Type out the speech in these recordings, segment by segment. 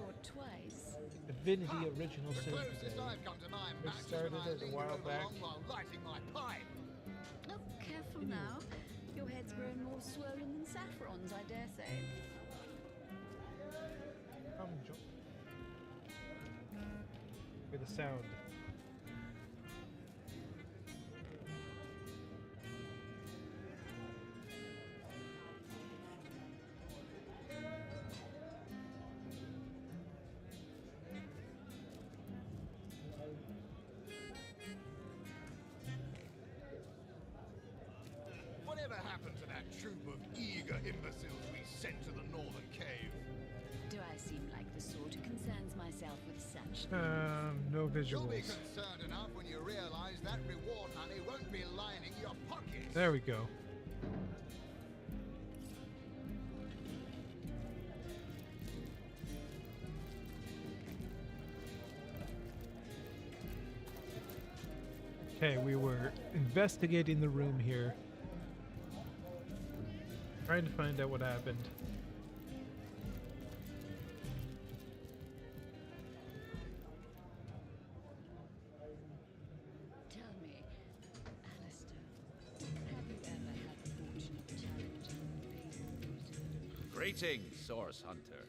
or twice. Divinity Original Sin Closest today. I've come to my It match is started when I a lingered while back. along while lighting my pipe. Oh, careful now. Your head's grown more swollen than Saffron's, I dare say. Come, Joe. With the sound. Whatever happened to that troop of eager imbeciles we sent to the northern cave? Do I seem like the sort who concerns myself with such things? No You'll be visuals. concerned enough when you realize that reward money won't be lining your pockets. There we go. Okay, we were investigating the room here. Trying to find out what happened. Tell me, Alistair, have you ever had the fortunate challenge of Greetings, Source Hunter.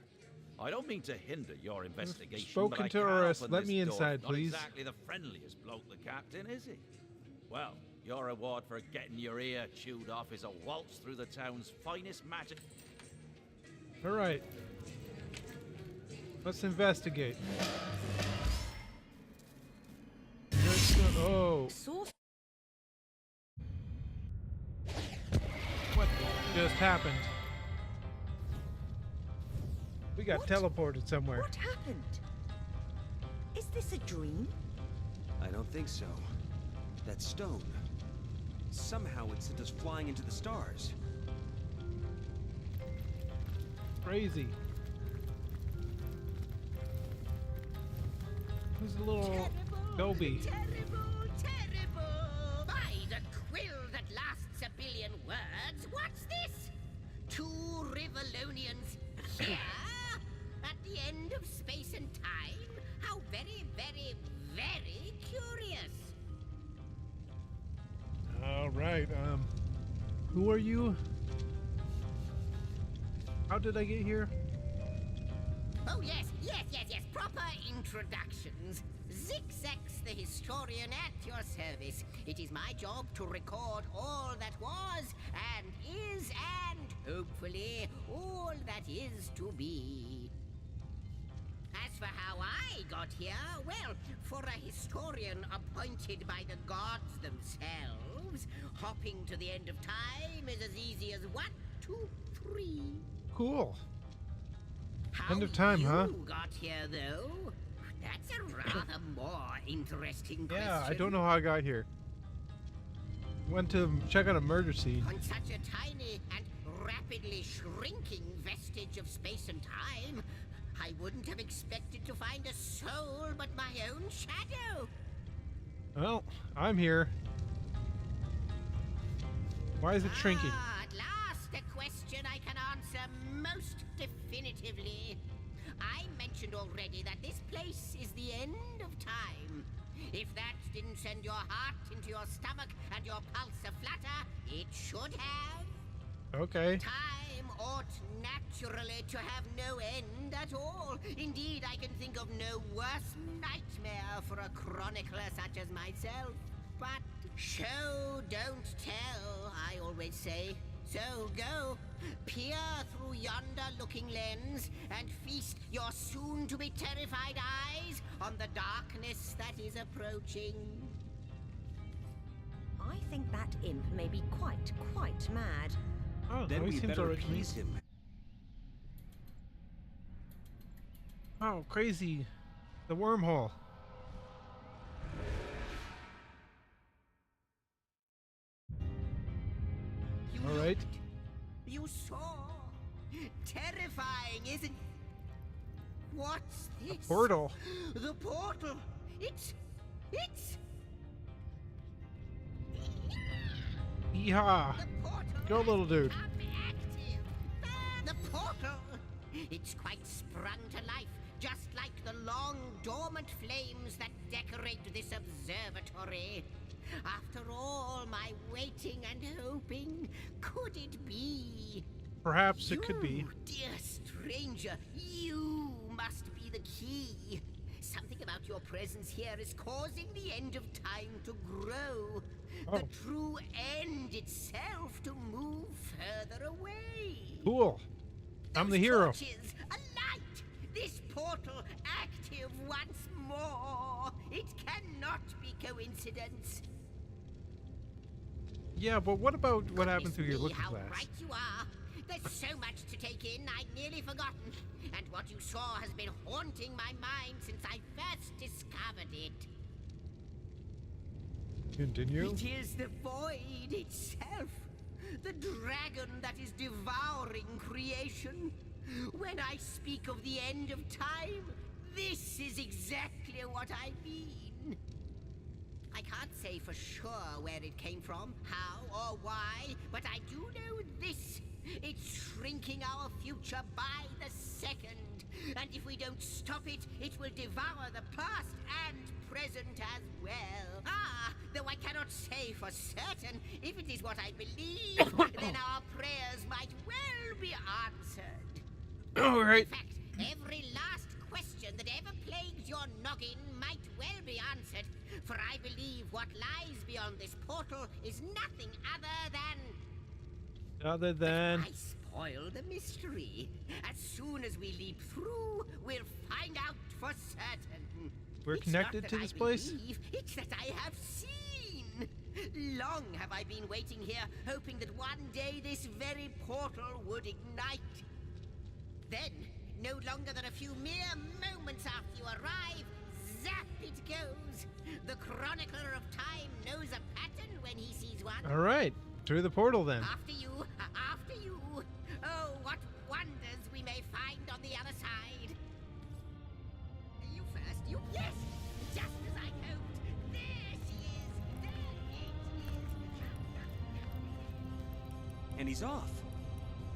I don't mean to hinder your investigation, Spoken but I to can't Oris. open Let this me door. inside, please. Not exactly the friendliest bloke, the captain, is he? Well, your reward for getting your ear chewed off is a waltz through the town's finest magic. All right. Let's investigate. Oh, Source. what just happened? We got What? teleported somewhere. What happened? Is this a dream? I don't think so. That stone. Somehow it sent us flying into the stars. Crazy. Who's the little Dobie? Terrible, terrible! By the quill that lasts a billion words, what's this? Two Rivalonians here? At the end of space and time? How very, very, very curious. All right. Who are you? How did I get here? Oh, yes, yes, yes, yes. Proper introductions. Zigzax the historian at your service. It is my job to record all that was and is and, hopefully, all that is to be. As for how I got here, well, for a historian appointed by the gods themselves, hopping to the end of time is as easy as 1, 2, 3. Cool. How End of time, you huh? got here, though? That's a rather more interesting question. Yeah, I don't know how I got here. Went to check on a murder scene. On such a tiny and rapidly shrinking vestige of space and time, I wouldn't have expected to find a soul but my own shadow. Well, I'm here. Why is it shrinking? Ah, at last, a question I can answer most definitively. I mentioned already that this place is the end of time. If that didn't send your heart into your stomach and your pulse a-flutter, it should have. Okay. Time ought naturally to have no end at all. Indeed, I can think of no worse nightmare for a chronicler such as myself. But show, don't tell, I always say. So go, peer through yonder looking lens and feast your soon-to-be terrified eyes on the darkness that is approaching. I think that imp may be quite mad. Oh, Then he we seems better alright to me. appease him. Oh, crazy. The wormhole. You All right. looked, you saw. Terrifying, isn't? What's this? Portal. The portal. It's. Yeehaw. The portal. Go, has little dude. become active. The portal. It's quite sprung to life, long dormant flames that decorate this observatory. After all my waiting and hoping, could it be? Perhaps it could be. You, dear stranger, you must be the key. Something about your presence here is causing the end of time to grow. Oh. The true end itself to move further away. Cool. I'm the Those hero. torches, a light! This portal active once more. It cannot be coincidence. Yeah, but what about what happened Goodness through your me, looking how glass? right you are. There's so much to take in, I'd nearly forgotten. And what you saw has been haunting my mind since I first discovered it. Continue. It is the void itself. The dragon that is devouring creation. When I speak of the end of time, this is exactly what I mean. I can't say for sure where it came from, how or why, but I do know this. It's shrinking our future by the second. And if we don't stop it, it will devour the past and present as well. Though I cannot say for certain, if it is what I believe, then our prayers might well be answered. All right. In fact, every last question that ever plagued your noggin might well be answered, for I believe what lies beyond this portal is nothing other than... I spoil the mystery. As soon as we leap through, we'll find out for certain. We're It's connected not to that this I place? believe, it's that I have seen. Long have I been waiting here, hoping that one day this very portal would ignite. Then, no longer than a few mere moments after you arrive, zap it goes. The chronicler of time knows a pattern when he sees one. All right. Through the portal then. After you, after you. Oh, what wonders we may find on the other side. You first, you. Yes! Just as I hoped. There she is. There it is. And he's off.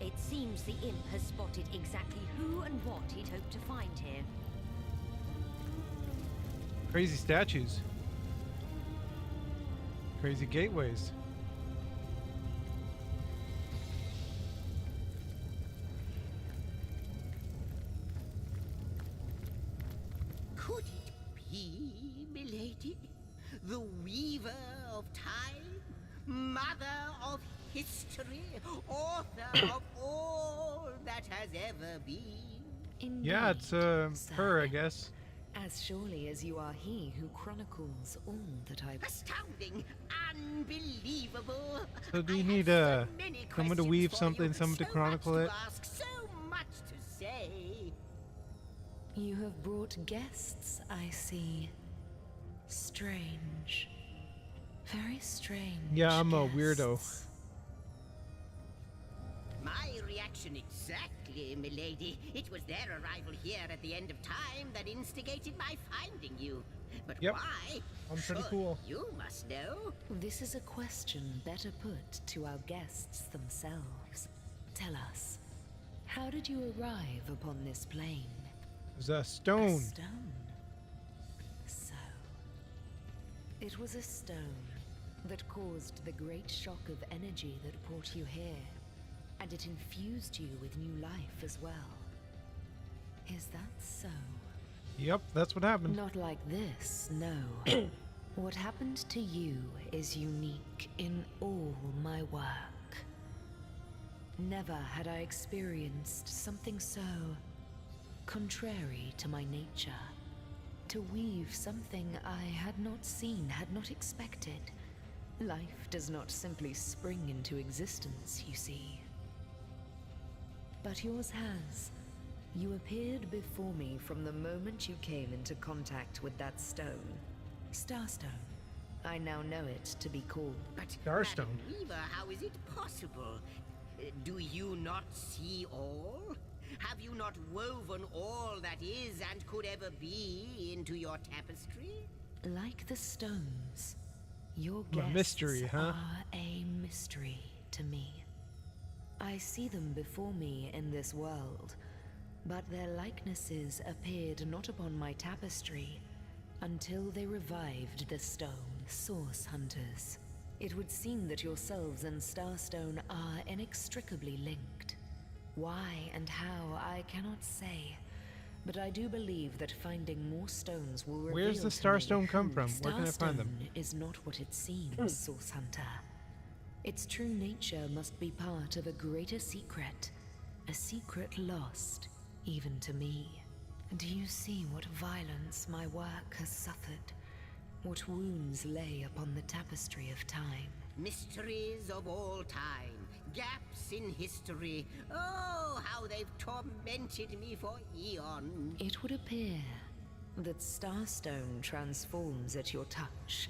It seems the imp has spotted exactly who and what he'd hoped to find here. Crazy statues. Crazy gateways. Could it be, milady? The weaver of time? Mother of history? Author of all that has ever been? Indeed, Yeah, it's sir. her, I guess. As surely as you are he who chronicles all that I... Astounding! Unbelievable! So do you I have need so many someone to questions weave for something, you, someone to so chronicle much it? to ask, so much to say. You have brought guests, I see. Strange. Very strange. Yeah, I'm a weirdo. guests. My reaction exactly, milady. It was their arrival here at the end of time that instigated my finding you. But Yep. why? I'm pretty Surely cool. You must know. This is a question better put to our guests themselves. Tell us, how did you arrive upon this plane? There's a A stone. stone. So, it was a stone that caused the great shock of energy that brought you here, and it infused you with new life as well. Is that so? Yep, that's what happened. Not like this, no. What happened to you is unique in all my work. Never had I experienced something so contrary to my nature. To weave something I had not seen, had not expected. Life does not simply spring into existence, you see. But yours has. You appeared before me from the moment you came into contact with that stone. Starstone. I now know it to be called. But Starstone. Madam Weaver, how is it possible? Do you not see all? Have you not woven all that is and could ever be into your tapestry? Like the stones, your A guests mystery, huh? are a mystery to me. I see them before me in this world, but their likenesses appeared not upon my tapestry until they revived the stone. Source hunters. It would seem that yourselves and Starstone are inextricably linked. Why and how, I cannot say. But I do believe that finding more stones will reveal Where's the to me Starstone come who from? Where can I find them? Starstone is not what it seems, Source Hunter. Its true nature must be part of a greater secret. A secret lost, even to me. Do you see what violence my work has suffered? What wounds lay upon the tapestry of time? Mysteries of all time, gaps in history. Oh, how they've tormented me for eons. It would appear that Starstone transforms at your touch,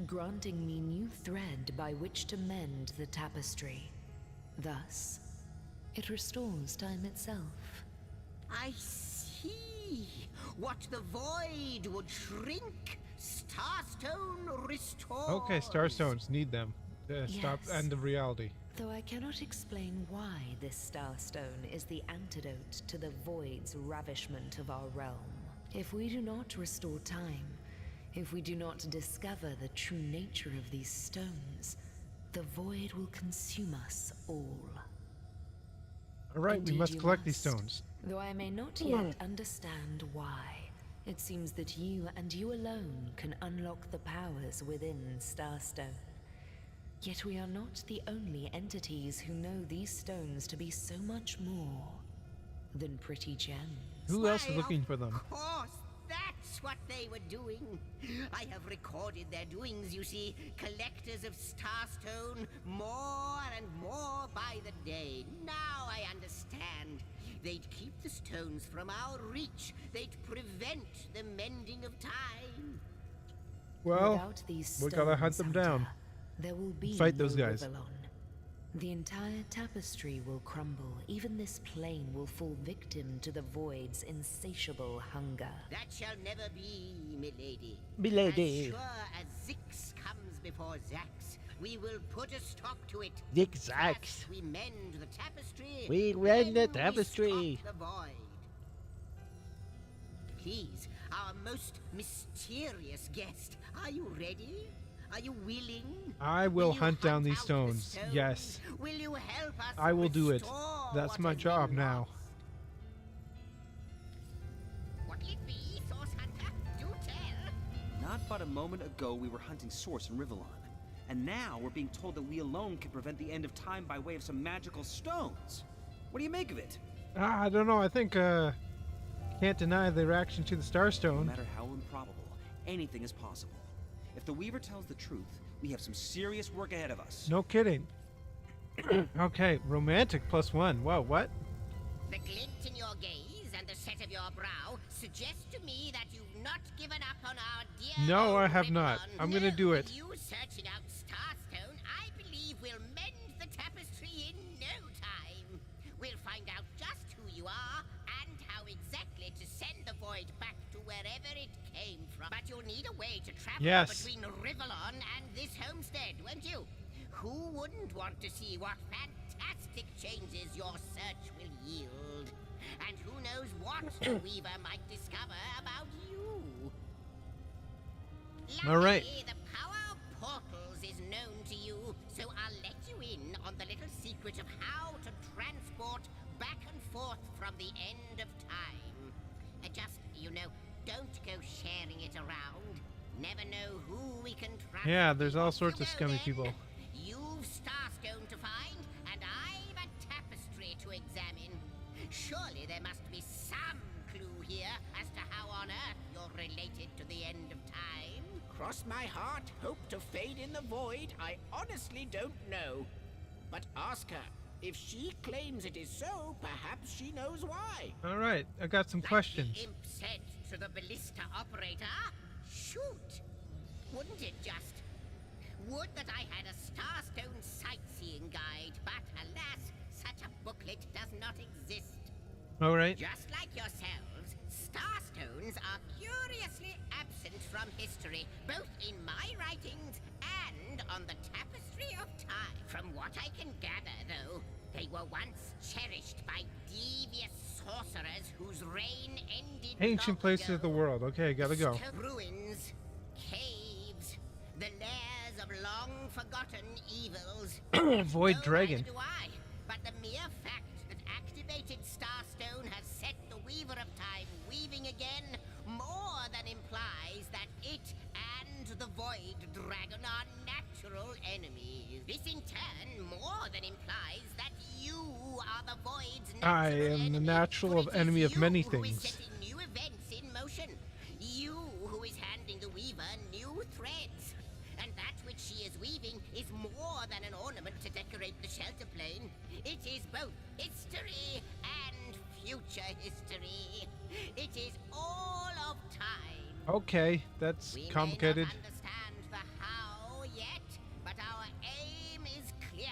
granting me new thread by which to mend the tapestry. Thus, it restores time itself. I see. What the void would shrink, Starstone restores. Okay, Starstones need them to stop Yes. end of reality. Though I cannot explain why this Starstone is the antidote to the void's ravishment of our realm. If we do not restore time, if we do not discover the true nature of these stones, the void will consume us all. Alright, we Indeed must you collect these must. stones. Though I may not yet understand why, it seems that you and you alone can unlock the powers within Starstone. Yet we are not the only entities who know these stones to be so much more than pretty gems. Who else is Why, looking for them? Of course, that's what they were doing. I have recorded their doings, you see. Collectors of Starstone, more and more by the day. Now I understand. They'd keep the stones from our reach. They'd prevent the mending of time. Well, Without these we gotta hunt stones, them down. Hunter, there will be Fight those no guys. Rivellon. The entire tapestry will crumble. Even this plane will fall victim to the void's insatiable hunger. That shall never be, milady. Milady. As sure as Zix comes before Zax, we will put a stop to it. Zigzags. First we mend the tapestry. We mend the then tapestry. We stop the void. Please, our most mysterious guest, are you ready? Are you willing? I will you hunt down these out the stones. stones? Yes. Will you help us I will do it. restore That's what my has job been now. lost? What'll it be, Source Hunter? Do tell. Not but a moment ago we were hunting Source in Rivellon. And now we're being told that we alone can prevent the end of time by way of some magical stones. What do you make of it? I don't know. I think, can't deny the reaction to the No Starstone. matter how improbable, anything is possible. If the Weaver tells the truth, we have some serious work ahead of us. No kidding. Okay, romantic +1. Wow, what? The glint in your gaze and the set of your brow suggest to me that you've not given up on our dear No, I old have not. Rivellon. I'm gonna do it. With you searching out Starstone, I believe we'll mend the tapestry in no time. We'll find out just who you are and how exactly to send the void back to wherever it came from. But you'll need a way to travel Yes. between Rivellon and this homestead, won't you? Who wouldn't want to see what fantastic changes your search will yield? And who knows what the Weaver might discover about you? All right. Luckily, the power of portals is known to you, so I'll let you in on the little secret of how to transport back and forth from the end of time. Just, don't go sharing it around. Never know who we can trust. Yeah, there's all Off sorts you of go scummy then. people. You've Starstone to find, and I've a tapestry to examine. Surely there must be some clue here as to how on earth you're related to the end of time. Cross my heart, hope to fade in the void, I honestly don't know. But ask her. If she claims it is so, perhaps she knows why. All right, I got some Like questions. the imp said to the ballista operator, shoot. Wouldn't it just? Would that I had a Starstone sightseeing guide, but alas, such a booklet does not exist. All right. Just like yourselves, Starstones are curiously absent from history, both in my writings and on the tapestry of time. From what I can gather, though, they were once cherished by devious sorcerers whose reign ended Ancient long places ago. of the world. Okay, gotta go. Ruins, caves, the lairs of long-forgotten evils. Void No, Dragon. neither do I. But the mere fact that activated Starstone has set the Weaver of Time weaving again more than implies that it and the Void Dragon are natural enemies. This in turn more than implies that you are the Void's I natural am the enemy, natural for it enemy is of many you who is things. setting new events in motion. You who is handing the Weaver new threads. And that which she is weaving is more than an ornament to decorate the shelter plane. It is both history and future history. It is all of time. Okay, that's We complicated. may not understand the how yet, but our aim is clear.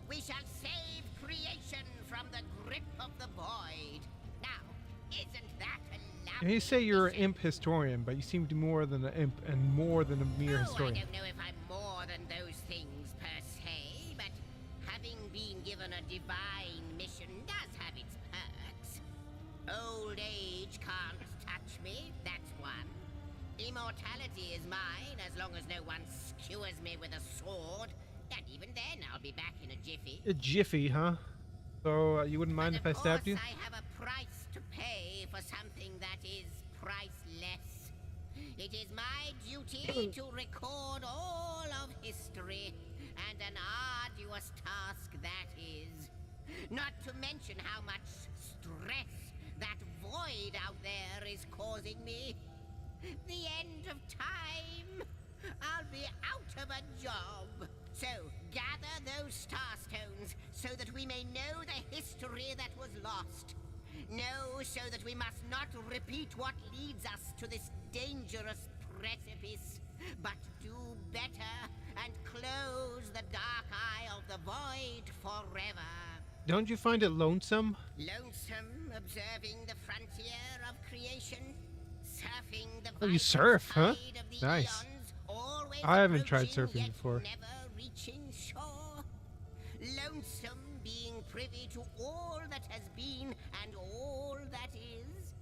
We shall save creation from the grip of the void. Now, isn't that a And lovely you say you're an mission? imp historian, but you seem to be more than an imp and more than a mere Oh, historian. I don't know if I'm more than those things per se, but having been given a divine mission does have its perks. Old age can't touch me, that's one. Immortality is mine as long as no one skewers me with a sword. And even then, I'll be back in a jiffy. A jiffy, huh? So you wouldn't mind But if I of stabbed you? course, I have a price to pay for something that is priceless. It is my duty to record all of history, and an arduous task that is. Not to mention how much stress that void out there is causing me. The end of time. I'll be out of a job. So, gather those starstones so that we may know the history that was lost. Know so that we must not repeat what leads us to this dangerous precipice, but do better and close the dark eye of the void forever. Don't you find it lonesome? Lonesome, observing the frontier of creation, surfing the Oh, you vital surf, huh? tide of the Nice. eons, always I haven't tried approaching surfing yet before. never reaching shore. Lonesome, being privy to all that has been and all that is.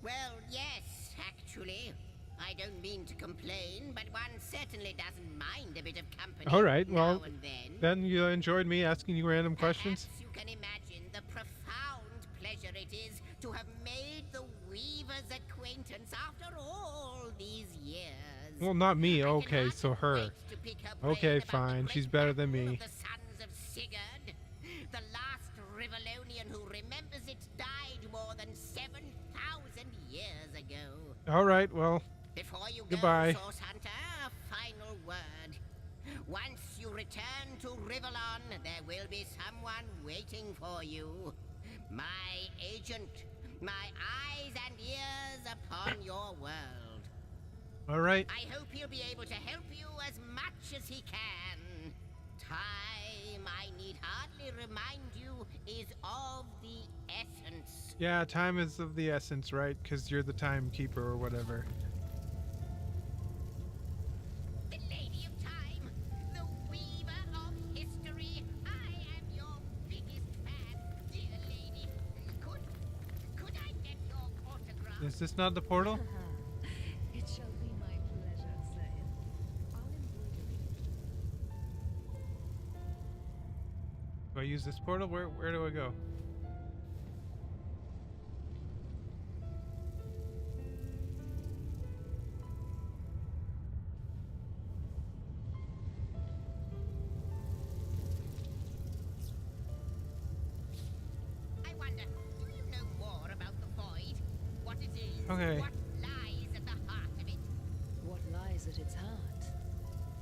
Well, yes, actually. I don't mean to complain, but one certainly doesn't mind a bit of company. All right, now well, and then. then you enjoyed me asking you random questions? Perhaps you can imagine the profound pleasure it is to have made the Weaver's acquaintance after all these years. Well, not me. I can Okay, hardly so her. wait to pick her brain Okay, about the fine. great She's better than battle me. of the sons of Sigurd. The last Rivellonian who remembers it died more than 7,000 years ago. All right, well, Before you Goodbye. go, Source Hunter, a final word. Once you return to Rivellon, there will be someone waiting for you. My agent, my eyes and ears upon your world. all right. I hope he'll be able to help you as much as he can. Time, I need hardly remind you, is of the essence. Yeah, time is of the essence, right? Because you're the timekeeper or whatever. The Lady of Time, the Weaver of History. I am your biggest fan, dear lady. Could I get your autograph? Is this not the portal? It shall be my pleasure, sir. I'll embroider it. Do I use this portal? Where do I go? I wonder, do you know more about the void? What it is? Okay. What lies at the heart of it? What lies at its heart?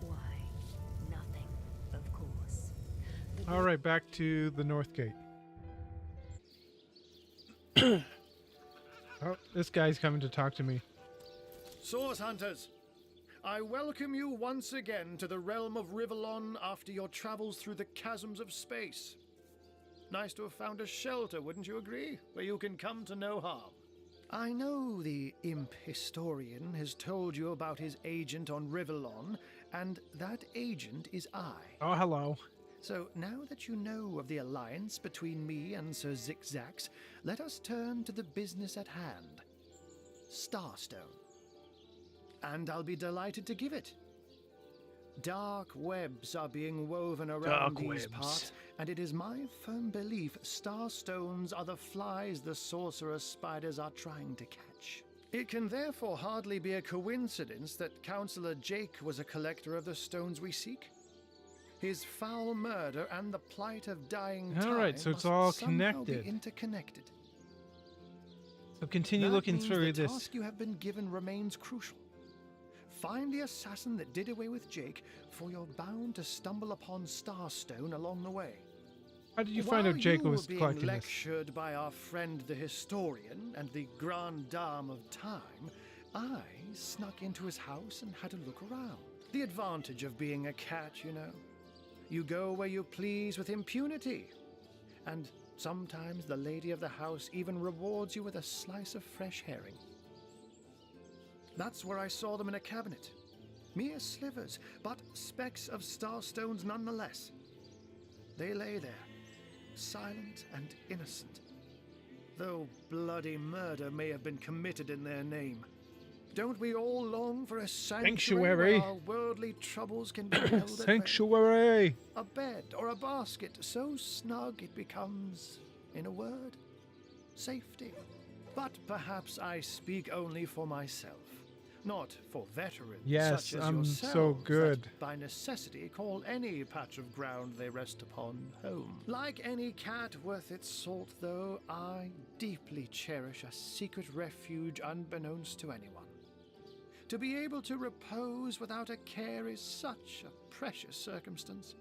Why, nothing, of course. The All right, back to the North Gate. Oh, this guy's coming to talk to me. Source Hunters, I welcome you once again to the realm of Rivellon after your travels through the chasms of space. Nice to have found a shelter, wouldn't you agree? Where you can come to no harm. I know the imp historian has told you about his agent on Rivellon, and that agent is I. Oh, hello. So now that you know of the alliance between me and Sir Zigzags, let us turn to the business at hand. Starstone. And I'll be delighted to give it. Dark webs are being woven around these parts, and it is my firm belief starstones are the flies the sorcerer spiders are trying to catch. It can therefore hardly be a coincidence that Councillor Jake was a collector of the stones we seek. His foul murder and the plight of dying time Alright, so it's must all somehow connected. be interconnected. So continue That looking means through the this. task you have been given remains crucial. Find the assassin that did away with Jake, for you're bound to stumble upon Starstone along the way. How did you find out Jake While was you were collecting being this? lectured by our friend the historian and the grande dame of time, I snuck into his house and had a look around. The advantage of being a cat, you know. You go where you please with impunity. And sometimes the lady of the house even rewards you with a slice of fresh herring. That's where I saw them in a cabinet. Mere slivers, but specks of starstones nonetheless. They lay there, silent and innocent, though bloody murder may have been committed in their name. Don't we all long for a sanctuary where our worldly troubles can be held at bay? Sanctuary! A bed or a basket so snug it becomes, in a word, safety. But perhaps I speak only for myself. Not for veterans Yes, such as I'm yourselves so good. that by necessity call any patch of ground they rest upon home. Like any cat worth its salt, though, I deeply cherish a secret refuge unbeknownst to anyone. To be able to repose without a care is such a precious circumstance.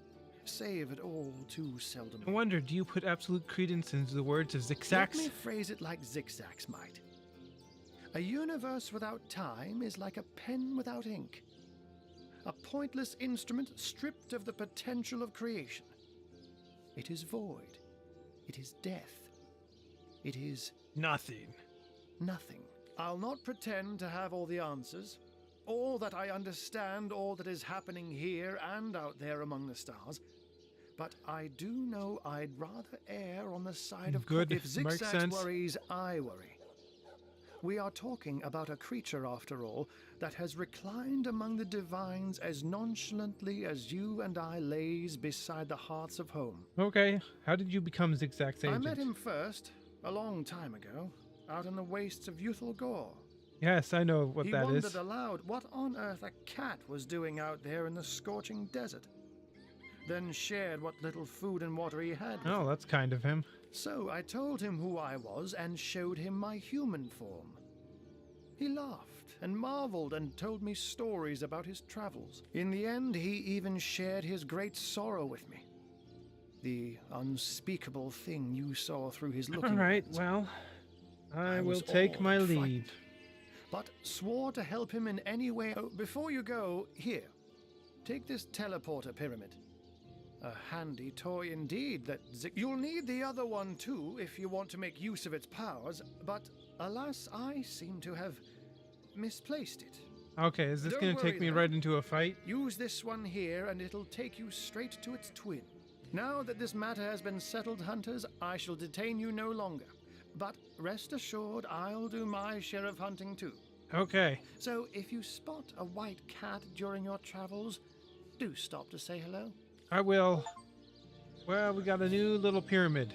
Save it all too seldom. I wonder, do you put absolute credence into the words of Let Zigzags? me phrase it like Zigzags might. A universe without time is like a pen without ink. A pointless instrument stripped of the potential of creation. It is void. It is death. It is Nothing. nothing. I'll not pretend to have all the answers, or that I understand all that is happening here and out there among the stars. But I do know I'd rather err on the side of Good, if makes Zigzags sense. worries, I worry. We are talking about a creature, after all, that has reclined among the divines as nonchalantly as you and I lays beside the hearths of home. Okay, how did you become Zigzags I agent? met him first, a long time ago, out in the wastes of Youthful Gore. Yes, I know what He that wondered is. aloud what on earth a cat was doing out there in the scorching desert. Then shared what little food and water he had with Oh, him. that's kind of him. So I told him who I was and showed him my human form. He laughed and marveled and told me stories about his travels. In the end, he even shared his great sorrow with me. The unspeakable thing you saw through his looking All right, glass. well, I will was take awed my and leave. frightened, but swore to help him in any way. Oh, before you go, here, take this teleporter pyramid. A handy toy indeed that you'll need the other one too if you want to make use of its powers, but alas, I seem to have misplaced it. Okay, is this Don't going to take worry, me though. right into a fight? Use this one here and it'll take you straight to its twin. Now that this matter has been settled, hunters, I shall detain you no longer. But rest assured, I'll do my share of hunting too. Okay. So if you spot a white cat during your travels, do stop to say hello. I will. Well, we got a new little pyramid.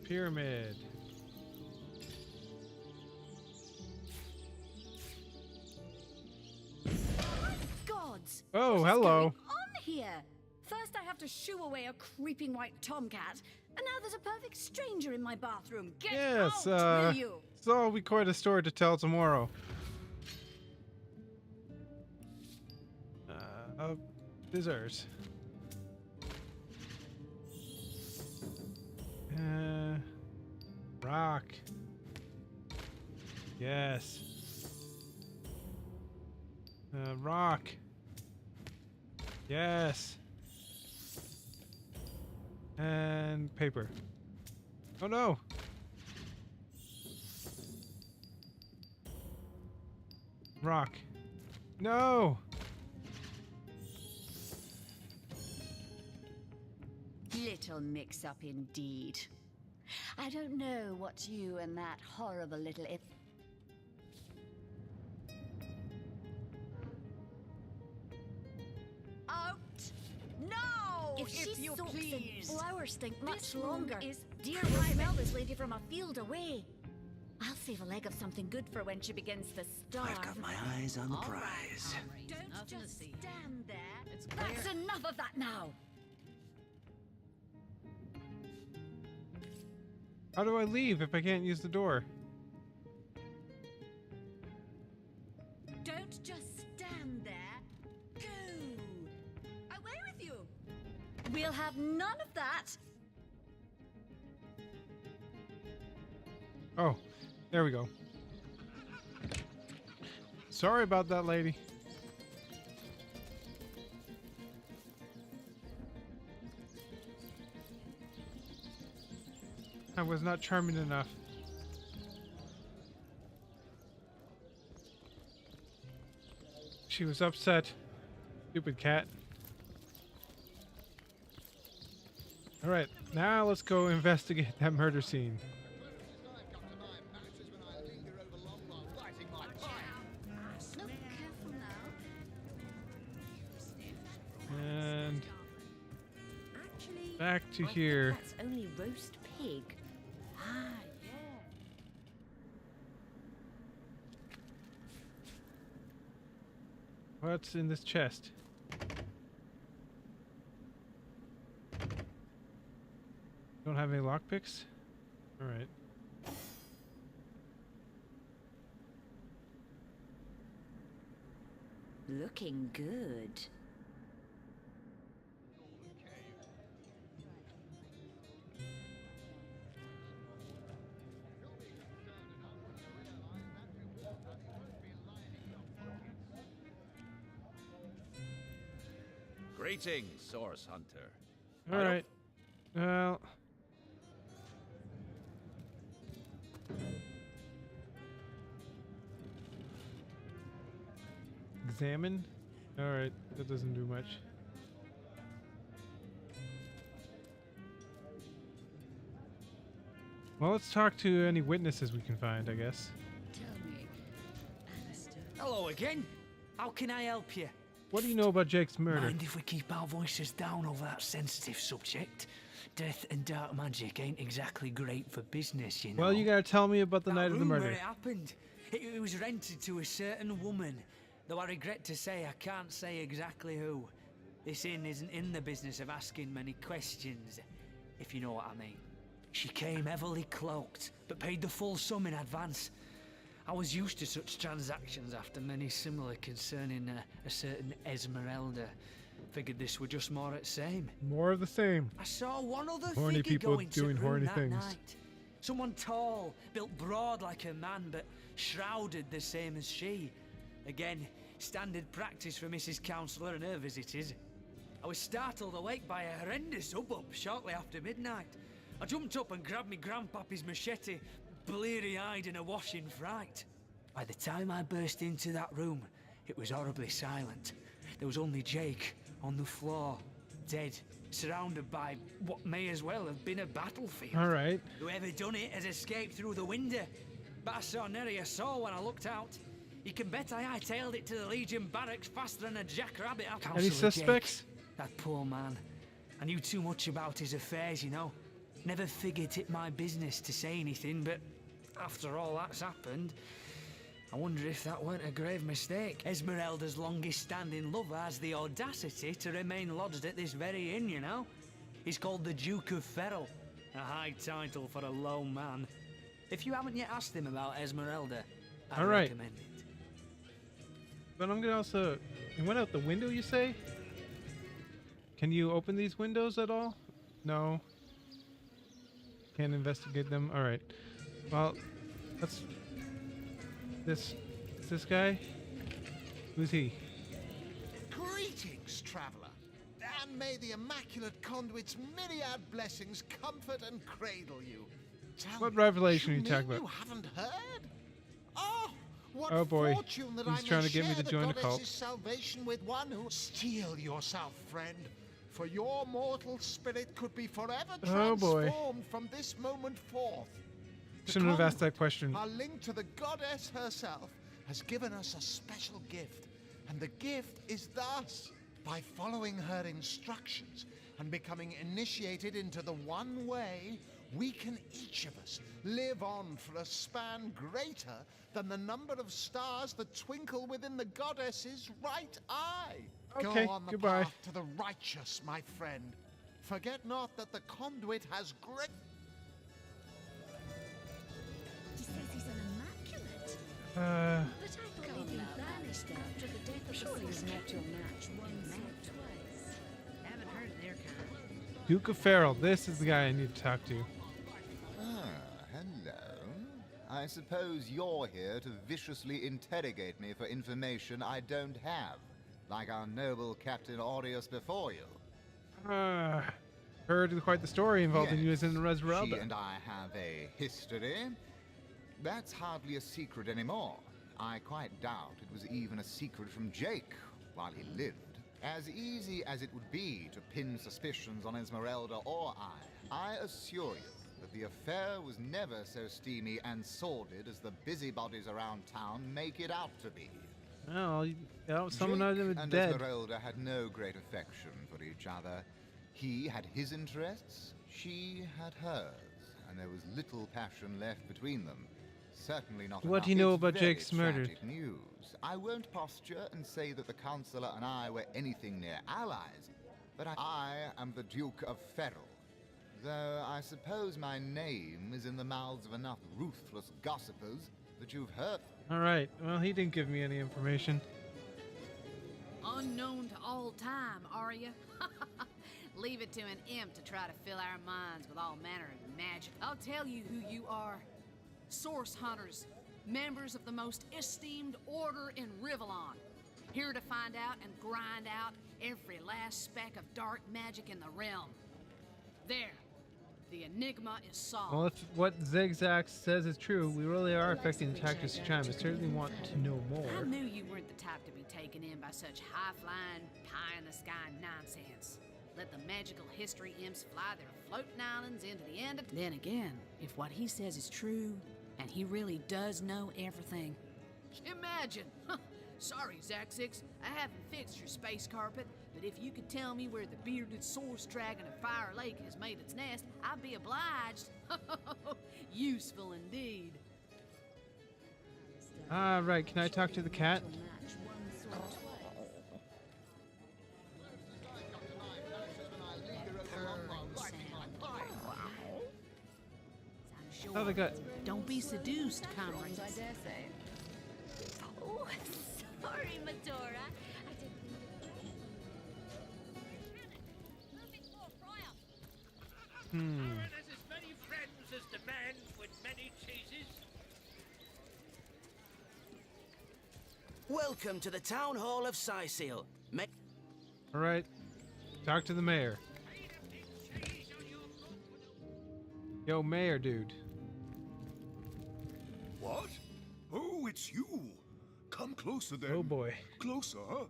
Pyramid. Gods! Oh, what is hello. going on here? First I have to shoo away a creeping white tomcat, and now there's a perfect stranger in my bathroom. Get Yes, out, will you? so we quite a story to tell tomorrow. Scissors. Rock. Yes. Rock. Yes. And paper. Oh no. Rock. No! Little mix-up indeed. I don't know what you and that horrible little Out! No! If she you soaks in please. flowers stink much This longer. is Dear private. I smell this lady from a field away. I'll save a leg of something good for when she begins to starve. I've got my eyes on the prize. Don't just stand there. It's That's enough of that now. How do I leave if I can't use the door? Don't just stand there. Go! Away with you! We'll have none of that. Oh, there we go. Sorry about that, lady. I was not charming enough. She was upset. Stupid cat. Alright, now let's go investigate that murder scene. Look careful now. And Actually, back to I think here. that's only roast pig. Ah, yeah. What's in this chest? Don't have any lockpicks? Alright. Looking good. Greetings, Source Hunter. Alright. Well. Examine? Alright, that doesn't do much. Well, let's talk to any witnesses we can find, I guess. Tell me, Alistair. Hello again. How can I help you? What do you know about Jake's murder? Mind if we keep our voices down over that sensitive subject? Death and dark magic ain't exactly great for business, you know. Well, you gotta tell me about the That night of the room murder. where it happened. It was rented to a certain woman. Though I regret to say I can't say exactly who. This inn isn't in the business of asking many questions, if you know what I mean. She came heavily cloaked, but paid the full sum in advance. I was used to such transactions after many similar concerning a certain Esmeralda. Figured this were just more at same. More of the same. I saw one other Horny figure people go into doing the room horny that things. night. Someone tall, built broad like a man, but shrouded the same as she. Again, standard practice for Mrs. Counselor and her visitors. I was startled awake by a horrendous hubbub shortly after midnight. I jumped up and grabbed me grandpappy's machete, bleary-eyed in a washing fright. By the time I burst into that room, it was horribly silent. There was only Jake on the floor, dead, surrounded by what may as well have been a battlefield. Alright. Whoever done it has escaped through the window, but I saw nary a soul when I looked out. You can bet I hightailed it to the Legion barracks faster than a jackrabbit. Any Councillor suspects? Jake, that poor man. I knew too much about his affairs, you know. Never figured it my business to say anything, but after all that's happened, I wonder if that weren't a grave mistake. Esmeralda's longest-standing lover has the audacity to remain lodged at this very inn, you know. He's called the Duke of Ferrell, a high title for a low man. If you haven't yet asked him about Esmeralda, I'd All right. recommend it. But I'm gonna also... It went out the window, you say? Can you open these windows at all? No. Can't investigate them? Alright. Well, let's... This guy? Who's he? Greetings, traveller. And may the Immaculate Conduit's myriad blessings comfort and cradle you. Tell What me, revelation are you mean talking about? You haven't heard? Oh, What Oh boy, fortune that he's I may trying to get me share to join the cult. goddess's salvation with one who steel yourself, friend. For your mortal spirit could be forever Oh boy. transformed from this moment forth. The Shouldn't have asked that conduit, question. our link to the goddess herself, has given us a special gift. And the gift is thus. By following her instructions and becoming initiated into the one way, we can each of us live on for a span greater than the number of stars that twinkle within the goddess's right eye. Okay, Go on the goodbye. path to the righteous, my friend. Forget not that the conduit has great... He says he's an immaculate. Uh, But I thought he'd been banished after the death of surely he's met your match once or twice. Haven't heard of their kind. Duke of Farrell. This is the guy I need to talk to. Hello. I suppose you're here to viciously interrogate me for information I don't have, like our noble Captain Aureus before you. Heard quite the story involving you as in She Resmeralda. and I have a history. That's hardly a secret anymore. I quite doubt it was even a secret from Jake while he lived. As easy as it would be to pin suspicions on Esmeralda or I assure you that the affair was never so steamy and sordid as the busybodies around town make it out to be. Well, someone Jake out of and dead. Esmeralda had no great affection for each other. He had his interests, she had hers, and there was little passion left between them. Certainly not What enough. do you know It's about very Jake's murder? tragic news. I won't posture and say that the Counselor and I were anything near allies, but I am the Duke of Ferrell. Though I suppose my name is in the mouths of enough ruthless gossipers that you've heard. Alright, well, he didn't give me any information. Unknown to all time, are you? Leave it to an imp to try to fill our minds with all manner of magic. I'll tell you who you are. Source hunters, members of the most esteemed order in Rivellon. Here to find out and grind out every last speck of dark magic in the realm. There, the enigma is solved. Well, if what Zigzag says is true, we really are affecting the tactics of time. I certainly want to know I more. knew you weren't the type to be taken in by such high-flying, pie-in-the-sky nonsense. Let the magical history imps fly their floating islands into the end of... Then again, if what he says is true, and he really does know everything... Imagine! Sorry, Zaxix, I haven't fixed your space carpet, but if you could tell me where the bearded source dragon of Fire Lake has made its nest, I'd be obliged. Useful indeed. Right, can I talk to the cat? Oh, they got... Don't be seduced, comrades. I dare say. Oh, sorry, Medora. I didn't There's as many friends as the man with many cheeses. Welcome to the Town Hall of Sysil. Alright, talk to the mayor. Yo, mayor dude. What? Oh, it's you. Come closer then. Oh boy. Closer, huh?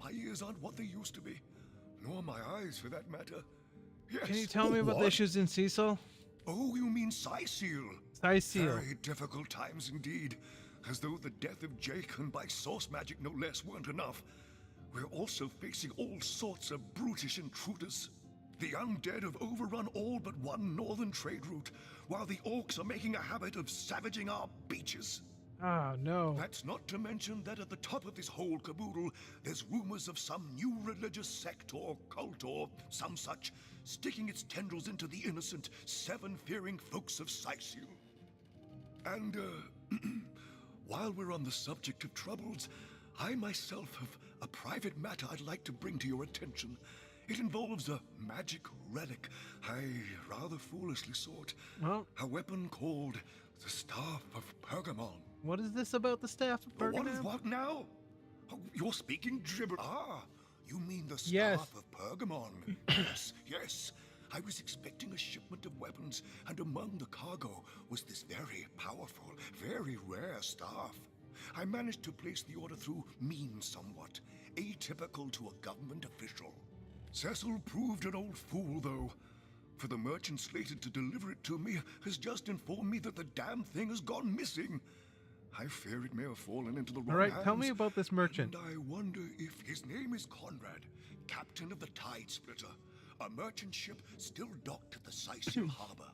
My ears aren't what they used to be. Nor my eyes, for that matter. Yes. Can you tell me about the what? issues in Cecil? Oh, you mean Sysil? Sysil. Very difficult times indeed. As though the death of Jake and by source magic no less weren't enough. We're also facing all sorts of brutish intruders. The undead have overrun all but one northern trade route, while the orcs are making a habit of savaging our beaches. Oh, no. That's not to mention that at the top of this whole caboodle, there's rumors of some new religious sect or cult or some such, sticking its tendrils into the innocent, seven-fearing folks of Sysil. And, while we're on the subject of troubles, I myself have a private matter I'd like to bring to your attention. It involves a magic relic I rather foolishly sought. Well, a weapon called the Staff of Pergamon. what is this about the staff of What Pergamon? is what now? Oh, you're speaking gibber. Ah, you mean the Staff Yes. of Pergamon. Yes, yes. I was expecting a shipment of weapons, and among the cargo was this very powerful, very rare staff. I managed to place the order through means somewhat, atypical to a government official. Cecil proved an old fool, though, for the merchant slated to deliver it to me has just informed me that the damn thing has gone missing. I fear it may have fallen into the wrong hands. All right, tell me about this merchant. And I wonder if his name is Conrad, captain of the Tide Splitter, a merchant ship still docked at the Sicil harbor.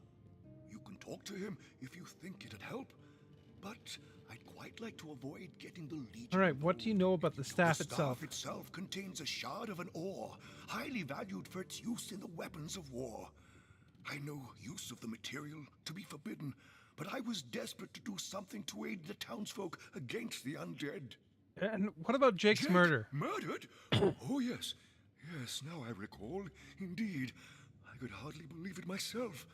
You can talk to him if you think it'd help, but I'd quite like to avoid getting the Legion. All right, what do you know about the staff itself? The staff itself contains a shard of an ore, highly valued for its use in the weapons of war. I know use of the material to be forbidden, but I was desperate to do something to aid the townsfolk against the undead. And what about Jake's Jake? murder? Murdered? Oh, yes. Yes, now I recall. Indeed. I could hardly believe it myself.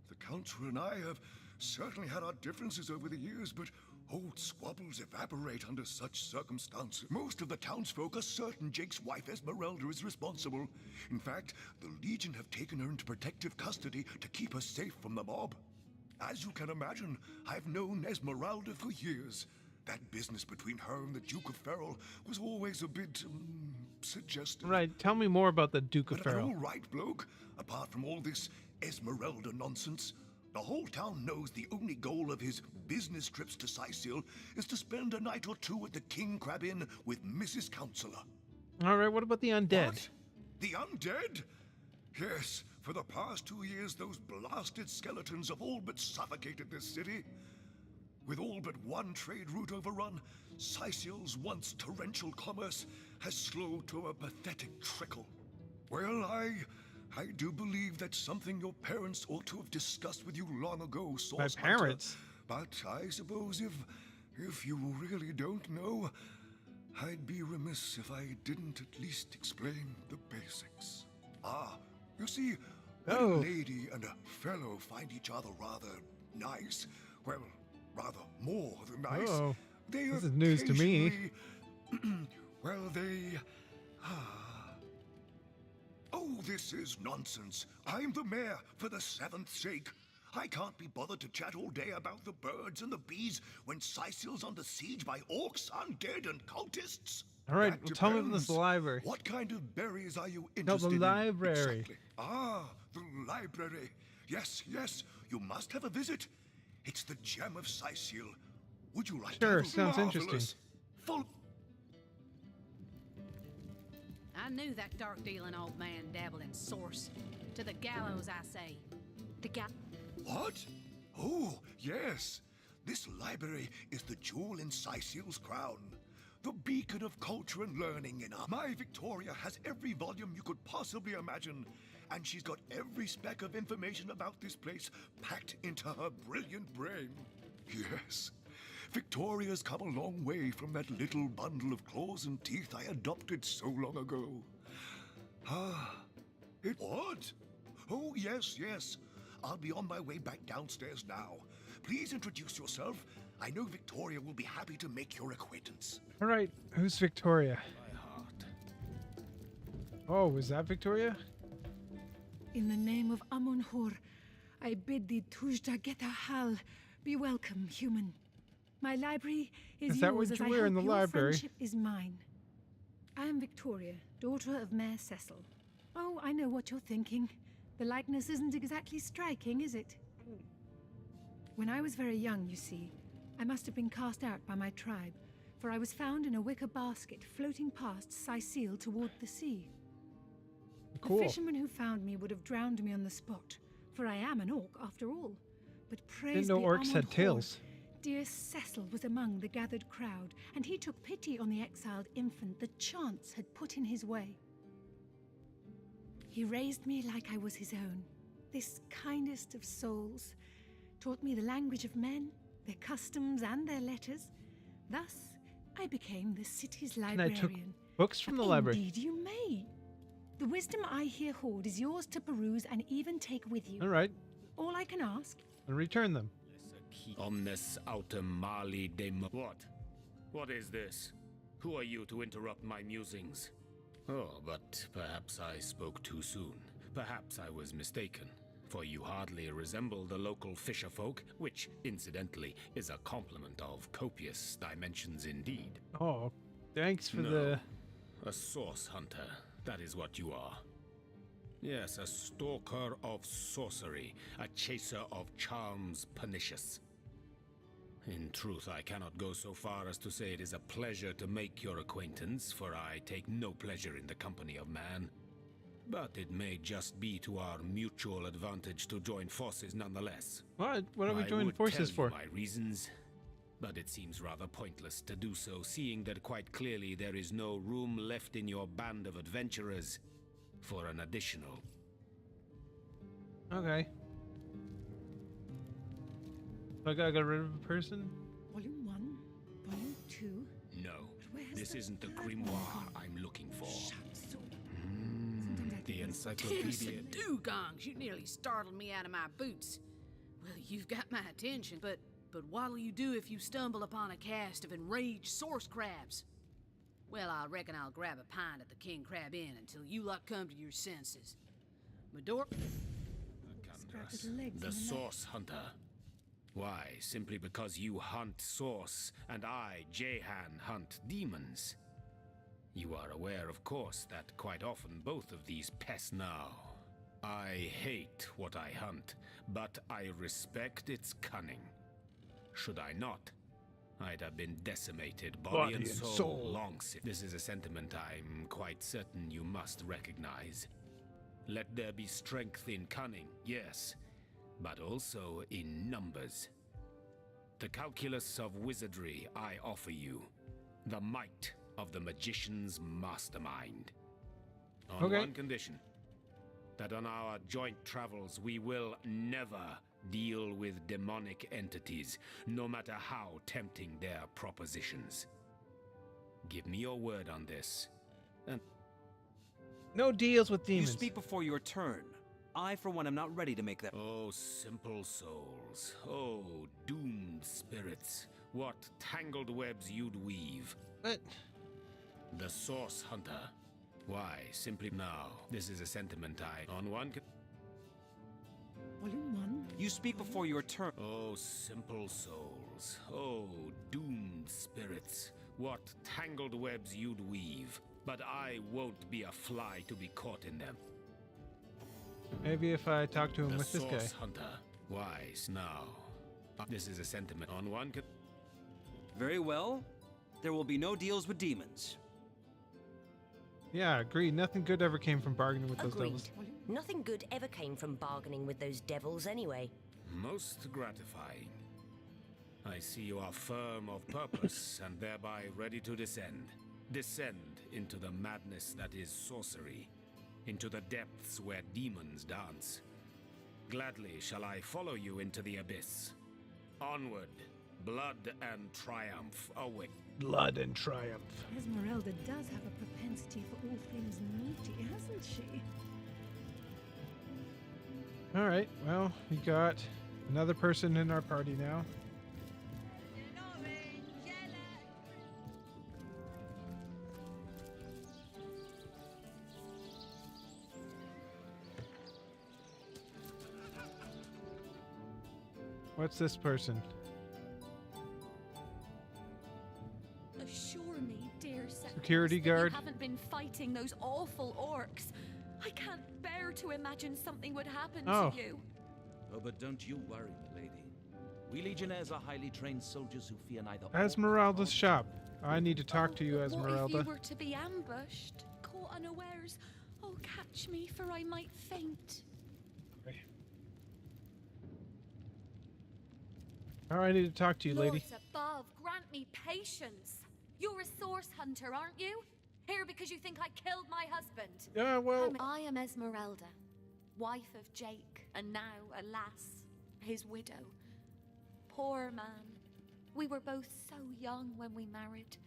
The Council and I have certainly had our differences over the years, but old squabbles evaporate under such circumstances. Most of the townsfolk are certain Jake's wife Esmeralda is responsible. In fact, the Legion have taken her into protective custody to keep her safe from the mob. As you can imagine, I've known Esmeralda for years. That business between her and the Duke of Ferrol was always a bit suggestive. Right, tell me more about the Duke of But an Ferrol. all right bloke, apart from all this Esmeralda nonsense. The whole town knows the only goal of his business trips to Sicil is to spend a night or two at the King Crab Inn with Mrs. Counselor. All right, what about the undead? What? The undead? Yes, for the past 2 years, those blasted skeletons have all but suffocated this city. With all but one trade route overrun, Sicil's once torrential commerce has slowed to a pathetic trickle. Well, I do believe that's something your parents ought to have discussed with you long ago, Source My parents? Hunter. But I suppose if you really don't know, I'd be remiss if I didn't at least explain the basics. You see, when a lady and a fellow find each other rather nice, well, rather more than nice, they this is news to me. well, they... Oh, this is nonsense. I'm the mayor for the seventh sake. I can't be bothered to chat all day about the birds and the bees when Sicil's under siege by orcs, undead, and cultists. All right, well, tell me about this library. What kind of berries are you No, interested the in? library. Exactly. The library. Yes, you must have a visit. It's the gem of Sicil. Would you like to Sure, have a sounds interesting. marvelous, full... I knew that dark-dealing old man dabbled in source. To the gallows, I say. What? Oh, yes. This library is the jewel in Sicil's crown. The beacon of culture and learning in our... My Victoria has every volume you could possibly imagine. And she's got every speck of information about this place packed into her brilliant brain. Yes. Victoria's come a long way from that little bundle of claws and teeth I adopted so long ago. What? Oh, yes. I'll be on my way back downstairs now. Please introduce yourself. I know Victoria will be happy to make your acquaintance. All right, who's Victoria? Oh, is that Victoria? In the name of Amun-Hor, I bid thee Tujda Getahal. Be welcome, human. My library is Is yours that what as you I wear in hope the your library? friendship is mine. I am Victoria, daughter of Mayor Cecil. Oh, I know what you're thinking. The likeness isn't exactly striking, is it? When I was very young, you see, I must have been cast out by my tribe, for I was found in a wicker basket floating past Sicil toward the sea. Cool. The fisherman who found me would have drowned me on the spot, for I am an orc after all. But praise Didn't know be orcs had Amun-Hor, tails. dear Cecil was among the gathered crowd, and he took pity on the exiled infant that chance had put in his way. He raised me like I was his own, this kindest of souls, taught me the language of men, their customs and their letters. Thus, I became the city's And I librarian. took books from the library. Indeed you may. The wisdom I here hoard is yours to peruse and even take with you. All right, All I can ask. and return them. Omnes autem mali de... What is this? Who are you to interrupt my musings? Oh, but perhaps I spoke too soon. Perhaps I was mistaken. for you hardly resemble the local fisher folk, which, incidentally, is a compliment of copious dimensions indeed. Oh, thanks for No, a source hunter, that is what you are. Yes, a stalker of sorcery, a chaser of charms pernicious. In truth, I cannot go so far as to say it is a pleasure to make your acquaintance, for I take no pleasure in the company of man. But it may just be to our mutual advantage to join forces nonetheless. What? What are we I joining would forces tell you for? my reasons, but it seems rather pointless to do so, seeing that quite clearly there is no room left in your band of adventurers for an additional. Okay. So I gotta get rid of a person? Volume 1, Volume 2. No, Where's this the isn't the third grimoire one? I'm looking for. Sometimes I The think encyclopedia. Dugongs, you nearly startled me out of my boots. Well, you've got my attention, but what'll you do if you stumble upon a cast of enraged source crabs? Well, I reckon I'll grab a pint at the King Crab Inn until you lot come to your senses. Medor... little legs The and a Source Hunter. Why, simply because you hunt Source, and I, Jehan, hunt demons. You are aware, of course, that quite often both of these pests now. I hate what I hunt, but I respect its cunning. Should I not, I'd have been decimated, body and soul, long since. This is a sentiment I'm quite certain you must recognize. Let there be strength in cunning, yes, but also in numbers. The calculus of wizardry I offer you, the might of the magician's mastermind. On one condition, that on our joint travels we will never deal with demonic entities, no matter how tempting their propositions. Give me your word on this, and no deals with You demons. speak before your turn. I, for one, am not ready to make that. Oh, simple souls. Oh, doomed spirits. What tangled webs you'd weave. What? The Source Hunter. Why, simply now. This is a sentiment I, on one... Volume 1. You speak before your turn. Oh, simple souls. Oh, doomed spirits. What tangled webs you'd weave. But I won't be a fly to be caught in them. Maybe if I talk to him The with this Source guy. Hunter. Wise now. This is a sentiment on one... Very well. There will be no deals with demons. Yeah, agreed. Nothing good ever came from bargaining with those Agreed. devils. Nothing good ever came from bargaining with those devils anyway. Most gratifying. I see you are firm of purpose and thereby ready to descend. Descend into the madness that is sorcery, into the depths where demons dance. Gladly shall I follow you into the abyss. Onward, blood and triumph await. Blood and triumph. Esmeralda does have a propensity for all things naughty, hasn't she? Alright, well, we got another person in our party now. What's this person? Assure me, dear Security that guard. you haven't been fighting those awful orcs. I can't bear to imagine something would happen Oh. to you. Oh, but don't you worry, lady. We legionnaires are highly trained soldiers who fear neither orc Esmeralda's shop. I need to talk to you, What if Esmeralda. you were to be ambushed, caught unawares? Oh, catch me, for I might faint. Alright, I need to talk to you, lady. Lords above, grant me patience. You're a source hunter, aren't you? Here because you think I killed my husband. Yeah, well... I am Esmeralda, wife of Jake, and now, alas, his widow. Poor man. We were both so young when we married.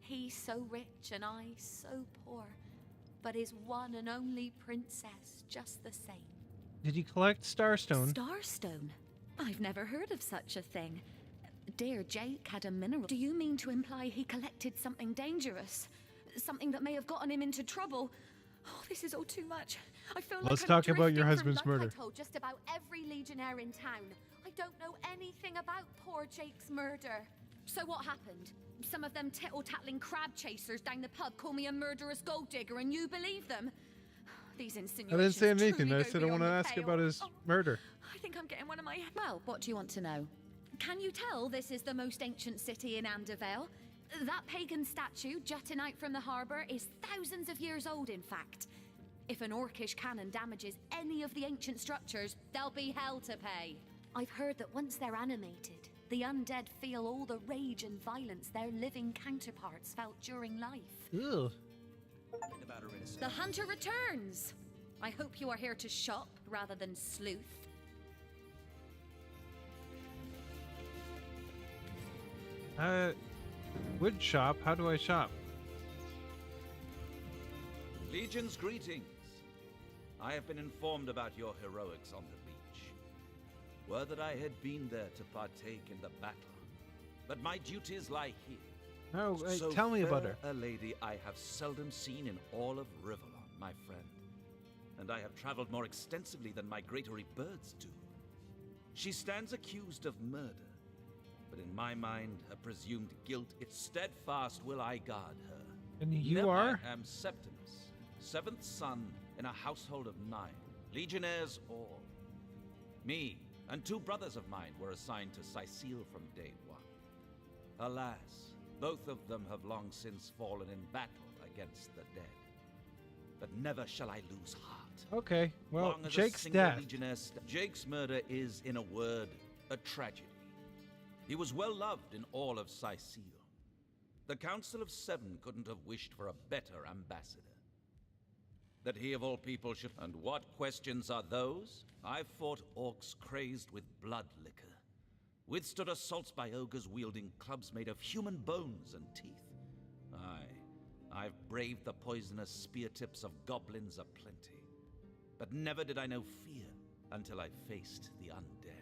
He so rich and I so poor. But his one and only princess just the same. Did you collect Starstone? Starstone? I've never heard of such a thing. Dear Jake had a mineral. Do you mean to imply he collected something dangerous? Something that may have gotten him into trouble? Oh, this is all too much. I feel Let's like talk I'm about your drifting husband's from, like murder. I told just about every legionnaire in town. I don't know anything about poor Jake's murder. So what happened? Some of them tittle-tattling crab chasers down the pub call me a murderous gold digger, and you believe them? These I insinuations. didn't say anything. truly I go said I want beyond to the ask pale. about his Oh, murder. I think I'm getting one of my... Well, what do you want to know? Can you tell this is the most ancient city in Amdervale? That pagan statue jutting out from the harbour is thousands of years old, in fact. If an orcish cannon damages any of the ancient structures, there'll be hell to pay. I've heard that once they're animated, the undead feel all the rage and violence their living counterparts felt during life. Ew. The hunter returns! I hope you are here to shop rather than sleuth. Would shop? How do I shop? Legion's greetings. I have been informed about your heroics on the beach. Were that I had been there to partake in the battle. But my duties lie here. Oh, So tell me about fair her. a lady I have seldom seen in all of Rivellon, my friend. And I have traveled more extensively than migratory birds do. She stands accused of murder. But in my mind, a presumed guilt, its steadfast will I guard her. And you Never are? I am Septimus, seventh son in a household of 9, legionnaires all. Me and 2 brothers of mine were assigned to Sicile from day one. Alas, both of them have long since fallen in battle against the dead. But never shall I lose heart. Okay, well, Long as a Jake's single death. legionnaire Jake's murder is, in a word, a tragedy. He was well loved in all of Sicile. The Council of 7 couldn't have wished for a better ambassador. That he of all people should... And what questions are those? I've fought orcs crazed with blood liquor. Withstood assaults by ogres wielding clubs made of human bones and teeth. Aye, I've braved the poisonous spear tips of goblins aplenty. But never did I know fear until I faced the undead.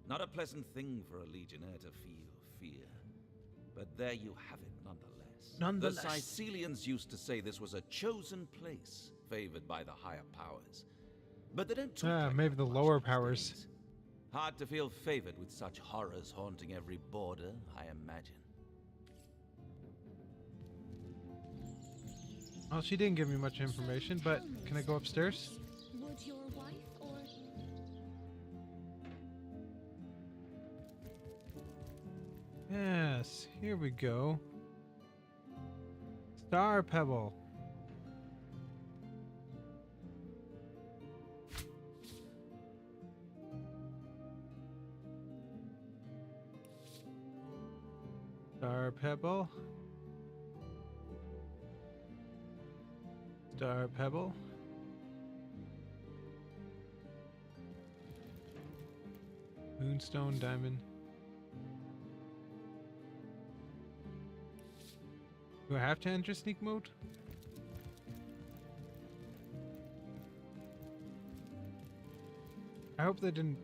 Not a pleasant thing for a legionnaire to feel fear. But there you have it nonetheless. Nonetheless. The Sicilians used to say this was a chosen place, favored by the higher powers. But they don't talk like Maybe the lower powers. Hard to feel favored with such horrors haunting every border, I imagine. Well, she didn't give me much information, but can I go upstairs? Would your wife or... Yes, here we go. Star Pebble. Star Pebble. Star Pebble. Moonstone Diamond. Do I have to enter sneak mode? I hope they didn't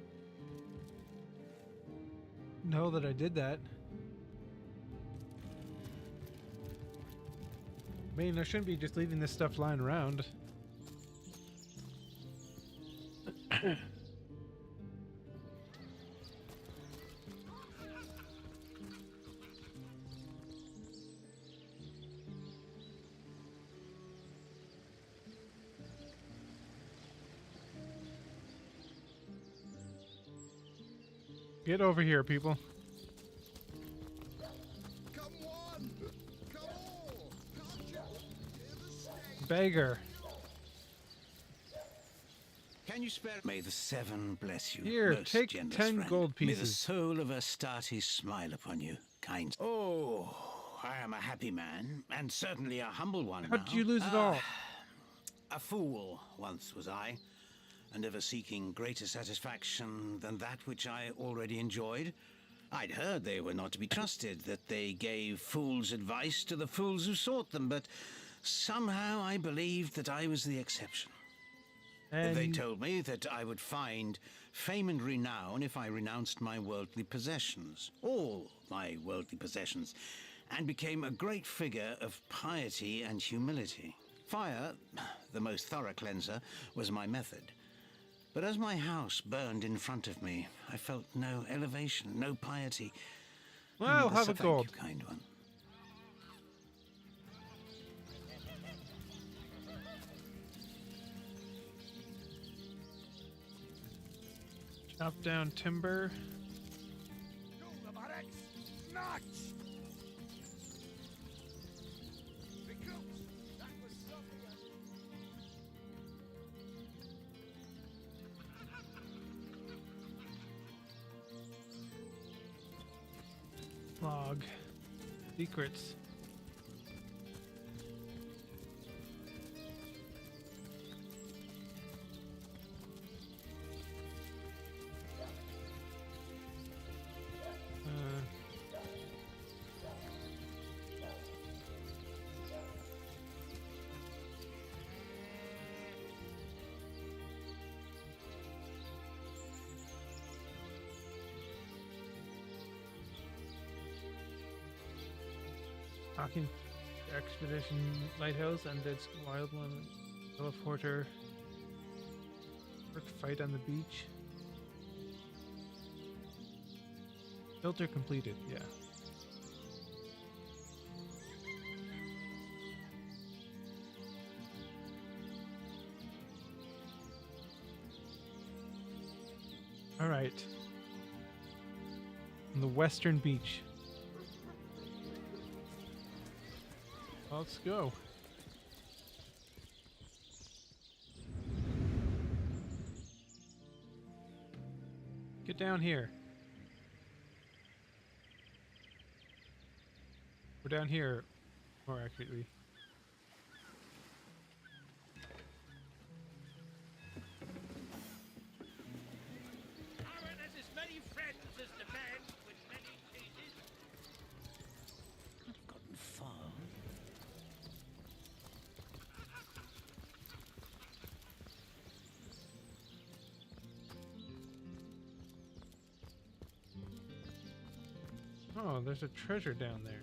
know that I did that. I mean, I shouldn't be just leaving this stuff lying around. Get over here, people. Come one, come all, can't you hear the state? Beggar. Can you spare? May the 7 bless you. Here, most take generous 10 friend. gold May the pieces. soul of Astarte smile upon you, kind. Oh, I am a happy man, and certainly a humble one. How did you lose it all? A fool once was I, and ever seeking greater satisfaction than that which I already enjoyed. I'd heard they were not to be trusted, that they gave fools advice to the fools who sought them, but somehow I believed that I was the exception. They told me that I would find fame and renown if I renounced my worldly possessions, all my worldly possessions, and became a great figure of piety and humility. Fire, the most thorough cleanser, was my method. But as my house burned in front of me, I felt no elevation, no piety. Well, have a Thank gold. you, kind one. Chop down timber. Log. Secrets. Talking Expedition Lighthouse, Undead Wild One, Teleporter, Fight on the beach. Filter completed, yeah. All right. On the western beach. Let's go. Get down here. We're down here, more accurately. Oh, there's a treasure down there.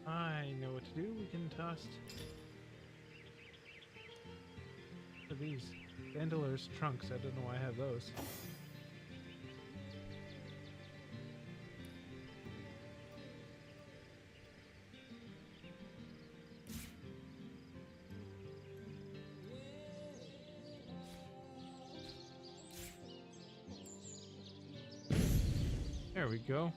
I know what to do. We can toss these Vandalers trunks. I don't know why I have those. There we go.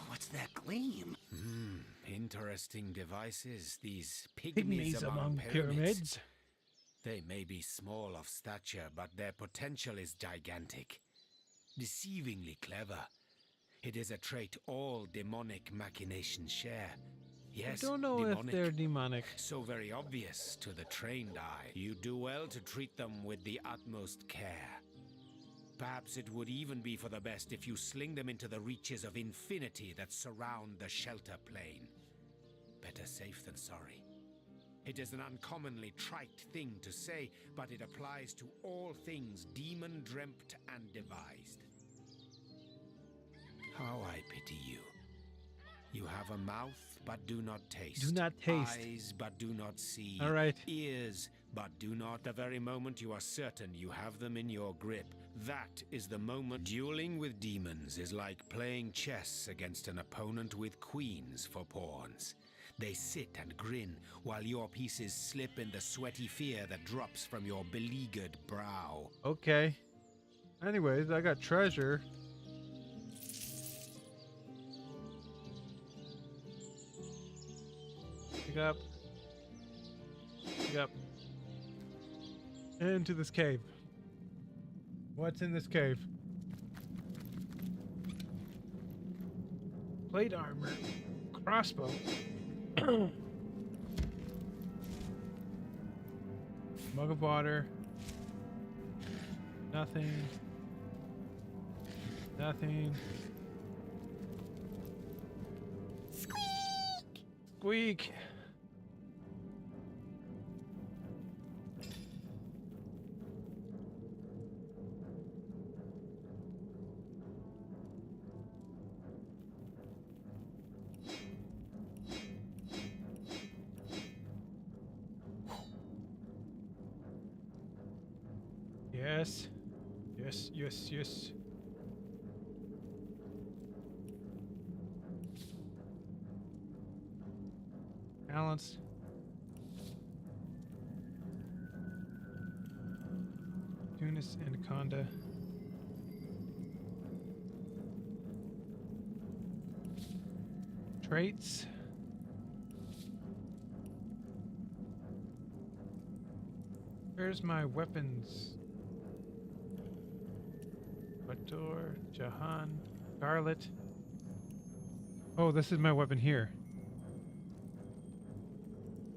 What's that gleam? Interesting devices, these pygmies among pyramids. They may be small of stature, but their potential is gigantic. Deceivingly clever. It is a trait all demonic machinations share. Yes, I don't know demonic. if they're demonic. So very obvious to the trained eye. You do well to treat them with the utmost care. Perhaps it would even be for the best if you sling them into the reaches of infinity that surround the shelter plane. Better safe than sorry. It is an uncommonly trite thing to say, but it applies to all things demon-dreamt and devised. How I pity you. You have a mouth, but do not taste. Do not taste. Eyes, but do not see. All right. Ears, but do not. The very moment you are certain you have them in your grip, that is the moment. Dueling with demons is like playing chess against an opponent with queens for pawns. They sit and grin while your pieces slip in the sweaty fear that drops from your beleaguered brow. Okay. Anyways, I got treasure. Pick up. Pick up. Into this cave. What's in this cave? Plate armor. Crossbow. Mug of water. Nothing. Nothing. Squeak! Squeak! Yes. Yes, yes, yes. Balanced. Tunis Anaconda. Traits. Where's my weapons? Bator, Jahan, Scarlet. Oh, this is my weapon here.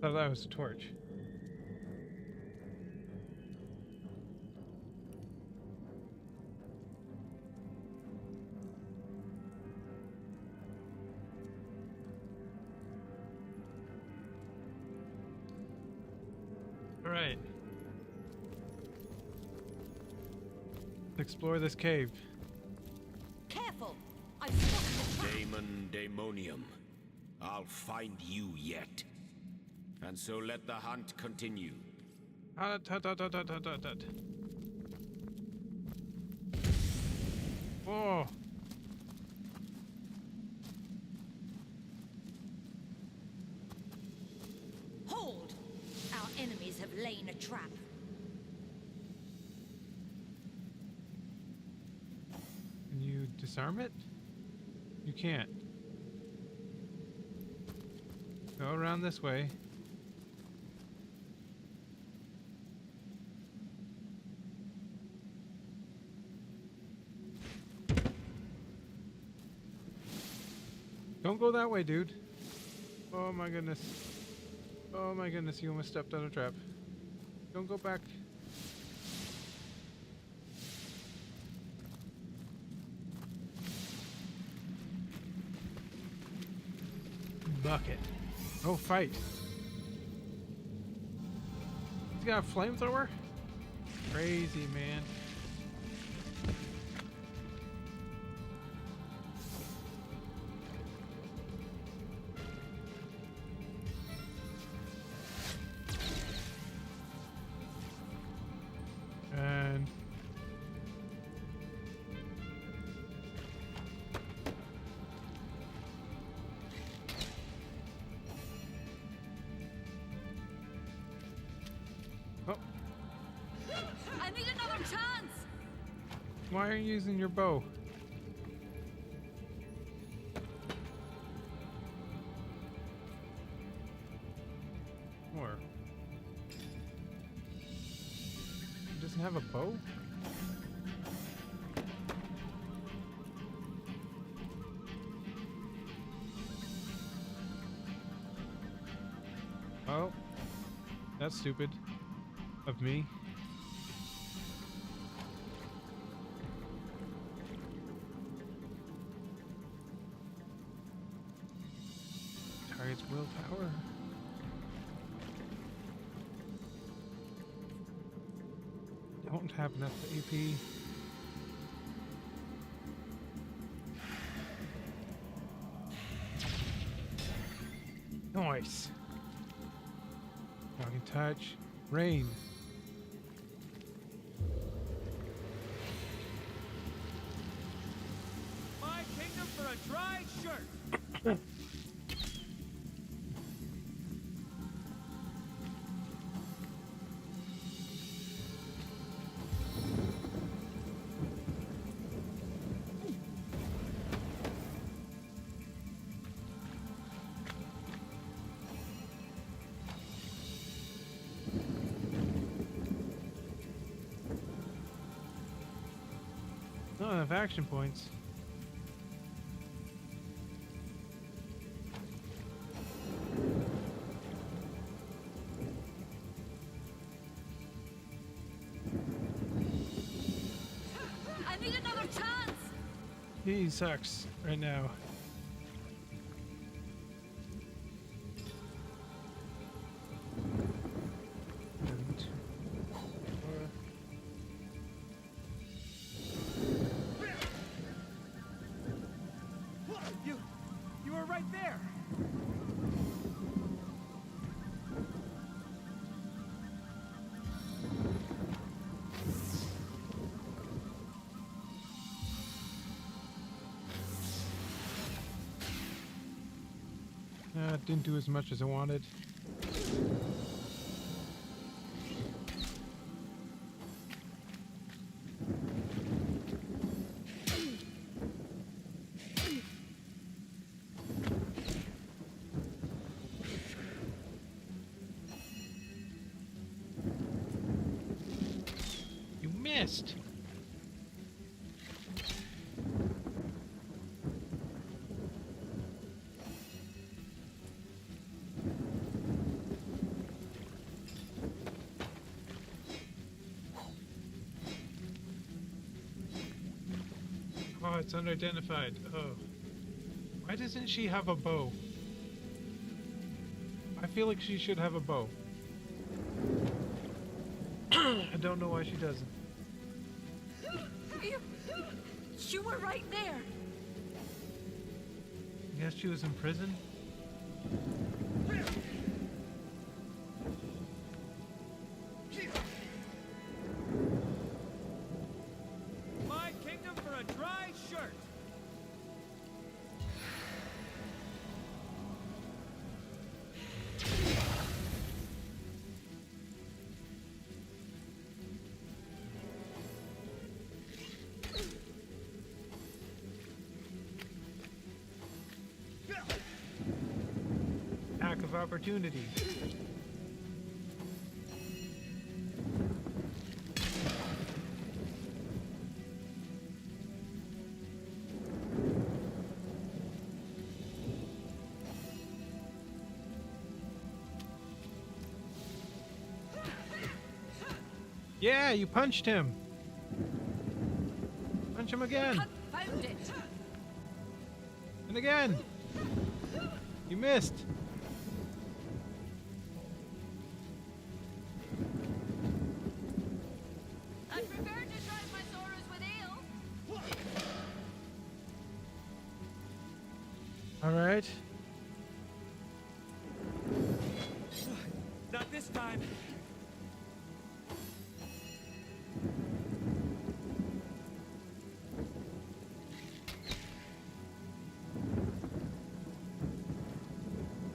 Thought that was a torch. All right. Let's explore this cave. Careful! I've spotted a trap. Daemon Daemonium. I'll find you yet. And so let the hunt continue. Oh. Hold! Our enemies have lain a trap. Can you disarm it? You can't. Go around this way. Don't go that way, dude. Oh my goodness. Oh my goodness, you almost stepped on a trap. Don't go back. Bucket. Oh, fight. He's got a flamethrower? Crazy, man. And oh, I need another chance! why are you using your bow? Or he doesn't have a bow? Oh, that's stupid of me. Target's willpower. Don't have enough AP. Nice. Talking touch. Rain. My kingdom for a dry shirt! Not enough action points. He sucks right now. You were right there. Didn't do as much as I wanted. You missed. Oh, it's unidentified. Oh. Why doesn't she have a bow? I feel like she should have a bow. I don't know why she doesn't. You were right there. I guess she was in prison? My kingdom for a dry shirt. Lack of opportunity. Yeah, you punched him. Punch him again. Found it. And again. You missed. I prefer to drive my sorrows with ale. All right. Not this time.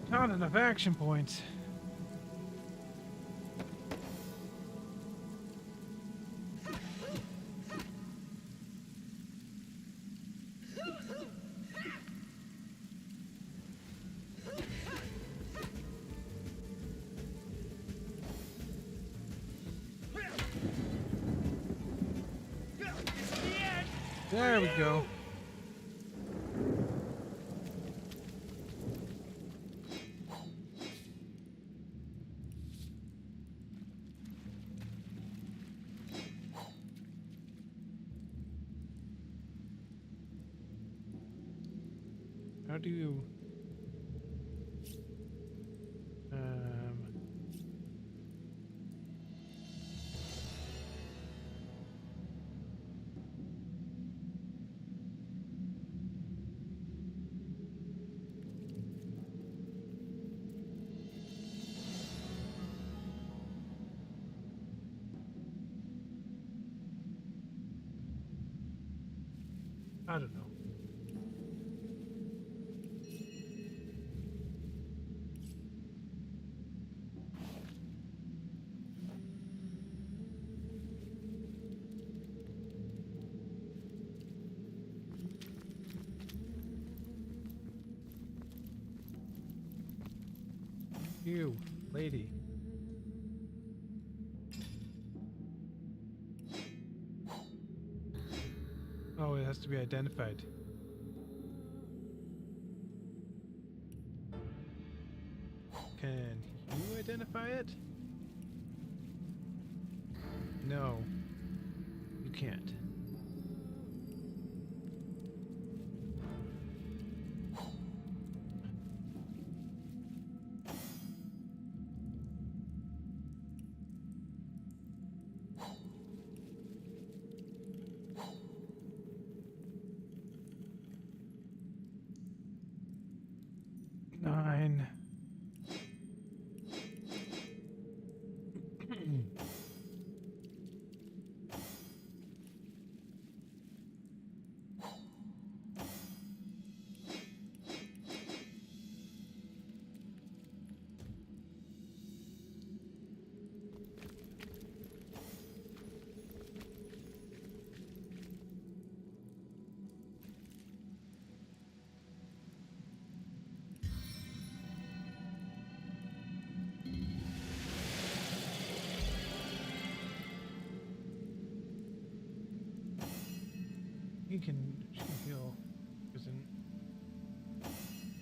Not enough action points. There we go. How do you... I don't know. You, lady. Oh, it has to be identified. Can you identify it? No. You can't. 9. She can heal.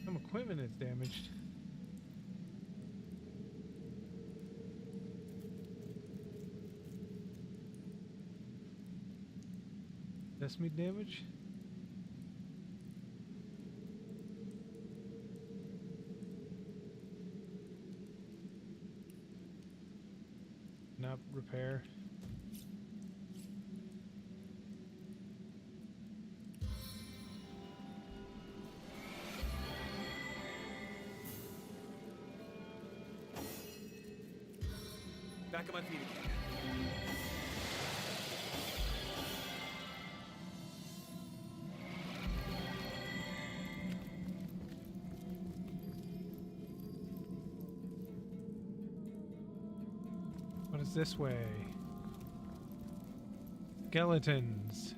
Some equipment is damaged. That's me damage? Not repair. Back on my feet again. What is this way? Skeletons.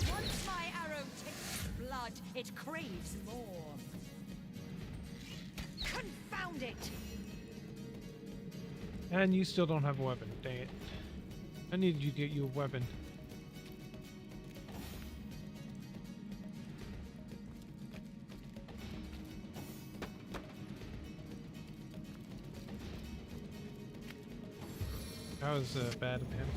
Once my arrow tastes blood, it craves more. Confound it! And you still don't have a weapon. Dang it. I needed you to get you a weapon. That was bad of him.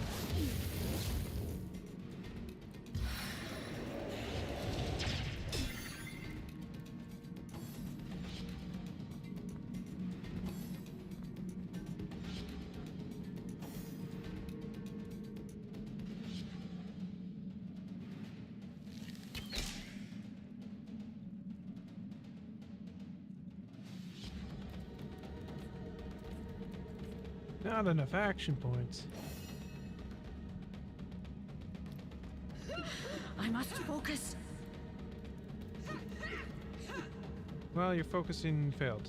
Not enough action points. I must focus. Well, your focusing failed.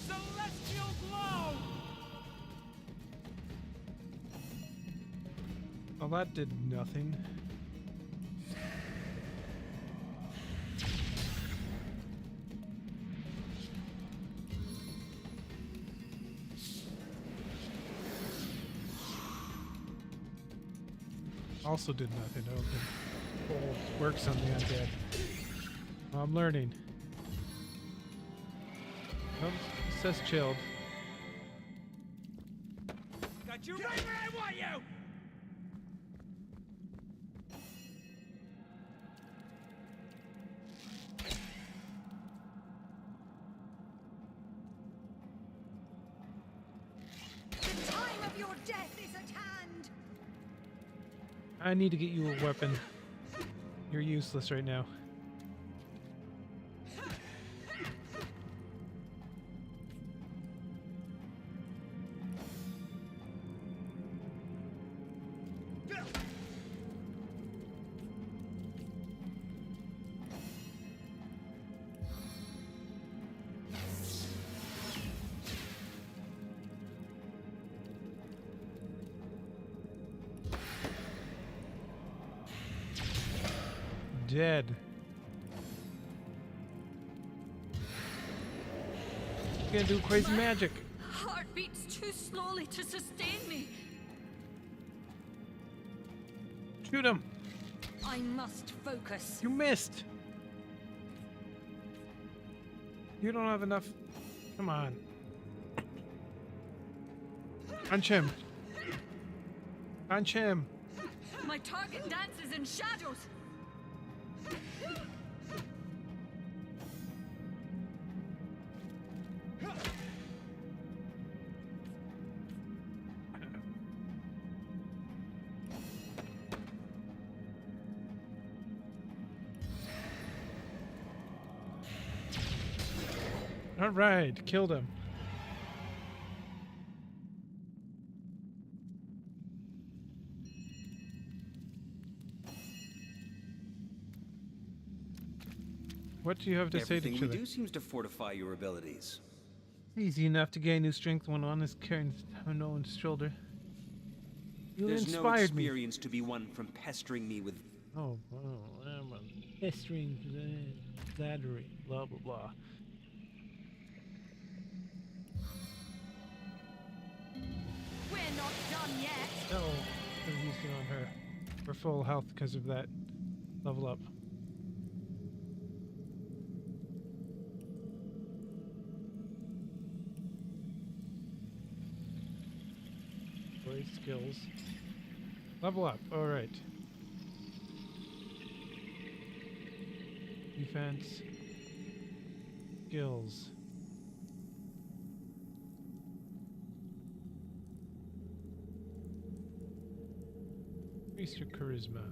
Celestial glow! Well, that did nothing. Also did nothing. I don't think gold works on the undead. Well, I'm learning. Oh, it says chilled. Got you right where I want you! The time of your death is at hand. I need to get you a weapon. You're useless right now. Dead. You can't do crazy magic. Heart beats too slowly to sustain me. Shoot him. I must focus. You missed. You don't have enough. Come on. Punch him. Punch him. My target dances in shadows. All right, killed him. What do you have to say to Everything each we other? do seems to fortify your abilities. Easy enough to gain new strength when one is carrying no one's shoulder. You There's no inspired me. experience to be won from pestering me with. Oh, I'm a pestering, flattery, blah blah blah. We're not done yet. No, could have used it on her. We're full health because of that level up. Great skills. Level up. All right. Defense. Skills. Increase your charisma.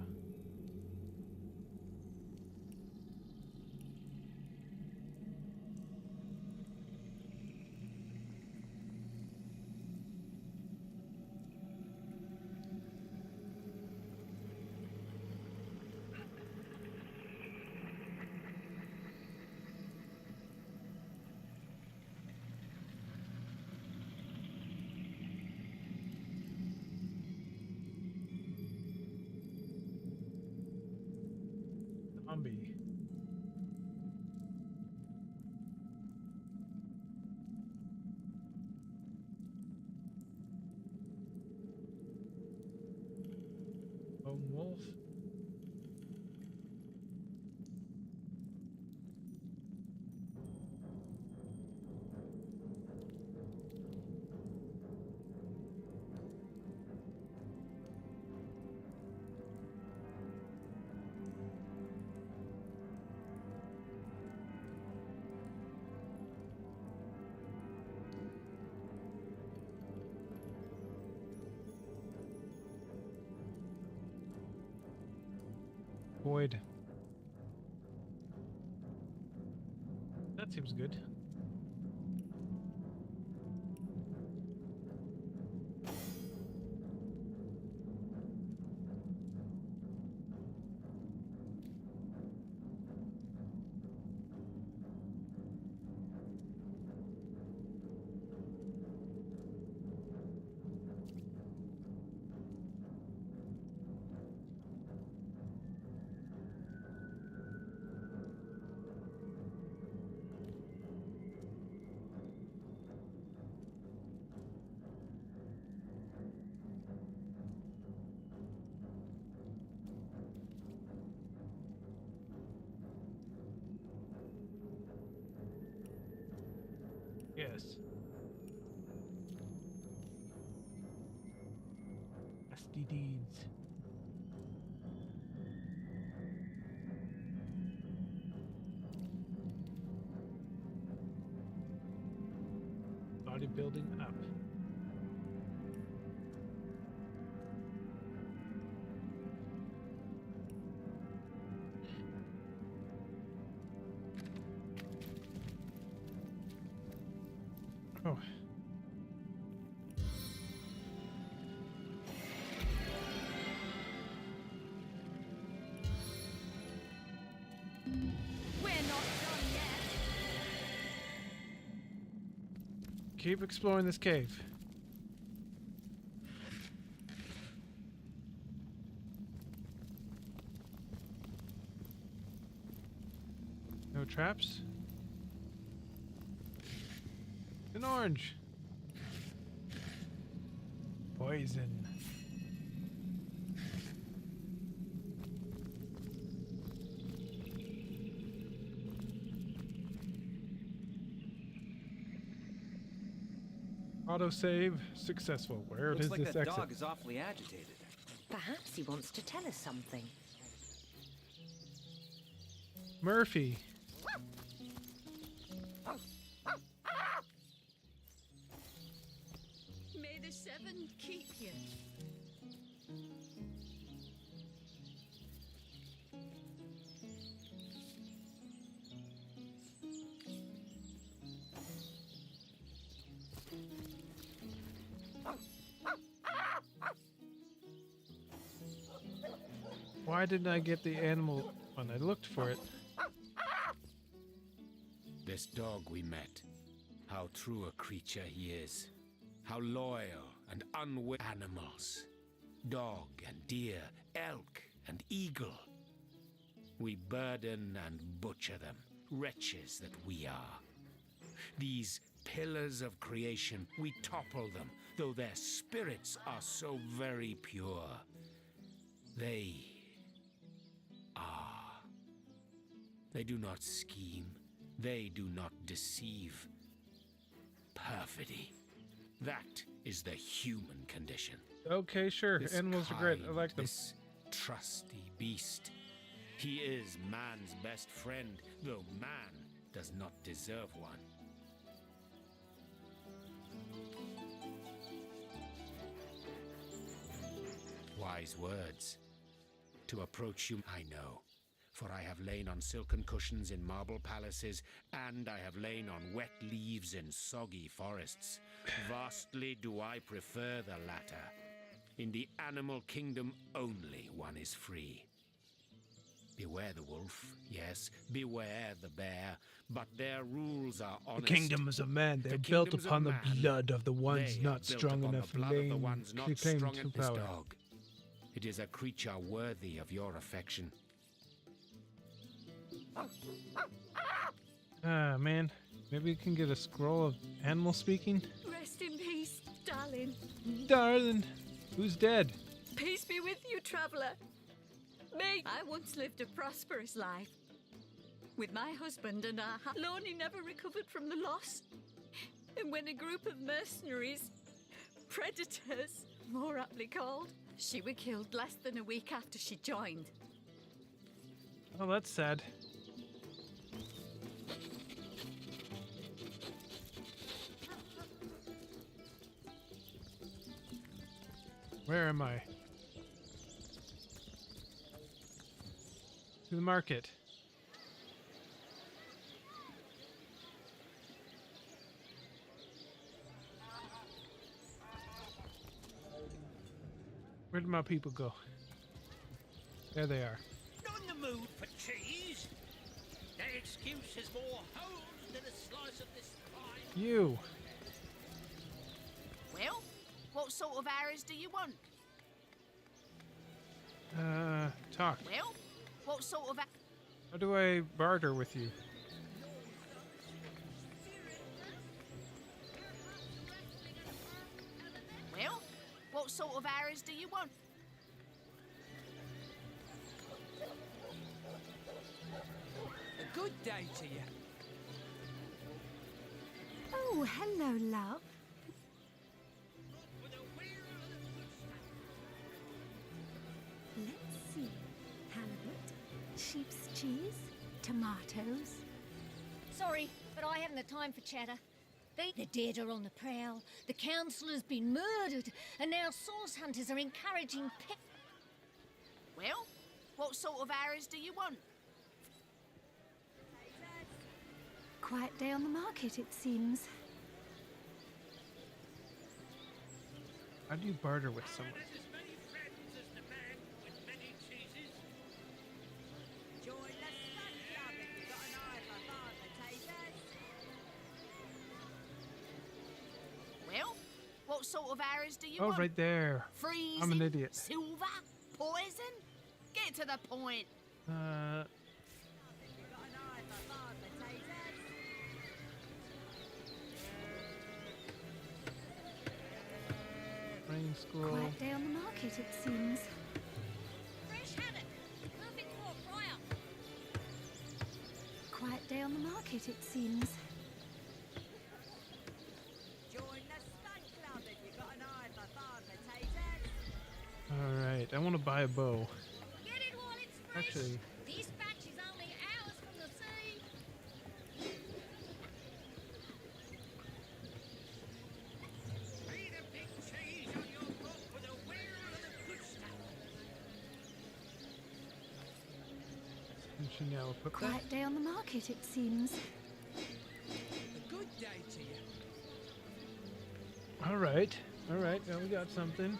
Zombie. Lone wolf. Void. That seems good. Yes. Nasty deeds. Bodybuilding up. Oh. We're not done yet. Keep exploring this cave. No traps? An orange. Poison. Autosave successful. Where Looks does like this that exit? dog is awfully agitated. Perhaps he wants to tell us something. Murphy. May the seven keep you. Why didn't I get the animal when I looked for it? This dog we met, how true a creature he is. How loyal and unwilling animals. Dog and deer, elk and eagle. We burden and butcher them, wretches that we are. These pillars of creation, we topple them, though their spirits are so very pure. They do not scheme. They do not deceive. Perfidy. That is the human condition. Okay, sure. This Animals are great. I kind, like them. This trusty beast. He is man's best friend, though man does not deserve one. Wise words. To approach you, I know. For I have lain on silken cushions in marble palaces, and I have lain on wet leaves in soggy forests. Vastly do I prefer the latter. In the animal kingdom only one is free. Beware the wolf, yes, beware the bear, but their rules are honest. The kingdoms of man, they're The built kingdoms of upon the man, blood of the ones they are not built strong upon enough the blood of the to ones not claim strong to as this power. dog. It is a creature worthy of your affection. Ah, man. Maybe we can get a scroll of animal speaking? Rest in peace, darling. Darling, who's dead? Peace be with you, traveller. Me, I once lived a prosperous life. With my husband and our Lonnie never recovered from the loss. And when a group of mercenaries, predators, more aptly called, she were killed less than a week after she joined. Oh, that's sad. Where am I? To the market. Where did my people go? There they are. Not in the mood for cheese. That excuse is more holes than a slice of this pie. You. Well, what sort of arrows do you want? Talk. Well, what sort of... How do I barter with you? Well, what sort of arrows do you want? A good day to you. Oh, hello, love. Let's see. Halibut, sheep's cheese, tomatoes. Sorry, but I haven't the time for chatter. The dead are on the prowl, the council has been murdered, and now source hunters are encouraging Well, what sort of arrows do you want? Quiet day on the market, it seems. How do you barter with someone? Well, what sort of arrows do you Oh, want? right there. Freezing? I'm an idiot. Silver? Poison? Get to the point. Rain scroll. Quiet day on the market, it seems. fresh haddock. Perfect for a fryer. Quiet day on the market, it seems. Join the stunt I want to buy a bow. Get it while it's fresh. Actually, This batch is only hours from the sea. Be the big cheese on your book with a wheel of the good stuff. should now equip that. Quiet day on the market, it seems. A good day to you. All right. Now we got something.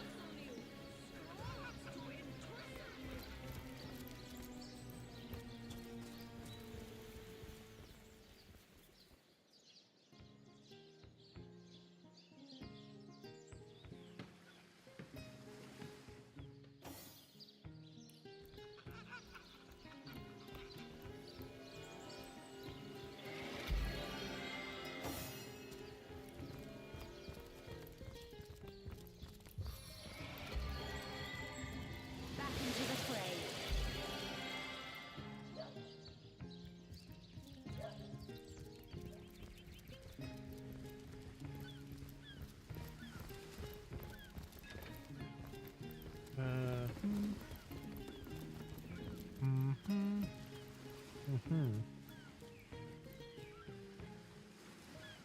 Back into the fray.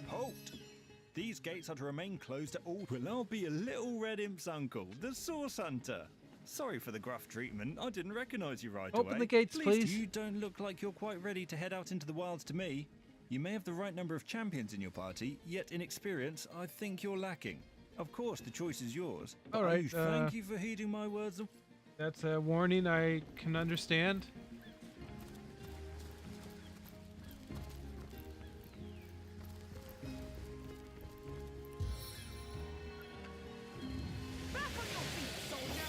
Halt! These gates are to remain closed at all. Well, I'll be a little red imp's uncle, the Source Hunter. Sorry for the gruff treatment. I didn't recognize you right away. Open the gates, At least please. You don't look like you're quite ready to head out into the wilds to me. You may have the right number of champions in your party, yet in experience, I think you're lacking. Of course, the choice is yours. All but right, thank you for heeding my words of... That's a warning I can understand. Back on your feet, soldier.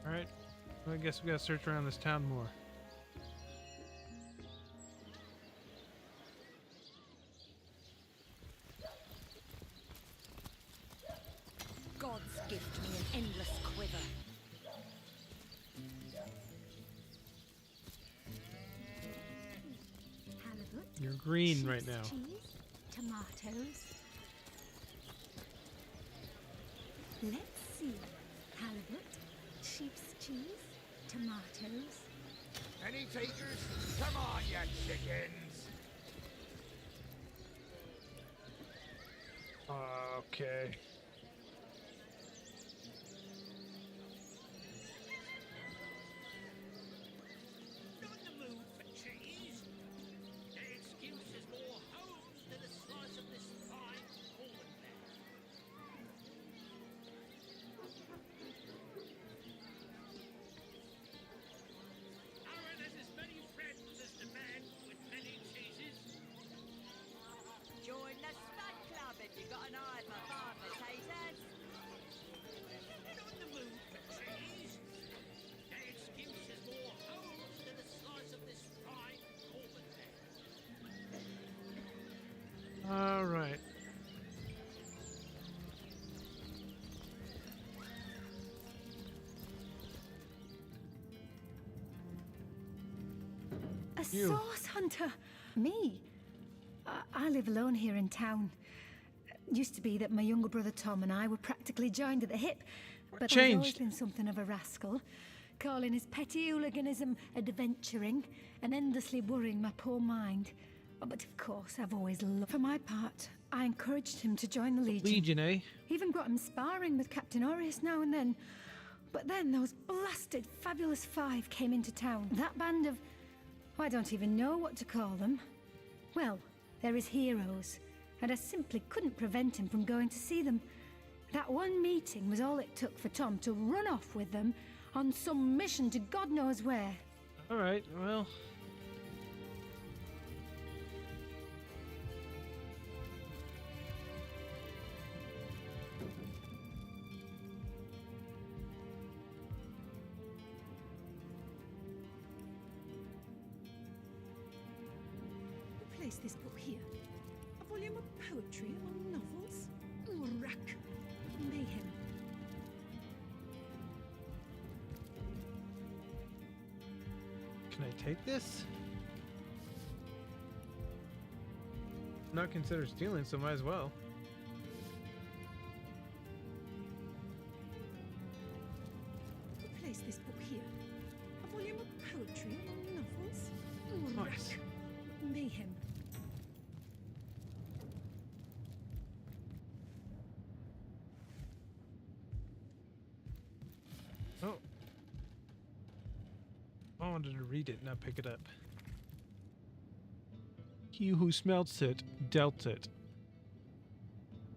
All right. Well, I guess we gotta search around this town more. Gods gift me an endless quiver. Halibut. You're green right sheep's now. Cheese, tomatoes. Let's see. Halibut, sheep's cheese, tomatoes. Any takers? Come on, you chickens! Okay. Not in the mood for cheese. Their excuse is more hoes than a slice of this fine cornmeal. Aaron has as many friends as the man with many cheeses. Join the stud club if you got an eye for farm potatoes. Not in the mood for cheese. Their excuse is more hoes than a slice of this fine cornmeal. All right. A You. source hunter! Me? I live alone here in town. Used to be that my younger brother Tom and I were practically joined at the hip, but I've always Changed. been something of a rascal, calling his petty hooliganism adventuring and endlessly worrying my poor mind. But of course, I've always loved. For my part, I encouraged him to join the Legion. Legion, eh? Even got him sparring with Captain Aureus now and then. But then those blasted Fabulous Five came into town. That band of... I don't even know what to call them. Well, they're his heroes, and I simply couldn't prevent him from going to see them. That one meeting was all it took for Tom to run off with them on some mission to God knows where. All right. Well. Place this book here. A volume of poetry among novels. Rak. Mayhem. Can I take this? Not considered stealing, so might as well. Place this book here. A volume of poetry or novels. Nice. Mayhem. Oh. I wanted to read it, not pick it up. He who smelts it, dealt it.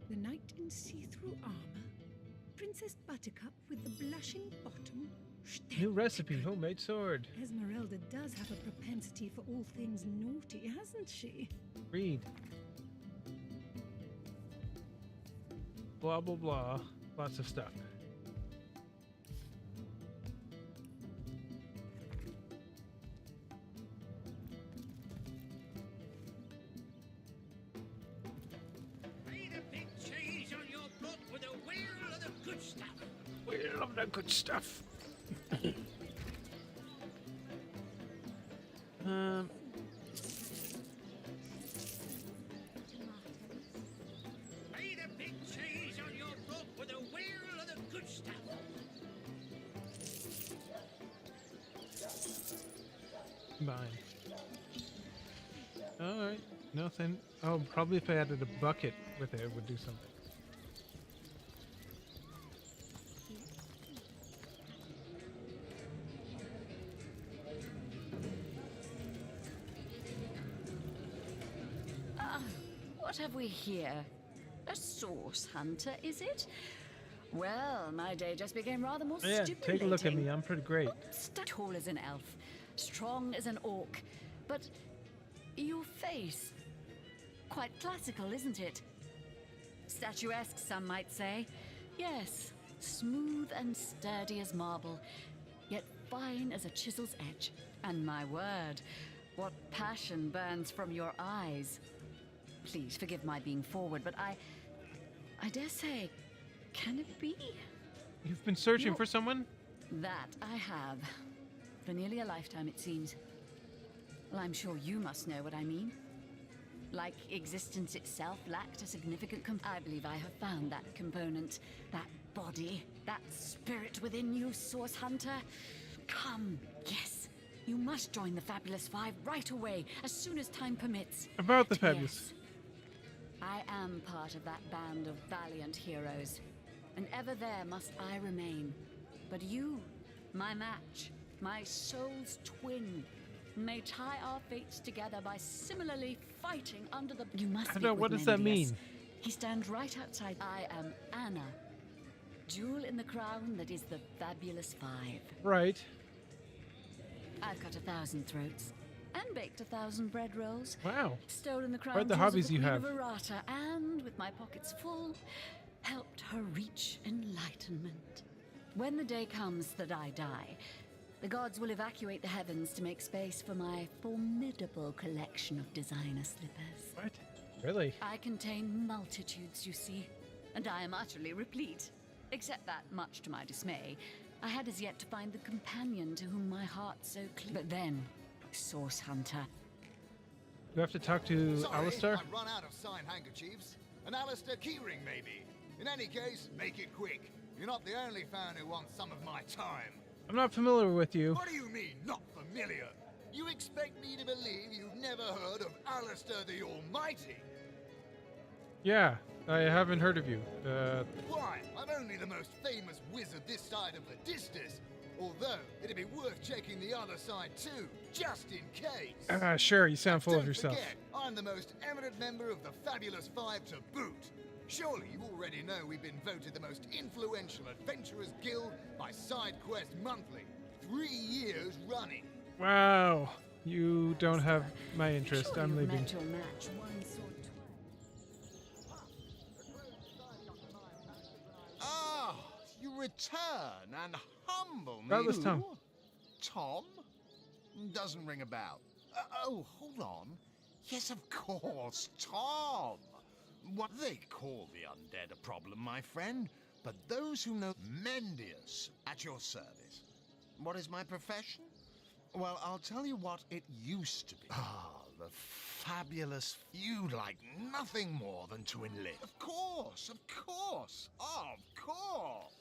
The knight in see-through armor. Princess Buttercup with the blushing bottom. New recipe, homemade sword. Esmeralda does have a propensity for all things naughty, hasn't she? Read. Blah, blah, blah. Lots of stuff. Made a big change on your book with a wheel of the good stuff. Wheel of the good stuff. Made a big change on your book with a wheel of the good stuff. Combine. Alright, nothing. Oh, probably if I added a bucket with it, it would do something. What have we here? A source hunter, is it? Well, my day just became rather more Yeah, stimulating. take a look at me. I'm pretty great. Tall as an elf, strong as an orc, but your face, quite classical, isn't it? Statuesque, some might say. Yes, smooth and sturdy as marble, yet fine as a chisel's edge. And my word, what passion burns from your eyes. Please forgive my being forward, but I dare say, can it be? You've been searching for someone? That I have. For nearly a lifetime, it seems. Well, I'm sure you must know what I mean. Like existence itself lacked a significant I believe I have found that component, that body, that spirit within you, Source Hunter. Come, yes. You must join the Fabulous Five right away, as soon as time permits. About the Fabulous. Yes. I am part of that band of valiant heroes, and ever there must I remain. But you, my match, my soul's twin, may tie our fates together by similarly fighting under the... You must speak with what does that Mendius. mean? He stands right outside. I am Anna, jewel in the crown that is the Fabulous Five. Right. I've cut 1,000 throats. And baked 1,000 bread rolls. Wow. Stolen the crown What are the jewels hobbies of the you Queen have? of Arata, and with my pockets full, helped her reach enlightenment. When the day comes that I die, the gods will evacuate the heavens to make space for my formidable collection of designer slippers. What? Really? I contain multitudes, you see, and I am utterly replete. Except that, much to my dismay, I had as yet to find the companion to whom my heart so clear. But then, Source Hunter. You have to talk to Sorry, Alistair? I've run out of signed handkerchiefs. An Alistair keyring, maybe. In any case, make it quick. You're not the only fan who wants some of my time. I'm not familiar with you. What do you mean, not familiar? You expect me to believe you've never heard of Alistair the Almighty? Yeah, I haven't heard of you. Why, I'm only the most famous wizard this side of the distance. Although, it'd be worth checking the other side too, just in case. Sure, you sound full Don't of yourself. forget, I'm the most eminent member of the Fabulous Five to boot. Surely you already know we've been voted the most influential adventurers guild by SideQuest Monthly. 3 years running. Wow. You don't have my interest. Sure I'm you've leaving. met your match once or Ah, you return and humble me. That was Tom. Tom? Doesn't ring a bell. Oh, hold on. Yes, of course, Tom. What they call the undead a problem, my friend, but those who know Mendius at your service. What is my profession? Well, I'll tell you what it used to be. Ah, the fabulous feud like nothing more than to enlist. Of course, of course, of course.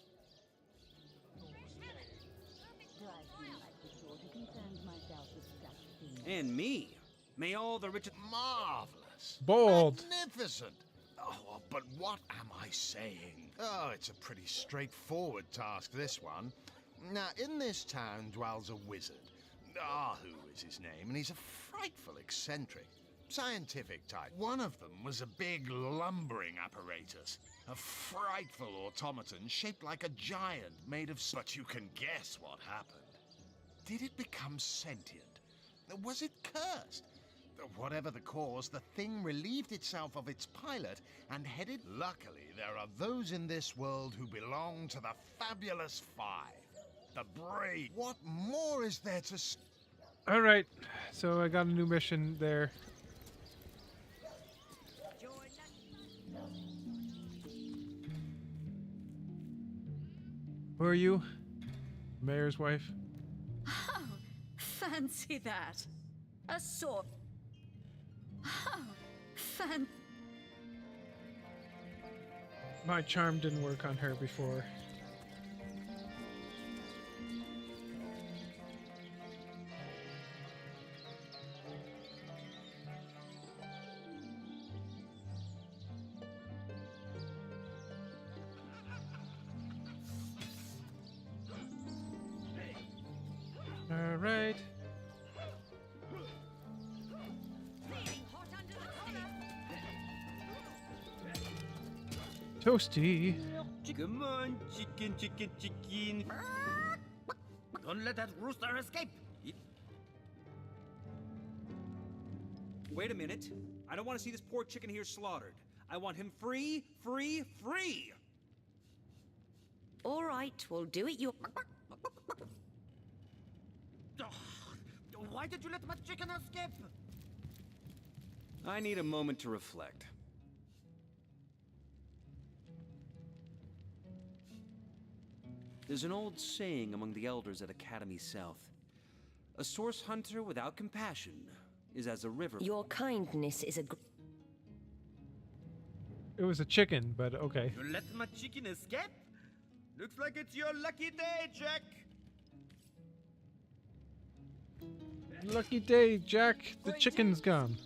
And me. May all the riches... Marvelous. Bold. Magnificent. Oh, but what am I saying? Oh, it's a pretty straightforward task, this one. Now, in this town dwells a wizard. Ahu is his name, and he's a frightful eccentric. Scientific type. One of them was a big lumbering apparatus. A frightful automaton shaped like a giant made of... But you can guess what happened. Did it become sentient? Was it cursed? Whatever the cause, the thing relieved itself of its pilot and headed... Luckily, there are those in this world who belong to the Fabulous Five. The brave. What more is there to... All right, so I got a new mission there. Who are you? Mayor's wife? Oh, fancy that. A sword. Oh, My charm didn't work on her before. All right. Toasty. Come on, chicken, chicken, chicken. Don't let that rooster escape. Wait a minute. I don't want to see this poor chicken here slaughtered. I want him free, free, free. All right, we'll do it your... Why did you let my chicken escape? I need a moment to reflect. There's an old saying among the elders at Academy South. A source hunter without compassion is as a river... Your kindness is a... It was a chicken, but okay. You let my chicken escape? Looks like it's your lucky day, Jack. Lucky day, Jack. The chicken's gone.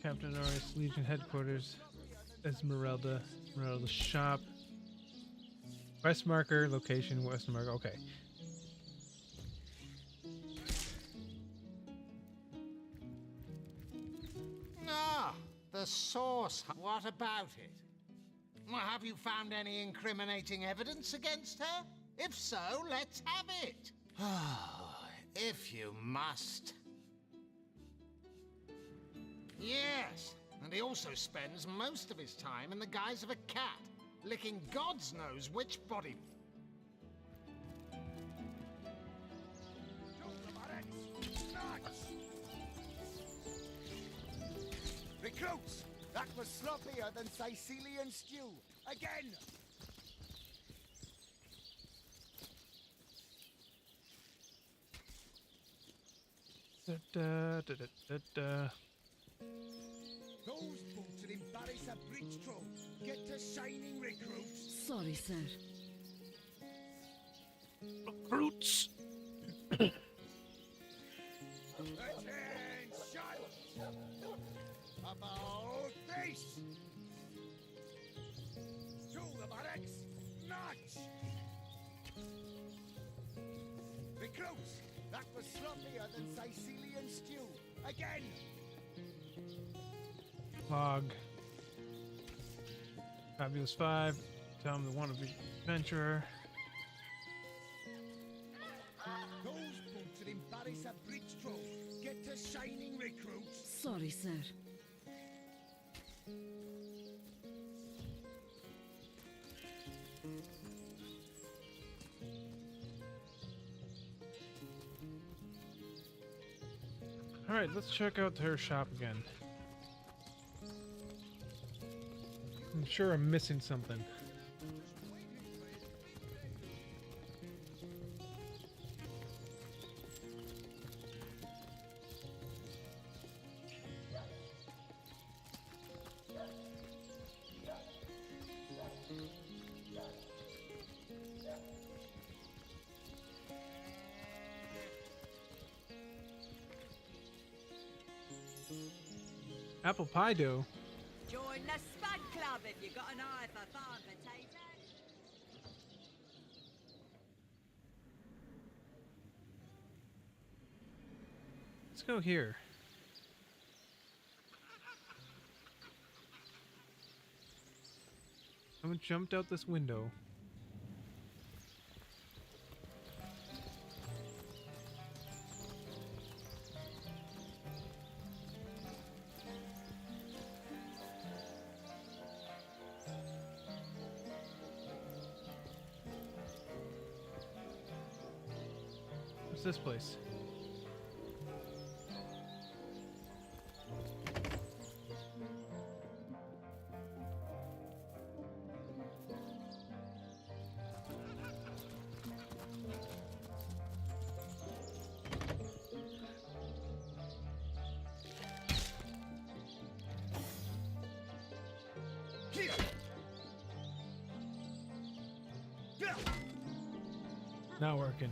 Captain Norris, Legion Headquarters, Esmeralda Shop. West marker, location, west marker, okay. Ah, the source. What about it? Have you found any incriminating evidence against her? If so, let's have it. If you must. Yes, and he also spends most of his time in the guise of a cat, licking God's knows which body... Recruits! That was sloppier than Sicilian stew. Again! Those boats will embarrass a bridge troll. Get to shining, recruits. Sorry, sir. Recruits! Attention! About face! To the barracks! March! Recruits! That was sloppier than Sicilian stew. Again! Log. Fabulous 5. Tell him the one of the adventurer. Those boats will embarrass a bridge troll. Get to shining, recruits. Sorry, sir. Alright, let's check out her shop again. I'm sure I'm missing something. Apple pie dough. Join the Spud Club if you got an eye for farm potatoes. Let's go here. Someone jumped out this window. What's this place? Not working.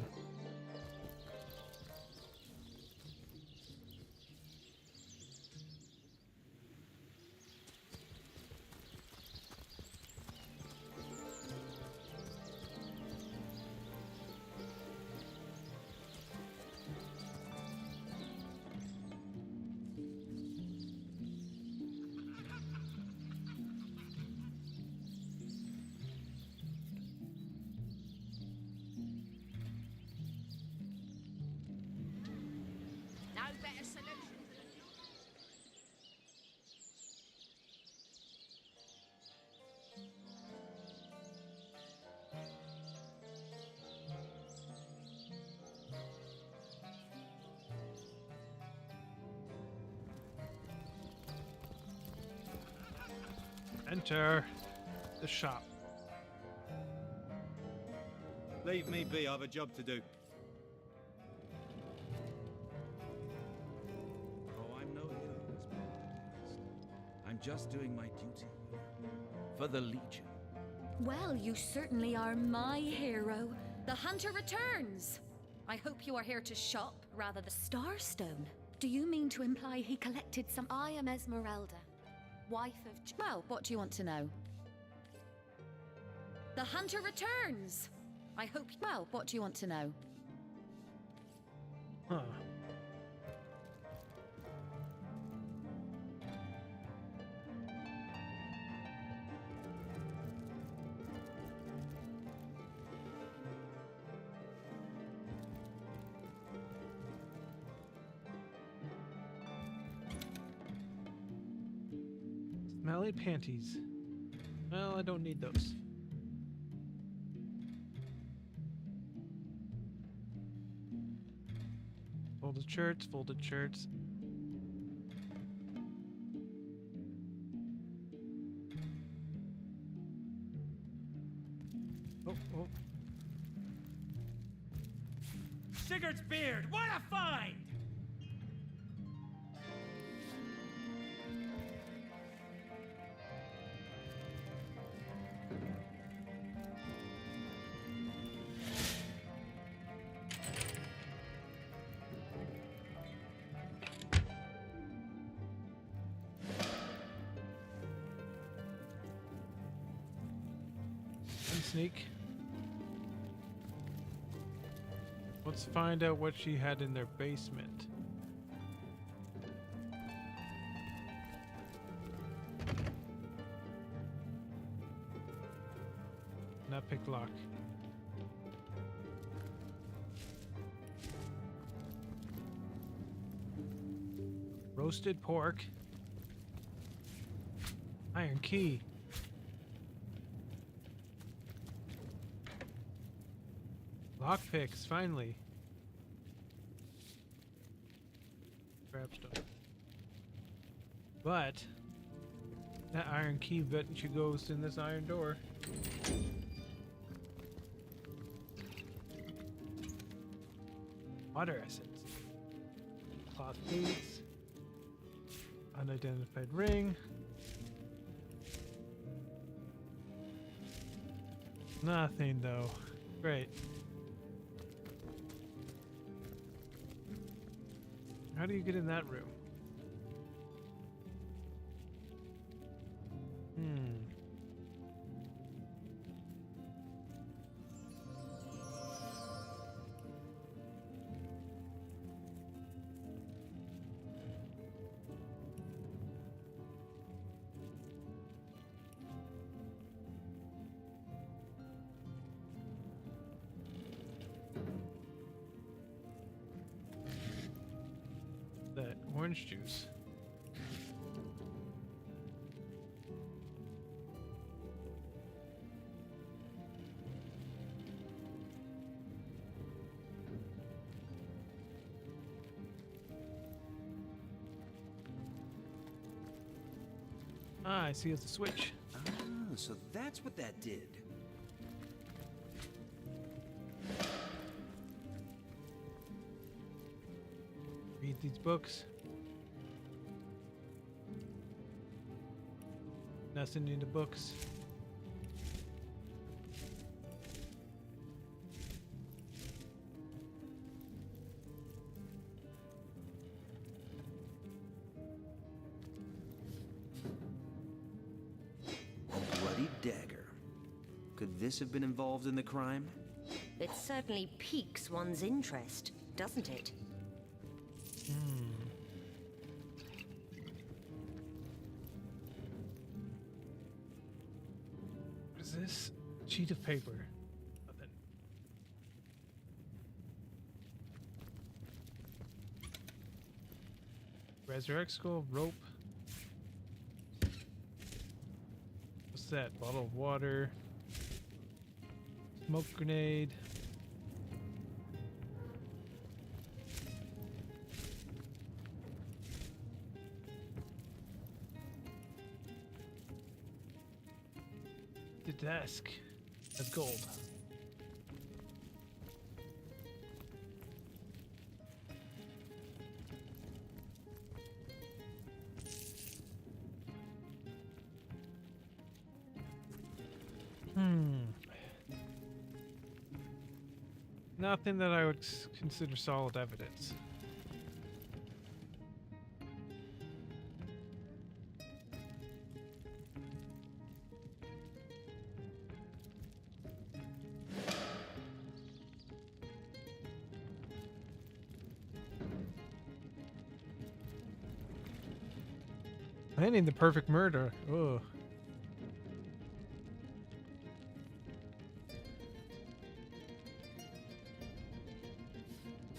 No better solution. Enter the shop. Leave me be, I have a job to do. Oh, I'm no hero, I'm just doing my duty for the Legion. Well, you certainly are my hero. The hunter returns. I hope you are here to shop rather than Starstone. Do you mean to imply he collected some? I am Esmeralda, wife of... Well, what do you want to know? The hunter returns. I hope... Well, what do you want to know? Huh. Smelly panties. Well, I don't need those. Folded shirts, folded shirts. Oh, oh. Sigurd's beard, what a find! Sneak. Let's find out what she had in their basement. Not pick lock. Roasted pork. Iron key. Lockpicks, finally. grab stuff. But that iron key button should go in this iron door. Water essence. Cloth boots. Unidentified ring. Nothing though. Great. How do you get in that room? That orange juice. Ah, I see it's a switch. Ah, so that's what that did. Read these books. Nothing in the books. Bloody dagger. Could this have been involved in the crime? It certainly piques one's interest, doesn't it? What is this? Sheet of paper. Nothing. Resurrect skull, rope. What's that? Bottle of water. Smoke grenade. The desk. That's gold. Nothing that I would consider solid evidence. Planning the perfect murder. Ugh.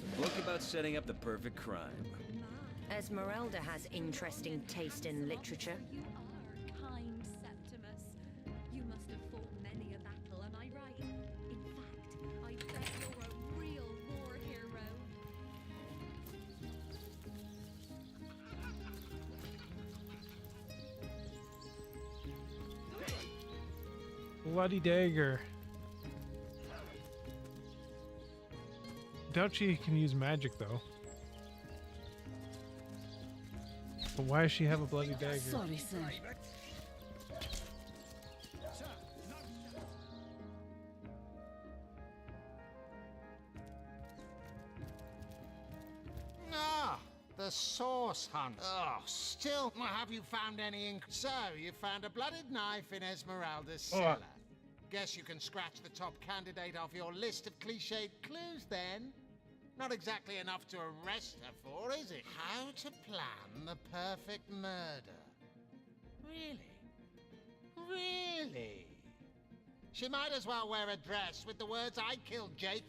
A book about setting up the perfect crime. Esmeralda has interesting taste in literature. You are kind, Septimus. You must have fought many a battle, am I right? In fact, I bet you're a real war hero. Bloody dagger. Doubt she can use magic though. But why does she have a bloody dagger? Sorry, sir. Ah, the source hunt. Oh, still, have you found any ink? So, you found a blooded knife in Esmeralda's cellar. Guess you can scratch the top candidate off your list of cliched clues then. Not exactly enough to arrest her for, is it? How to plan the perfect murder. Really? Really? She might as well wear a dress with the words, "I killed Jake."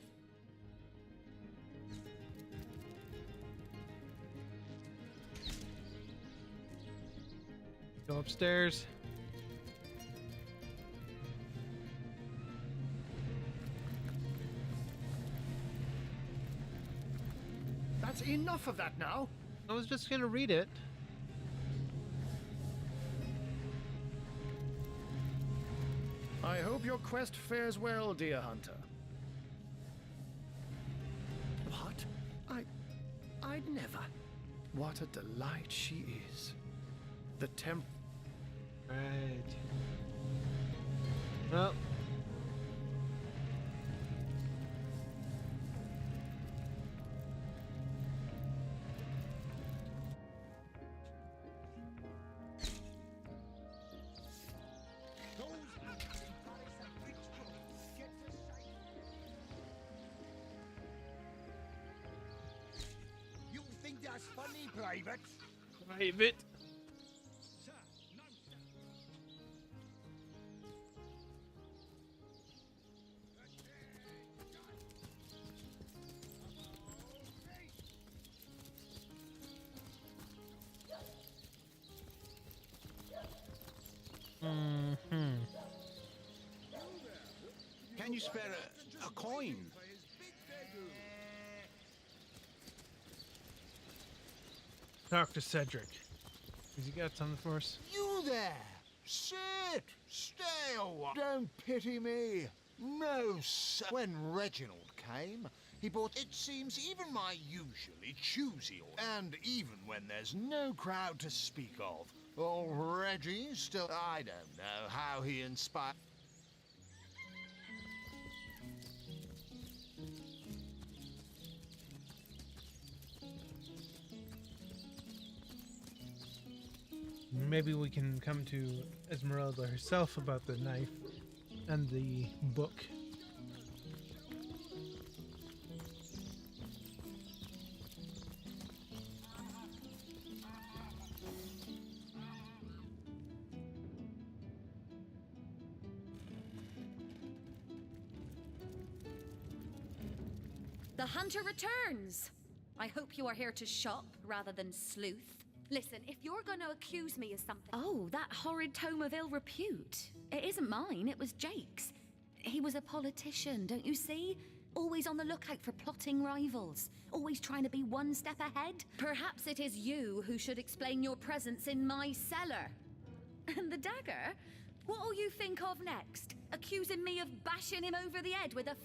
Go upstairs. That's enough of that now. I was just gonna read it. I hope your quest fares well, dear hunter. What? I'd never. What a delight she is. The temp... Right. Well. You think that's funny, Private? Private. Can you spare a coin? Talk to Cedric. Has he got something for us? You there! Sit! Stay a while. Don't pity me. No, sir. When Reginald came, he bought, it seems, even my usually choosy order. And even when there's no crowd to speak of, old Reggie still... I don't know how he inspired... Maybe we can come to Esmeralda herself about the knife and the book. The hunter returns! I hope you are here to shop rather than sleuth. Listen, if you're going to accuse me of something... Oh, that horrid tome of ill repute. It isn't mine, it was Jake's. He was a politician, don't you see? Always on the lookout for plotting rivals. Always trying to be one step ahead. Perhaps it is you who should explain your presence in my cellar. And the dagger? What'll you think of next? Accusing me of bashing him over the head with a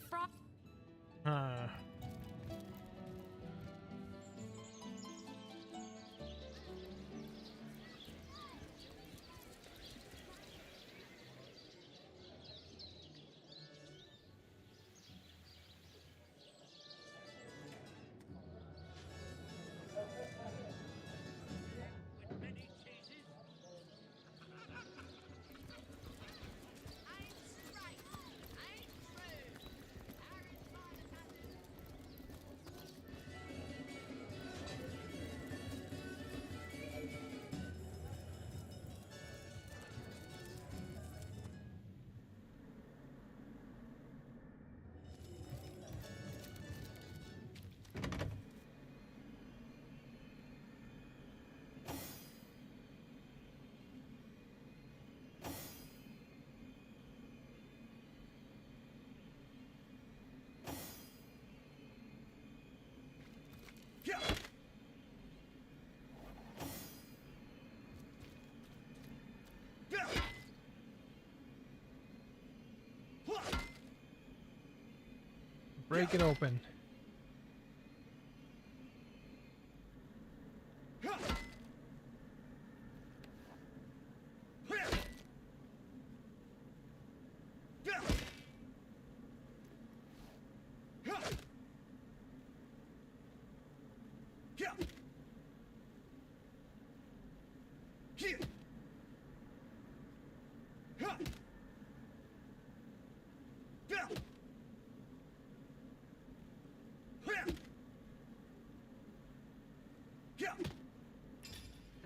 Break it open.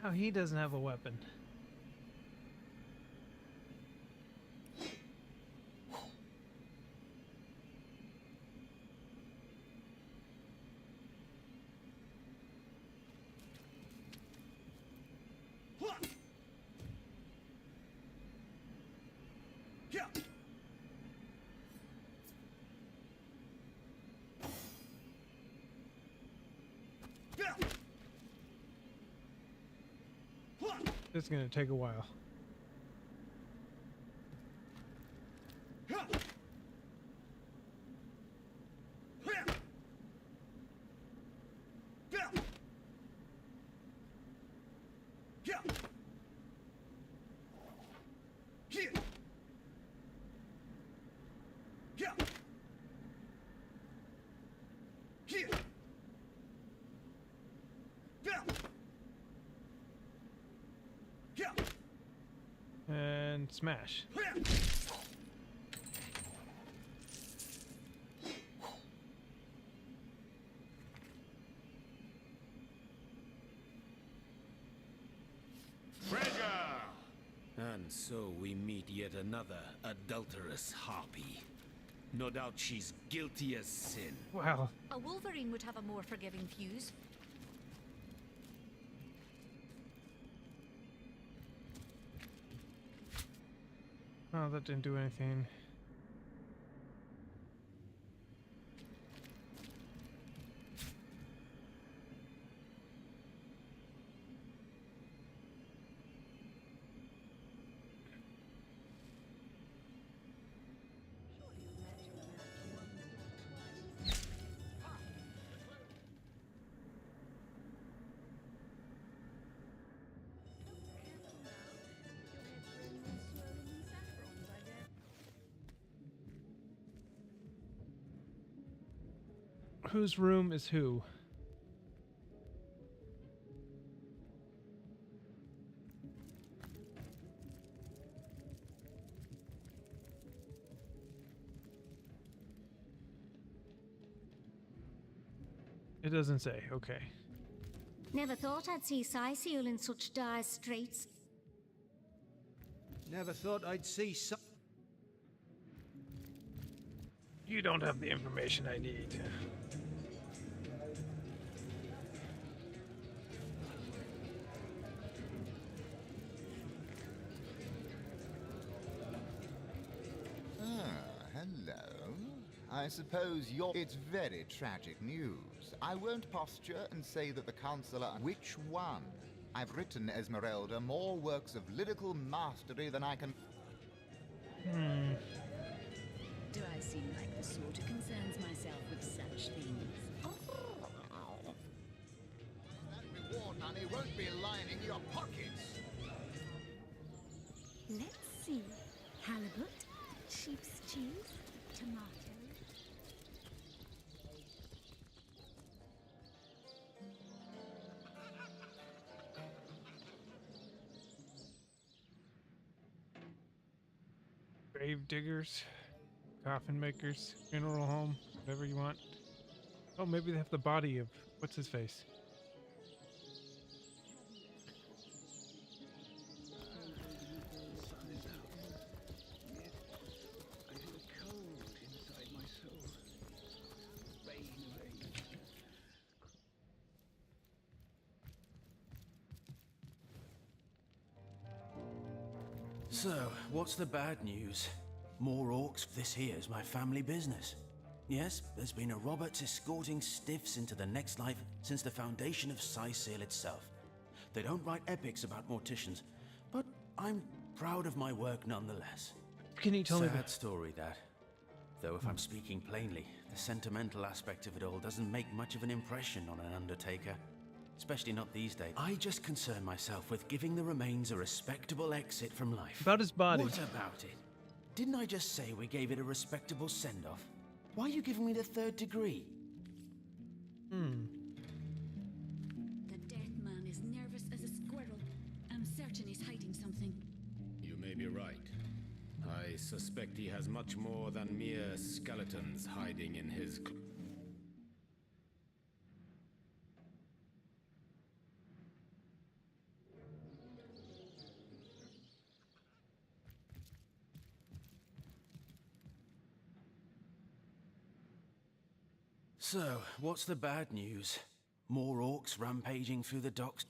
Oh, he doesn't have a weapon. This is gonna take a while. And smash. Treasure! And so we meet yet another adulterous harpy. No doubt she's guilty as sin. Wow. A wolverine would have a more forgiving fuse. Oh, that didn't do anything. Whose room is who? It doesn't say. Okay. Never thought I'd see Cyseal in such dire straits. Never thought I'd see so... You don't have the information I need. Hello. I suppose you're... It's very tragic news. I won't posture and say that the Counselor... Which one? I've written, Esmeralda, more works of lyrical mastery than I can... Do I seem like the sort who concerns myself with such things? That reward money won't be lining your pockets. Let's see. Halibut, sheep's cheese, tomato. Grave diggers, coffin makers, funeral home, whatever you want. Oh, maybe they have the body of what's his face. So, what's the bad news? More orcs? This here's my family business. Yes, there's been a Roberts escorting stiffs into the next life since the foundation of Cyseal itself. They don't write epics about morticians, but I'm proud of my work nonetheless. Can you tell me Sad story, that. Though if I'm speaking plainly, the sentimental aspect of it all doesn't make much of an impression on an undertaker. Especially not these days. I just concern myself with giving the remains a respectable exit from life. About his body. What about it? Didn't I just say we gave it a respectable send-off? Why are you giving me the third degree? The dead man is nervous as a squirrel. I'm certain he's hiding something. You may be right. I suspect he has much more than mere skeletons hiding in his... So, what's the bad news? More orcs rampaging through the docks?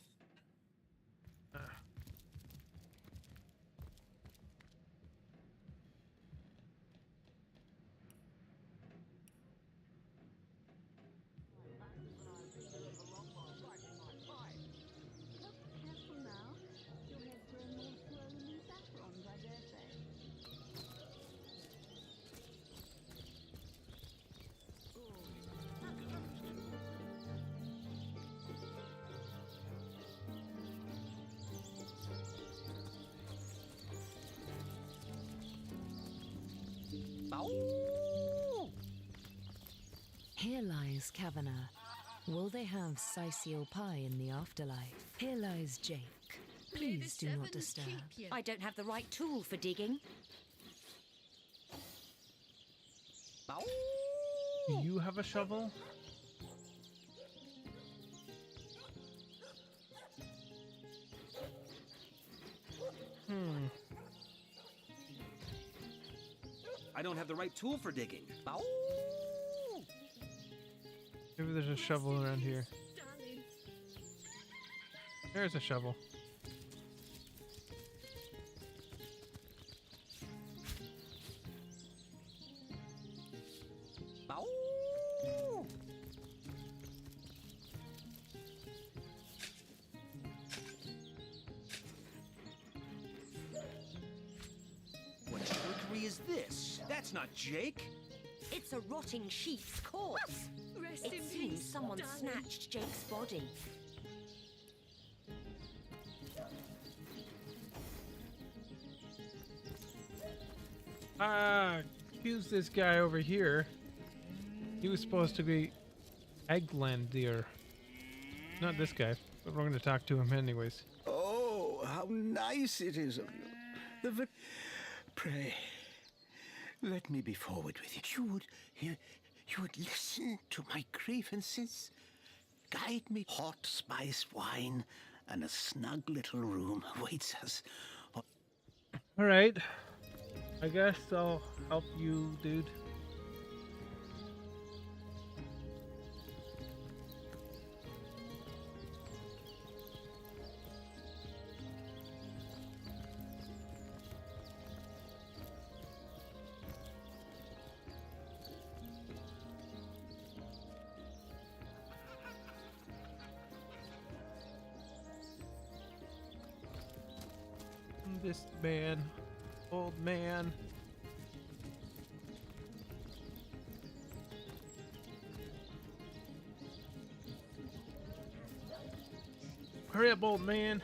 Here lies Kavanagh. Will they have Sisal pie in the afterlife? Here lies Jake. Please do not disturb. I don't have the right tool for digging. Do you have a shovel? I don't have the right tool for digging. Maybe there's a shovel around here. There's a shovel. What trickery is this? That's not Jake. It's a rotting sheep's corpse. It seems someone snatched Jake's body. Accuse this guy over here. He was supposed to be Egglandir. Not this guy, but we're going to talk to him anyways. Oh, how nice it is of you. Pray, let me be forward with you. You would listen to my grievances, guide me. Hot spiced wine and a snug little room awaits us. All right. I guess I'll help you, dude. This man, old man. Hurry up, old man.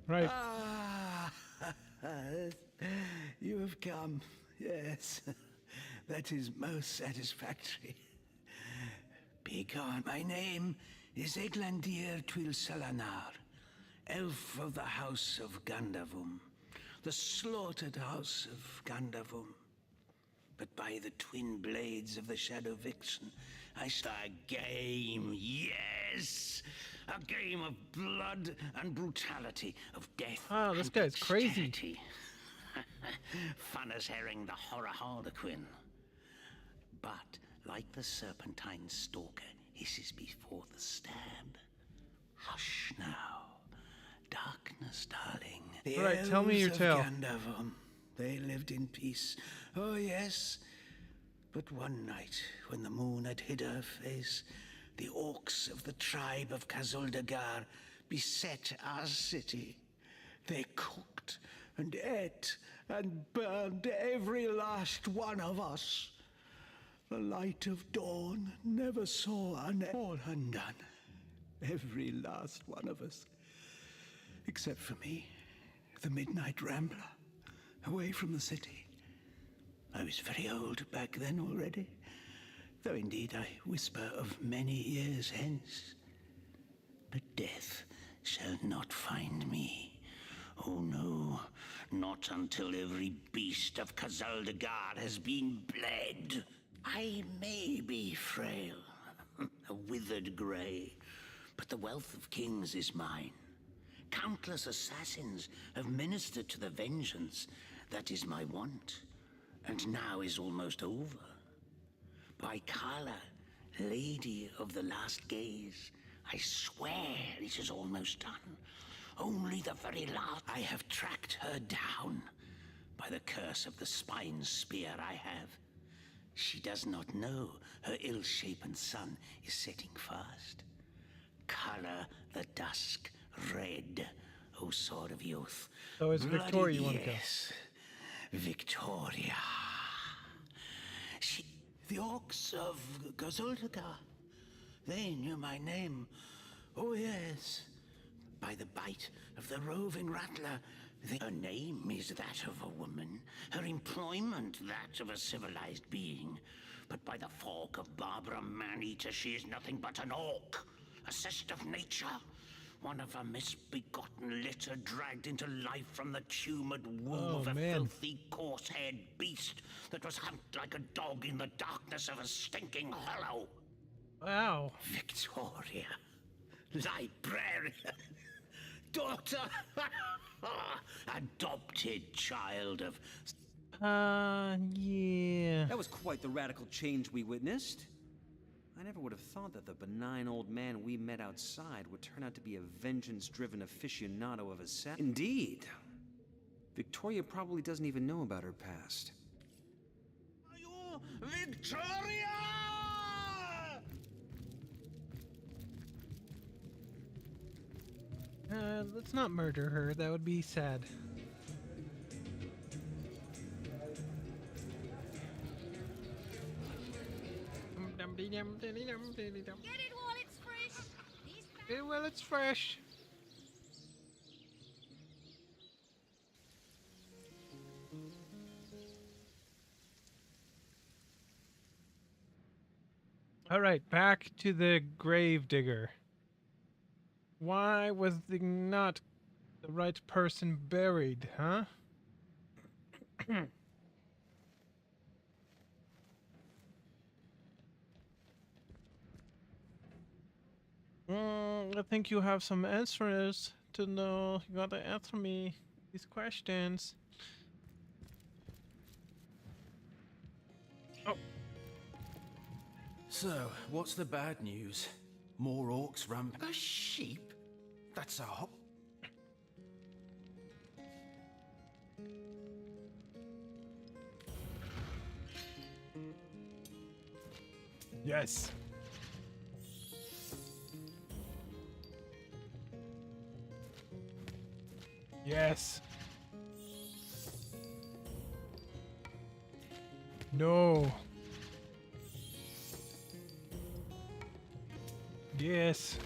Right. Ah, you have come. Yes, that is most satisfactory. Begone. My name is Egglandir Twil Salanar, elf of the House of Gandavum, the slaughtered House of Gandavum. But by the twin blades of the Shadow Vixen, I start a game, yes! A game of blood and brutality, of death. Oh, this guy's crazy. Fun as herring the horror harlequin. But, like the serpentine stalker hisses before the stab. Hush now. Darkness, darling. The All right, tell me your elves tale. of Gandavum, they lived in peace. Oh, yes. But one night, when the moon had hid her face, the orcs of the tribe of Kazuldagar beset our city. They cooked and ate and burned every last one of us. The light of dawn never saw all undone. Every last one of us. Except for me, the midnight rambler, away from the city. I was very old back then already, though indeed I whisper of many years hence. But death shall not find me. Oh no, not until every beast of Kazuldagar has been bled. I may be frail, a withered grey, but the wealth of kings is mine. Countless assassins have ministered to the vengeance that is my want, and now is almost over. By Kala, Lady of the Last Gaze, I swear it is almost done. Only the very last. I have tracked her down. By the curse of the spine spear I have. She does not know her ill-shapen son is setting fast. Color the dusk red, O sword of youth. So it's Bloody Victoria you want to kill. yes, Victoria. She, the orcs of Gazuldagar, they knew my name. Oh yes, by the bite of the roving rattler. Her name is that of a woman, her employment that of a civilized being. But by the fork of Barbara Man-Eater, she is nothing but an orc, a cyst of nature, one of a misbegotten litter dragged into life from the tumoured womb of a filthy, coarse-haired beast that was humped like a dog in the darkness of a stinking hollow. Wow. Victoria, librarian, daughter, adopted child of... Yeah. That was quite the radical change we witnessed. I never would have thought that the benign old man we met outside would turn out to be a vengeance-driven aficionado of assassin. Indeed. Victoria probably doesn't even know about her past. Victoria! Let's not murder her. That would be sad. Get it while it's fresh. Get it while it's fresh. All right, back to the grave digger. Why was not the right person buried, huh? I think you have some answers to know. You gotta answer me these questions. Oh. So, what's the bad news? More orcs ramp... A sheep? That's a hop... Yes. Yes. No. Yes.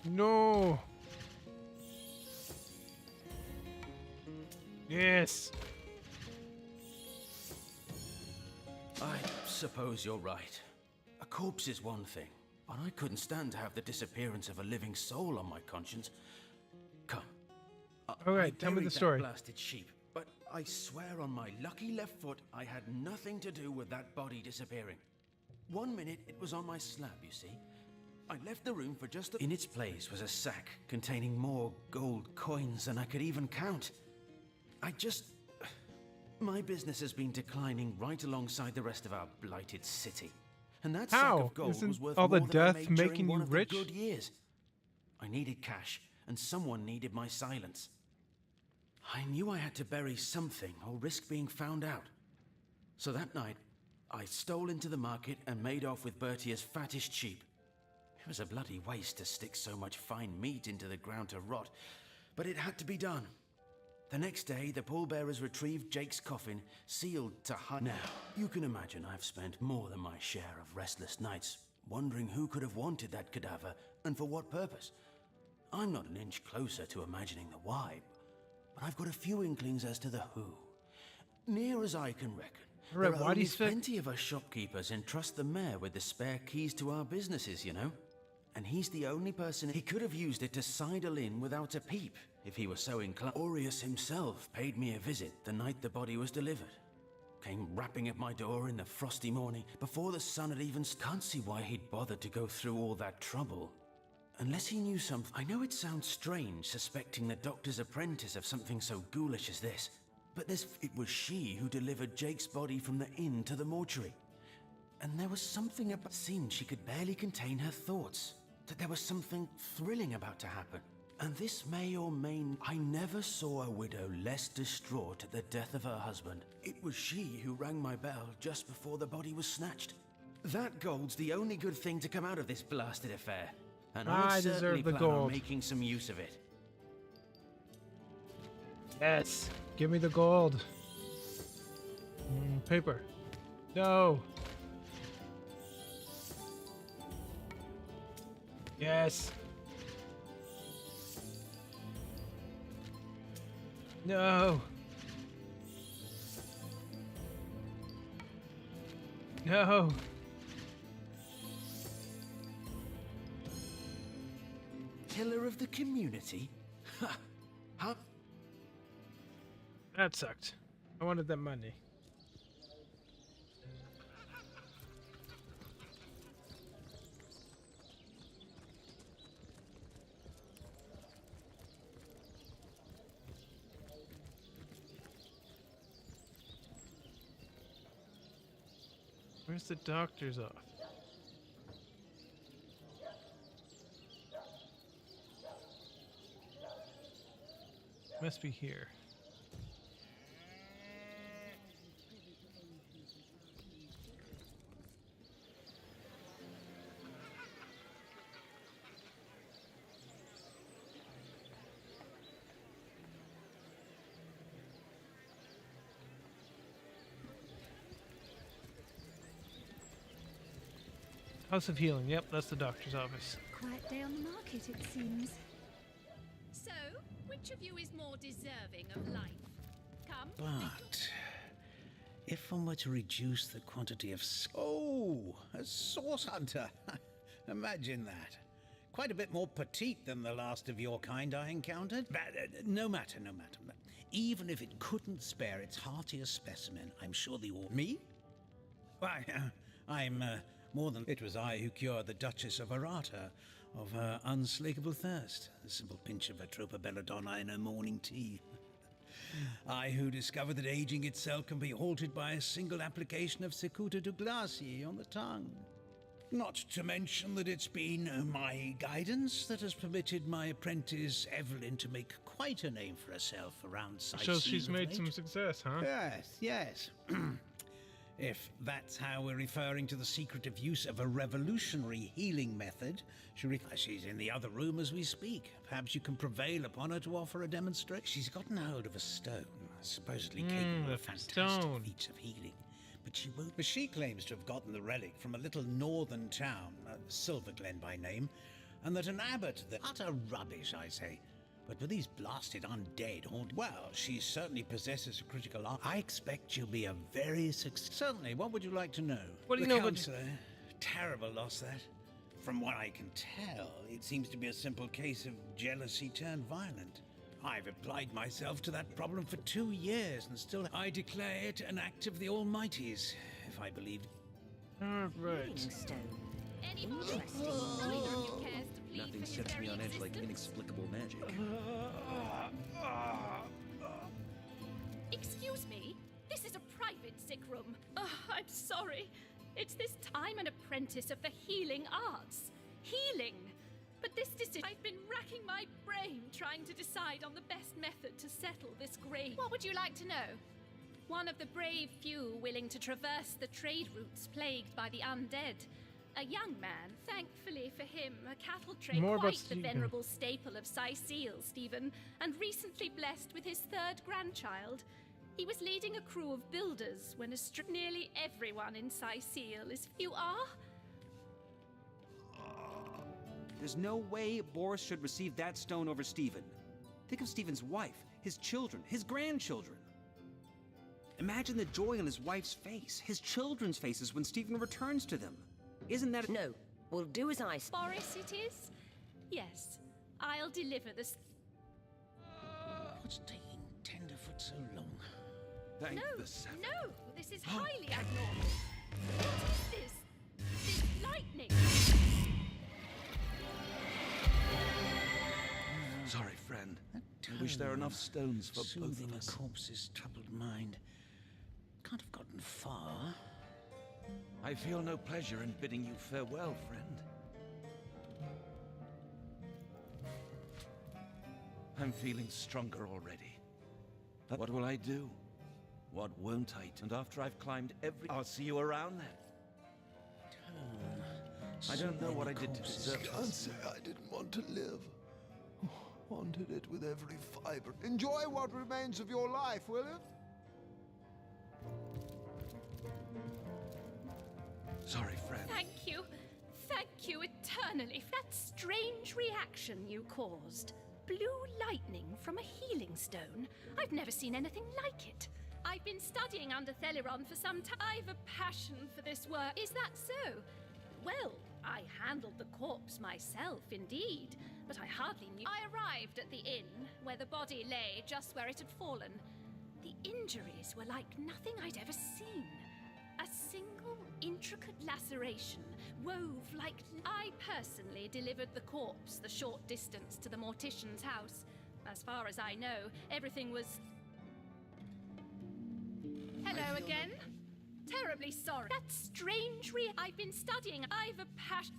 No. Yes. I suppose you're right. A corpse is one thing, but I couldn't stand to have the disappearance of a living soul on my conscience. Come. All right, tell me the story. That blasted sheep, but I swear on my lucky left foot I had nothing to do with that body disappearing. 1 minute it was on my slab, you see. I left the room for just a... In its place was a sack containing more gold coins than I could even count. My business has been declining right alongside the rest of our blighted city. And that sack of gold was worth all more the than I death made during making one you of the rich? good years. I needed cash, and someone needed my silence. I knew I had to bury something or risk being found out. So that night, I stole into the market and made off with Bertia's fattest sheep. It was a bloody waste to stick so much fine meat into the ground to rot, but it had to be done. The next day, the pallbearers retrieved Jake's coffin, sealed to Now, you can imagine I've spent more than my share of restless nights wondering who could have wanted that cadaver and for what purpose. I'm not an inch closer to imagining the why, but I've got a few inklings as to the who. Near as I can reckon, there are only plenty of us shopkeepers entrust the mayor with the spare keys to our businesses, you know? And he's the only person... He could have used it to sidle in without a peep, if he were so inclined. Aureus himself paid me a visit the night the body was delivered. came rapping at my door in the frosty morning, before the sun had even... Can't see why he'd bothered to go through all that trouble. Unless he knew something. I know it sounds strange, suspecting the doctor's apprentice of something so ghoulish as this, but it was she who delivered Jake's body from the inn to the mortuary. And there was something about... It seemed she could barely contain her thoughts, that there was something thrilling about to happen. And this may or may... I never saw a widow less distraught at the death of her husband. It was she who rang my bell just before the body was snatched. That gold's the only good thing to come out of this blasted affair. And I certainly deserve the plan on gold. making some use of it. Yes. Give me the gold. Paper. No. Yes. No. No. Pillar of the community? Huh? That sucked. I wanted that money. Where's the doctor's office? Must be here. House of Healing. Yep, that's the doctor's office. Quiet day on the market, it seems. So, which of you is more deserving of life? Come. But if one were to reduce the quantity of... Oh, a source hunter. Imagine that. Quite a bit more petite than the last of your kind I encountered. But no matter. Even if it couldn't spare its heartiest specimen, I'm sure the... Me? Why, I'm more than... It was I who cured the Duchess of Arata of her unslakable thirst. A simple pinch of Atropa belladonna in her morning tea. I who discovered that aging itself can be halted by a single application of Cicuta Douglasii on the tongue. Not to mention that it's been my guidance that has permitted my apprentice Evelyn to make quite a name for herself around Sicily. Shows she's made some success, huh? Yes. If that's how we're referring to the secretive use of a revolutionary healing method, she's in the other room as we speak. Perhaps you can prevail upon her to offer a demonstration. She's gotten hold of a stone, supposedly capable of fantastic feats of healing. But she won't. But she claims to have gotten the relic from a little northern town, Silverglen by name, and that an abbot... Utter rubbish, I say. But with these blasted undead well, she certainly possesses a critical eye. I expect she'll be a very Certainly, what would you like to know? What do you The know about... counselor, terrible loss, that. From what I can tell, it seems to be a simple case of jealousy turned violent. I've applied myself to that problem for 2 years, and still I declare it an act of the Almighty's, if I believe... Right. Any more questions? Neither of you cares to plead Nothing for his sets me very on edge like existence? inexplicable magic. Excuse me? This is a private sick room. Oh, I'm sorry. It's this time an apprentice of the healing arts. Healing! But this decision... I've been racking my brain trying to decide on the best method to settle this grave. What would you like to know? One of the brave few willing to traverse the trade routes plagued by the undead. A young man, thankfully for him, a cattle trade, More about quite the Stephen. venerable staple of Sicile, Stephen, and recently blessed with his 3rd grandchild. He was leading a crew of builders when nearly everyone in Sicile is... You are? There's no way Boris should receive that stone over Stephen. Think of Stephen's wife, his children, his grandchildren. Imagine the joy on his wife's face, his children's faces when Stephen returns to them. Isn't that... No, we'll do as I... Boris it is? Yes, I'll deliver this. What's taking Tenderfoot so long? Thank No, the Seven. no, this is highly abnormal. What is this? This lightning? Sorry, friend. I wish there were enough stones for both Soothing of a us. corpse's troubled mind. Can't have gotten far. I feel no pleasure in bidding you farewell, friend. I'm feeling stronger already. But what will I do? What won't I do? And after I've climbed every... I'll see you around then. I don't know what I did to deserve Can't this. say I didn't want to live. Wanted it with every fiber. Enjoy what remains of your life, will you? Sorry, friend. Thank you. Thank you eternally for that strange reaction you caused. Blue lightning from a healing stone? I've never seen anything like it. I've been studying under Theliron for some time. I've a passion for this work. Is that so? Well, I handled the corpse myself, indeed, but I hardly knew. I arrived at the inn, where the body lay just where it had fallen. The injuries were like nothing I'd ever seen. A single intricate laceration, wove like... I personally delivered the corpse the short distance to the mortician's house. As far as I know, everything was... Hello again. Terribly sorry. That strange I've been studying. I've a passion...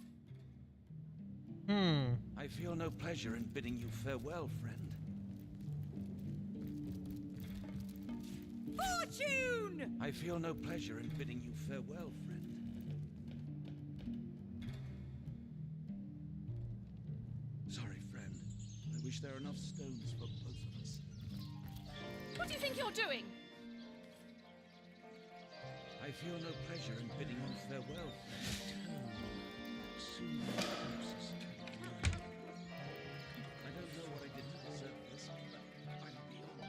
I feel no pleasure in bidding you farewell, friend. Fortune! I feel no pleasure in bidding you farewell, friend. Sorry, friend. I wish there were enough stones for both of us. What do you think you're doing? I feel no pleasure in bidding you farewell, friend. I don't know what I did to deserve this, but I'm beyond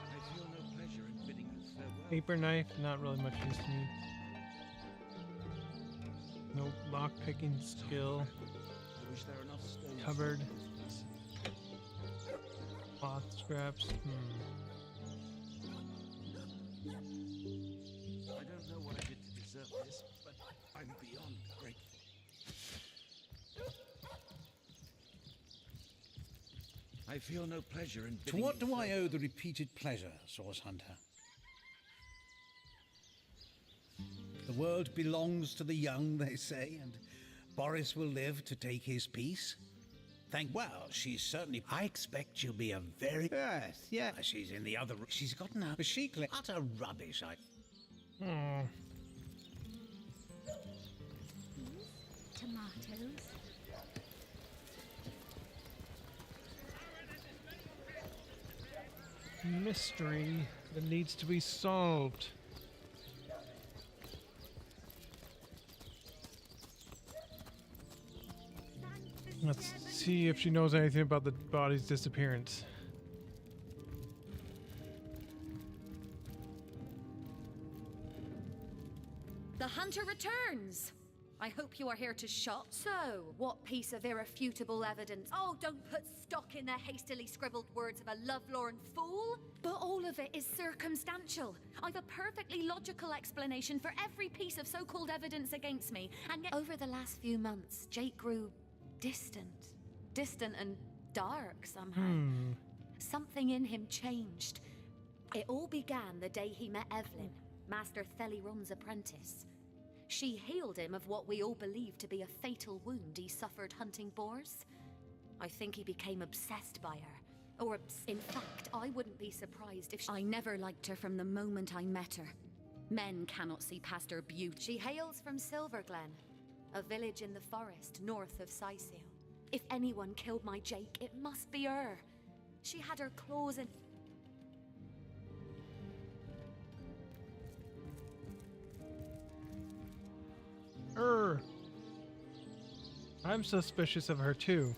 I feel no pleasure in bidding you farewell. Paper knife, not really much use to me. No lock picking skill. I wish there were enough stones. Cupboard. Cloth scraps. I don't know what I did to deserve this, but I'm beyond grateful. I feel no pleasure in To bidding what you do I owe the repeated pleasure, Source Hunter? The world belongs to the young, they say, and Boris will live to take his piece. Well, she's certainly... I expect she'll be a very... Yes. She's in the other room. She's gotten out. She utter rubbish, Tomatoes. Mystery that needs to be solved. Let's see if she knows anything about the body's disappearance. The hunter returns! I hope you are here to shop. So, what piece of irrefutable evidence? Oh, don't put stock in the hastily scribbled words of a lovelorn fool! But all of it is circumstantial. I've a perfectly logical explanation for every piece of so-called evidence against me. And yet, over the last few months, Jake grew distant. Distant and dark somehow. Something in him changed. It all began the day he met Evelyn, Master Theliron's apprentice. She healed him of what we all believe to be a fatal wound he suffered hunting boars. I think he became obsessed by her. Or, in fact, I wouldn't be surprised if I never liked her from the moment I met her. Men cannot see past her beauty. She hails from Silverglen, a village in the forest north of Sicil. If anyone killed my Jake, it must be her. She had her claws in... I'm suspicious of her too.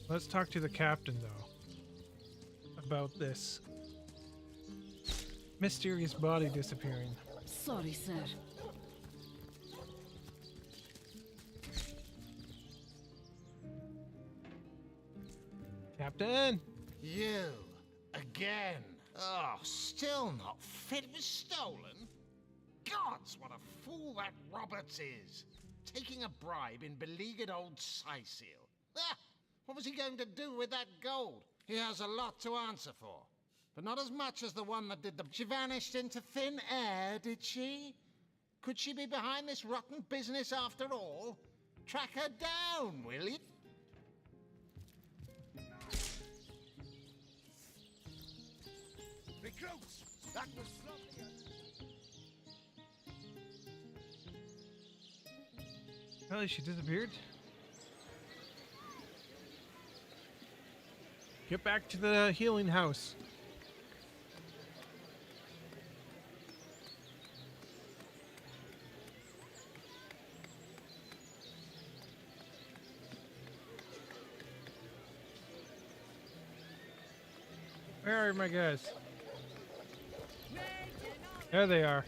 Let's talk to the captain, though, about this mysterious body disappearing. Sorry, sir. Captain! You again? Oh, still not fit. It was stolen. Gods, what a fool that Roberts is. Taking a bribe in beleaguered old Scythiel. Ah, what was he going to do with that gold? He has a lot to answer for. But not as much as the one that did the... She vanished into thin air, did she? Could she be behind this rotten business after all? Track her down, will you? Recruits! That was lovely. Really, she disappeared? Get back to the healing house. Where are my guys? There they are.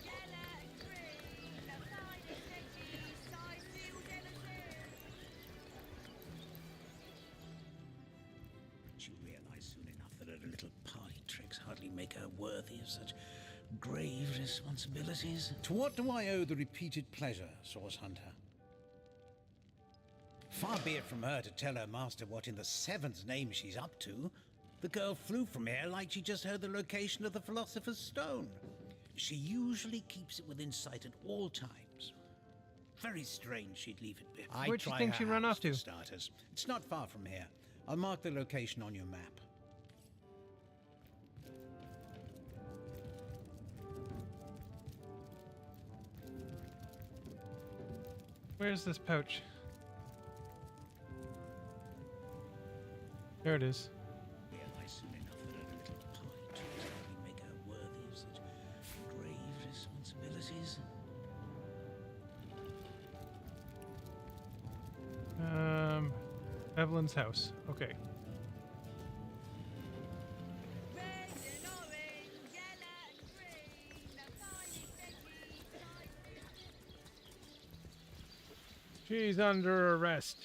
She'll realize soon enough that her little party tricks hardly make her worthy of such grave responsibilities. To what do I owe the repeated pleasure, Source Hunter? Far be it from her to tell her master what in the seven's name she's up to. The girl flew from here like she just heard the location of the Philosopher's Stone. She usually keeps it within sight at all times. Very strange she'd leave it behind. Where'd you think she ran off to? Starters. It's not far from here. I'll mark the location on your map. Where's this pouch? There it is. Realize soon enough that her little party tricks hardly make her worthy of such grave responsibilities. Evelyn's house. Okay. She's under arrest.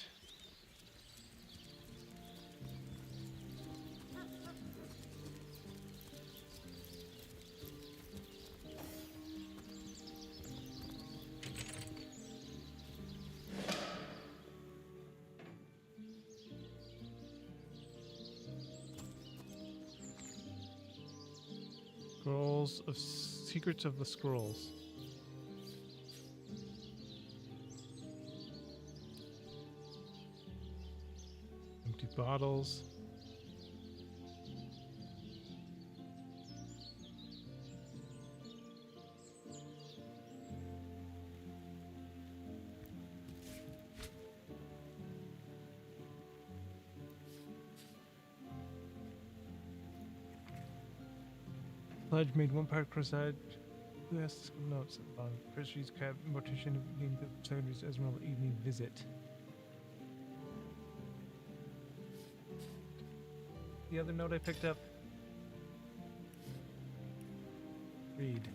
Scrolls of Secrets of the Scrolls. Empty bottles. Pledge made one part cross-eyed. Who has some notes at the bottom? Christie's crab mortician of Game Secretary's Esmeralda evening visit. The other note I picked up. Read.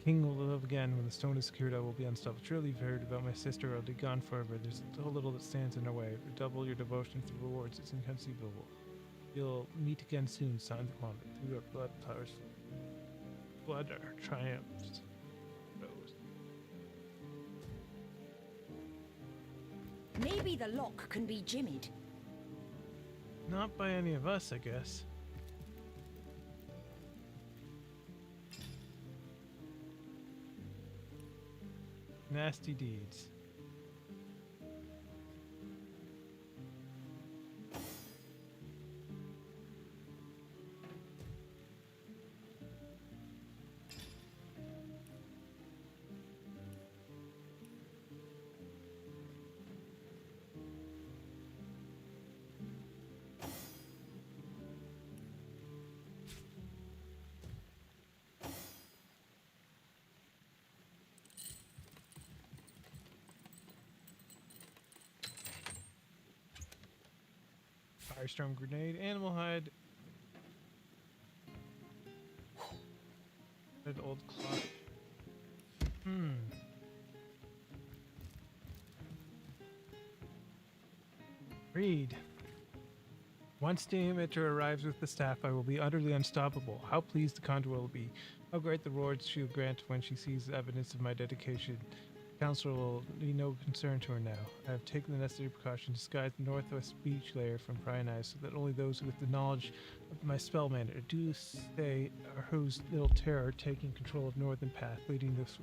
King will live again. When the stone is secured, I will be unstoppable. Surely you've heard about my sister. I'll be gone forever. There's so little that stands in our way. Redouble your devotion through rewards. It's inconceivable. You'll meet again soon, sign the quantity. Through our blood flowers. Blood our triumphs. Rose. Maybe the lock can be jimmied. Not by any of us, I guess. Nasty deeds. Firestorm grenade, animal hide. Red old clock. Read. Once Demeter arrives with the staff, I will be utterly unstoppable. How pleased the Conjuror will be. How great the rewards she'll grant when she sees evidence of my dedication. The Counselor will be no concern to her now. I have taken the necessary precautions to disguise the northwest beach layer from prying eyes, so that only those with the knowledge of my spell matter do say are whose little terror taking control of northern path leading this.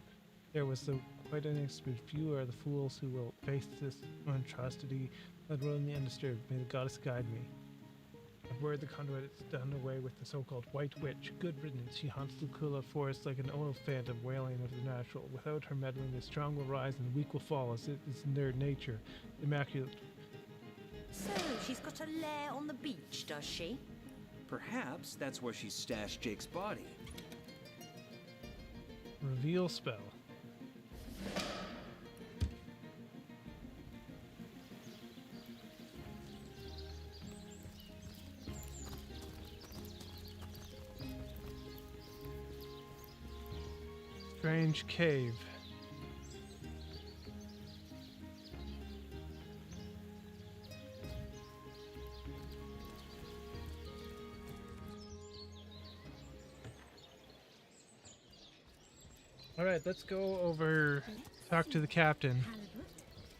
There was the quite unexpected. Few are the fools who will face this monstrosity that will be undisturbed. May the goddess guide me. I've word the conduit is done away with the so-called White Witch. Good riddance. She haunts Lucula Forest like an oil phantom wailing of the natural. Without her meddling, the strong will rise and the weak will fall, as it is in their nature. Immaculate. So, she's got a lair on the beach, does she? Perhaps that's where she stashed Jake's body. Reveal spell. Strange cave. All right, let's go over, talk to the captain. Halibut,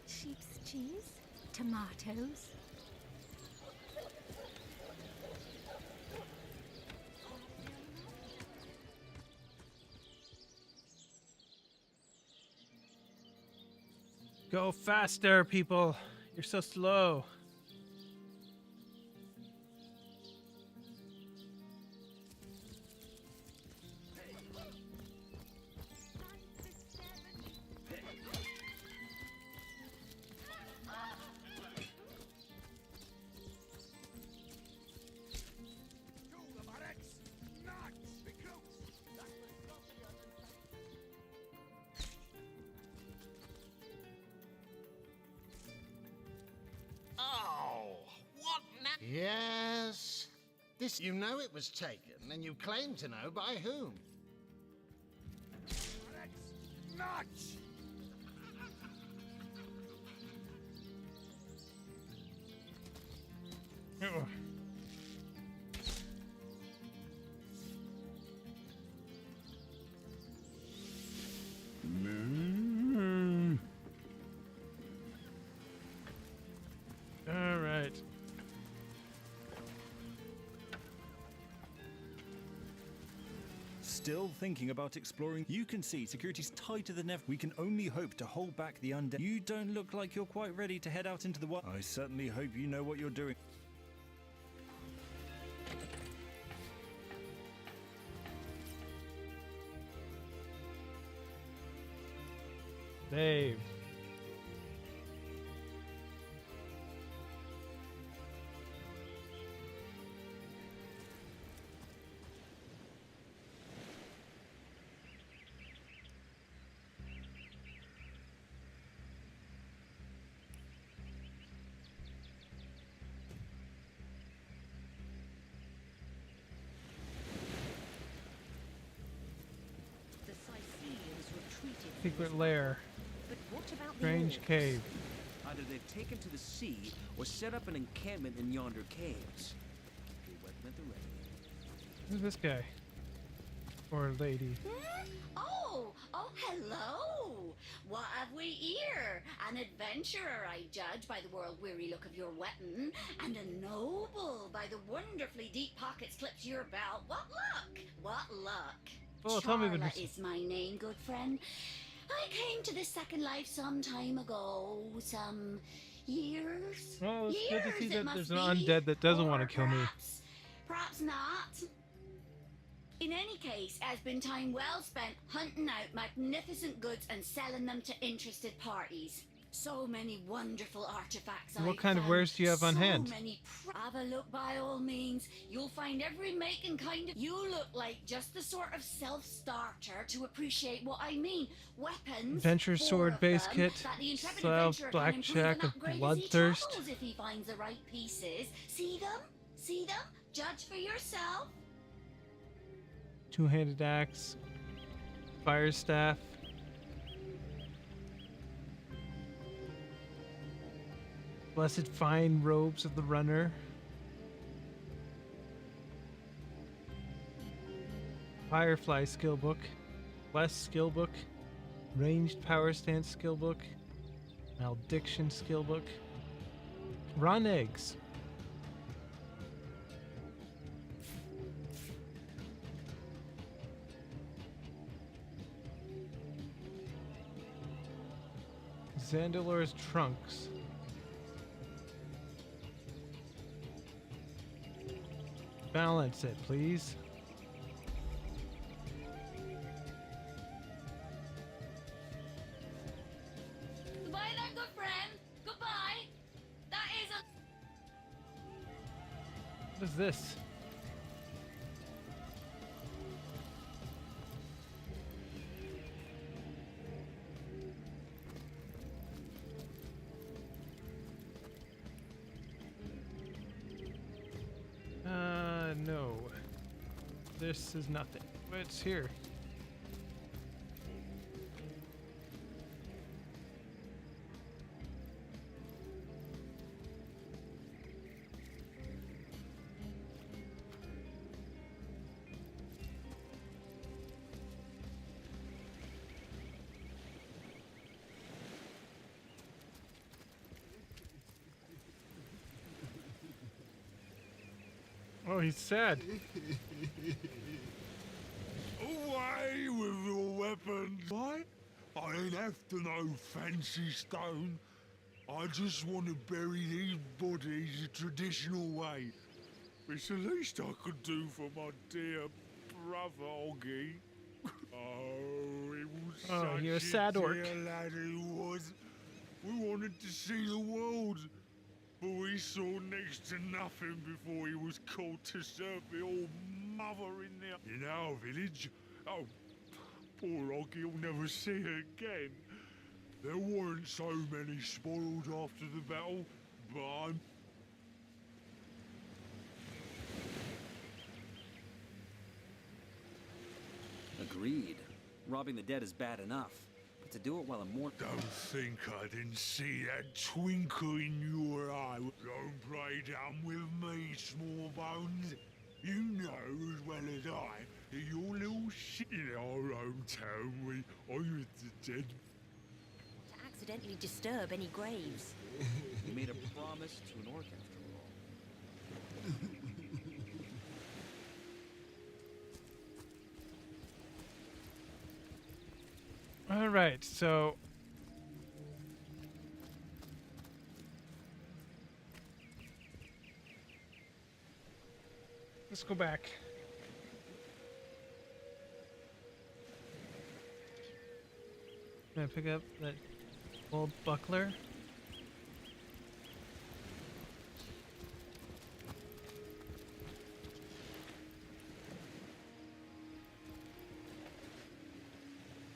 sheep's cheese, tomatoes. Go faster, people. You're so slow. Yes. This, you know it was taken, and you claim to know by whom. Nuts! All right. Still thinking about exploring? You can see security's tighter than ever. We can only hope to hold back the undead. You don't look like you're quite ready to head out into the wild. I certainly hope you know what you're doing. Dave. The Sicilians retreated. Secret lair. But what about Strange the orcs? cave. Either they've taken to the sea or set up an encampment in yonder caves. Be wet with the rain. Who's this guy? Or lady? Oh, hello! What have we here? An adventurer, I judge, by the world-weary look of your weapon, and a noble by the wonderfully deep pockets clipped to your belt. What luck! What luck! Oh, tell me what Charlotte this- is my name, good friend. I came to this second life some time ago, some years. Well, it's good to see Years, it that must there's an be. undead that doesn't Or want to kill me. Perhaps not. In any case, it has been time well spent hunting out magnificent goods and selling them to interested parties. So many wonderful artifacts. What I've kind of found. wares do you have on So hand? Many have a look by all means. You'll find every make and kind of. You look like just the sort of self-starter to appreciate what I mean. Weapons. Adventure 4 sword of base them, kit, that the intrepid style adventurer can improve blackjack and of upgrade as he bloodthirst. travels if he finds the right pieces. See them? See them? Judge for yourself. Two-handed axe, fire staff. Blessed fine robes of the runner. Firefly skill book. Bless skill book. Ranged power stance skill book. Malediction skill book. Run eggs. Zandalor's trunks. Balance it, please. Goodbye there, good friend. Goodbye. That is a. What is this? No. This is nothing. What's here? Oh, he's sad. Away with your weapons. Why? I ain't after no fancy stone. I just want to bury these bodies the traditional way. It's the least I could do for my dear brother Oggy. Oh, he was such you're a sad orc. dear lad he was. We wanted to see the world, but we saw next to nothing before he was called to serve the old mother in our village. Oh, poor Oggy will never see her again. There weren't so many spoiled after the battle, but I'm... Agreed. Robbing the dead is bad enough, but to do it while immortal... Don't think I didn't see that twinkle in your eye. Don't play dumb with me, small bones. You know as well as I that your little shit in our hometown, we honoured the dead. To accidentally disturb any graves. You made a promise to an orc after all. All right, so let's go back. Can I pick up that old buckler?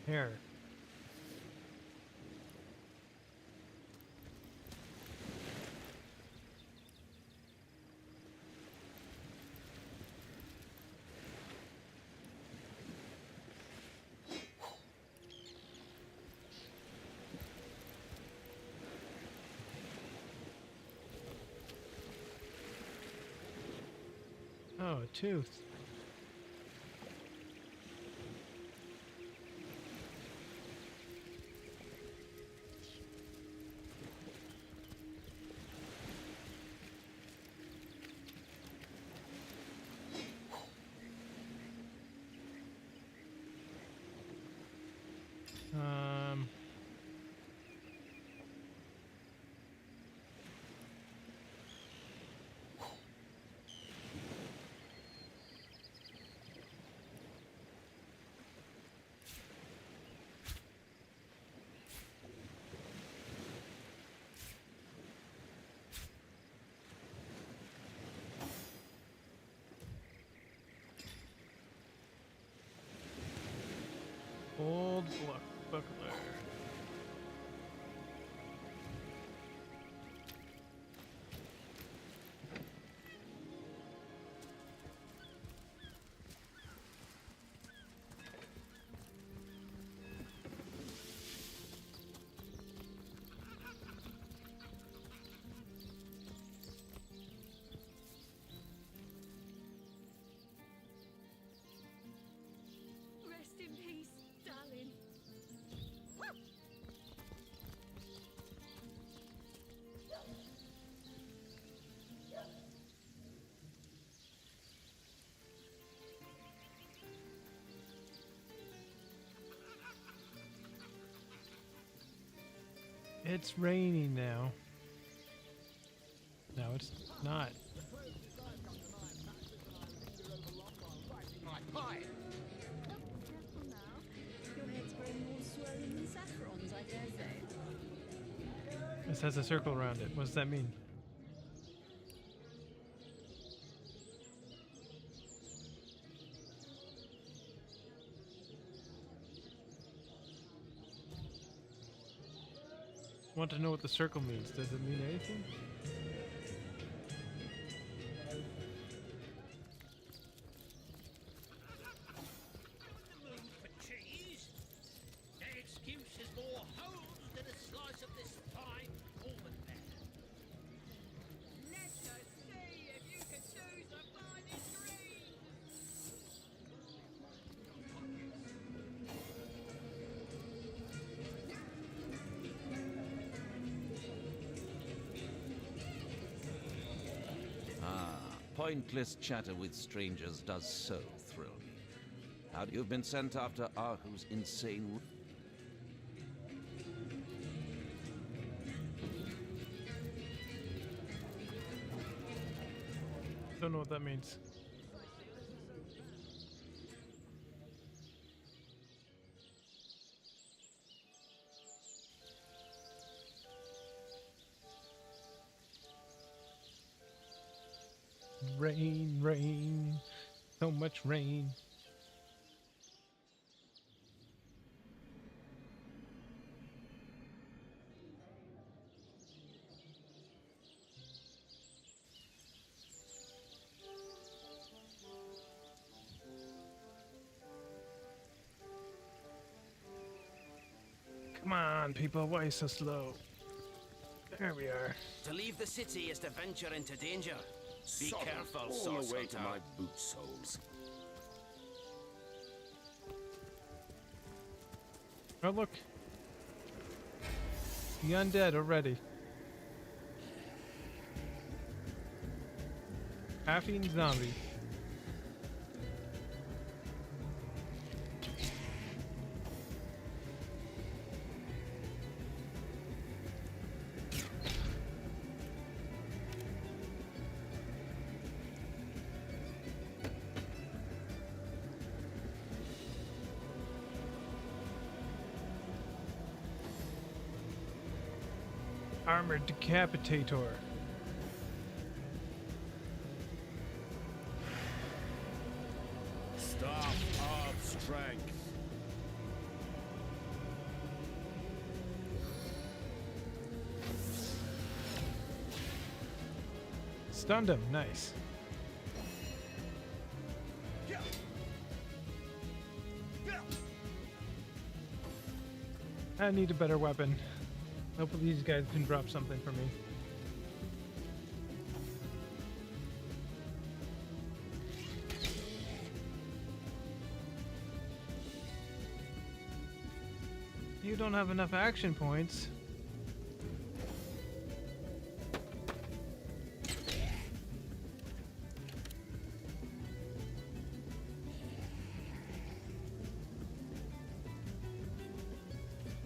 Here. Oh, a tooth. Buckler. Rest in peace, darling. It's raining now. No, it's not. Careful now. Your head's growing more swollen than saffrons, I dare say. This has a circle around it. What does that mean? Want to know what the circle means. Does it mean anything? For cheese? Their excuse is more holes than a slice of this fine almond pear. Let us see if you can choose the finest green. Pointless chatter with strangers does so thrill me. How you've been sent after Ahu's insane... Don't know what that means. Rain, rain, so much rain. Come on, people, why are you so slow? There we are. To leave the city is to venture into danger. Be Sodom, careful, all Source the way to Hunter. my boot soles. Oh, look. The undead already. Caffeine zombie. Armored decapitator. Staff of strength. Stunned him, nice. I need a better weapon. Hopefully these guys can drop something for me. You don't have enough action points.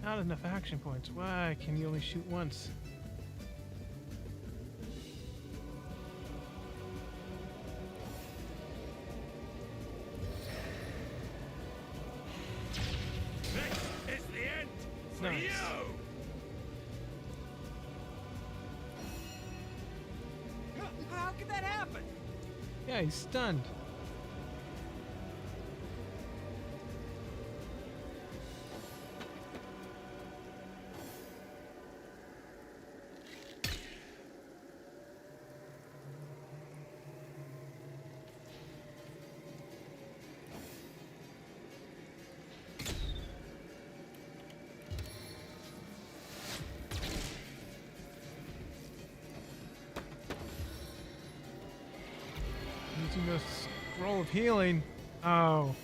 Not enough action points. Why can you only shoot once? This is the end for Nice. you! How could that happen? Yeah, he's stunned. The scroll of healing. Oh.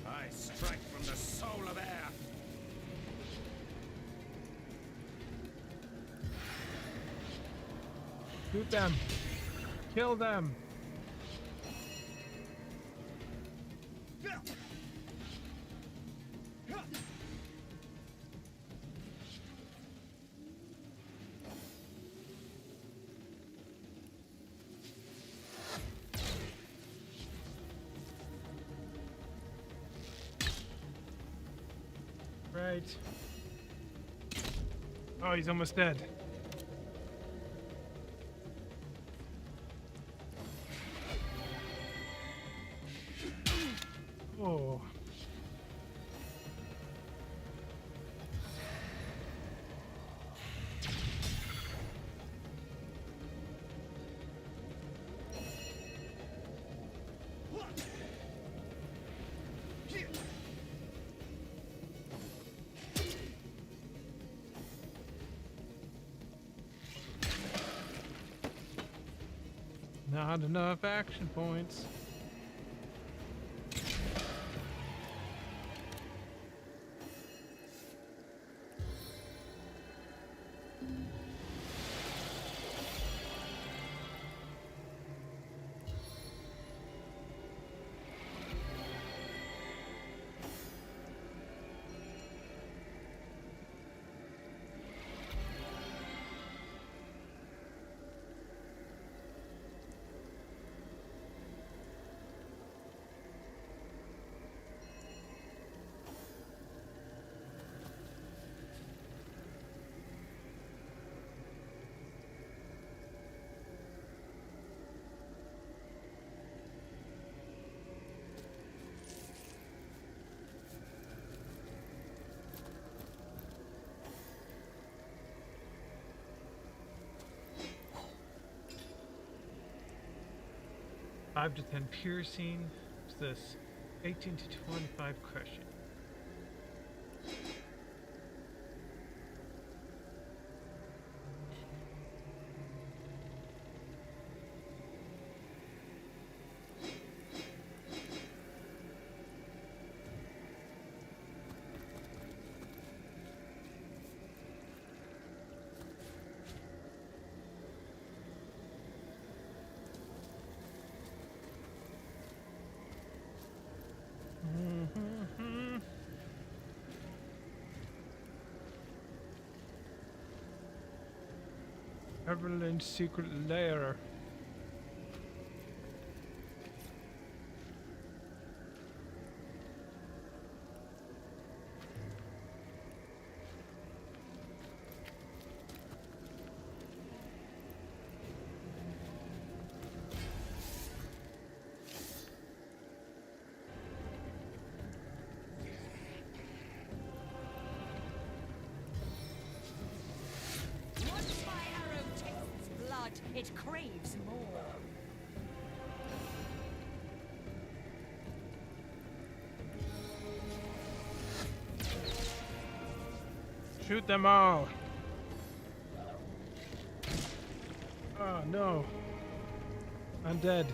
I strike from the soul of air. Shoot them. Kill them. Right. Oh, he's almost dead. Oh. Not enough action points. Five to 10 piercing. What's this? 18 to 25 crushing. Everland's secret lair. Once my arrow tastes blood, it craves more. Shoot them all. Oh no. Undead.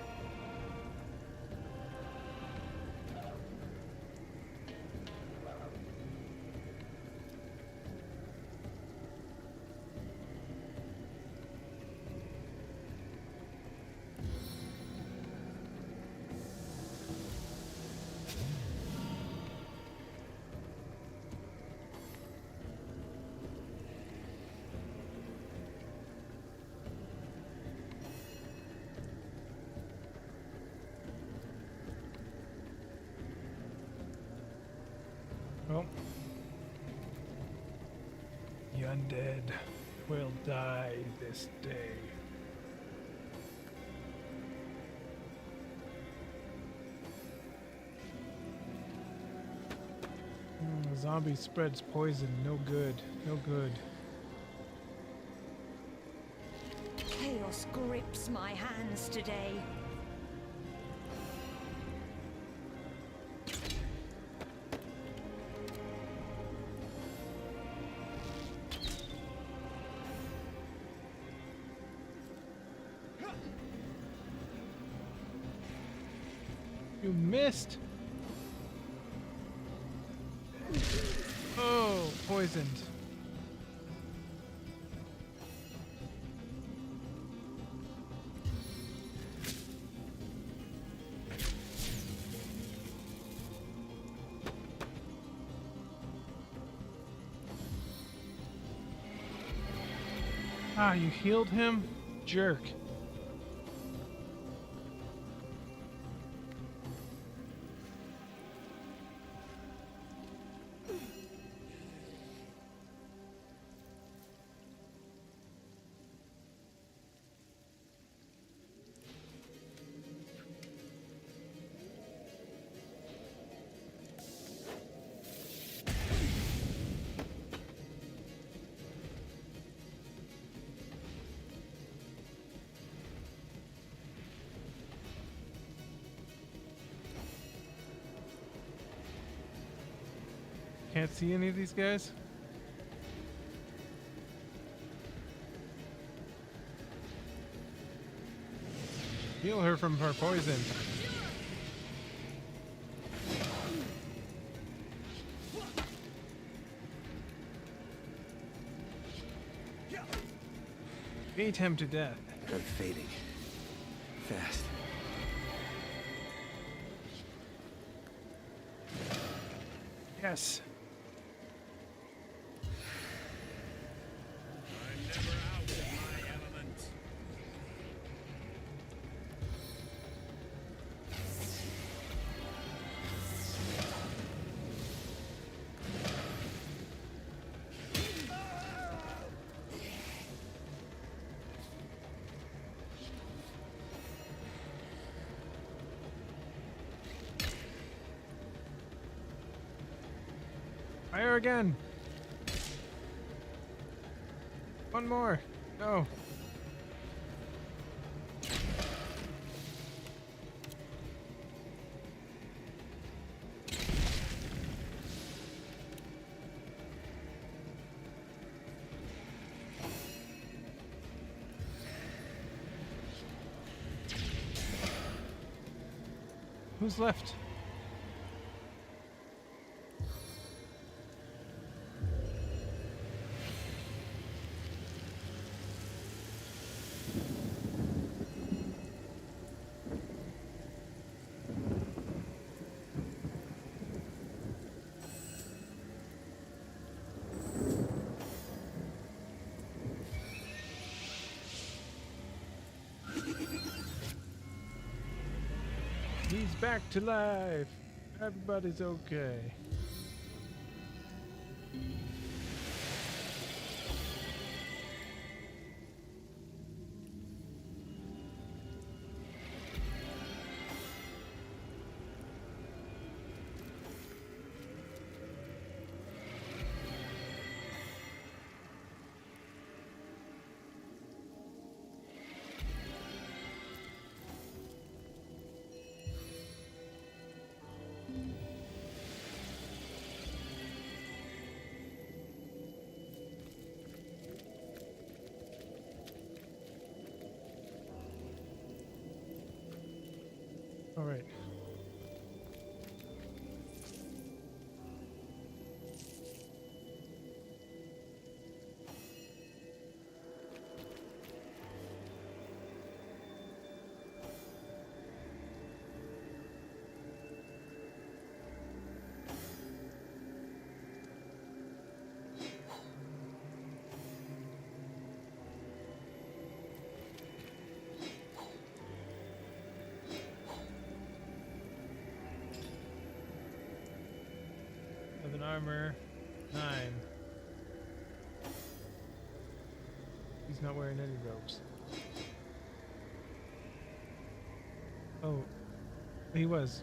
Well, the undead will die this day. The zombie spreads poison. No good. No good. Chaos grips my hands today. You missed. Oh, poisoned. Ah, you healed him? Jerk. Can't see any of these guys? Heal her from her poison. Beat him to death. I'm fading. Fast. Yes. Fire again. One more. No. Who's left? He's back to life. Everybody's okay. All right. Armor 9. He's not wearing any robes. Oh, he was.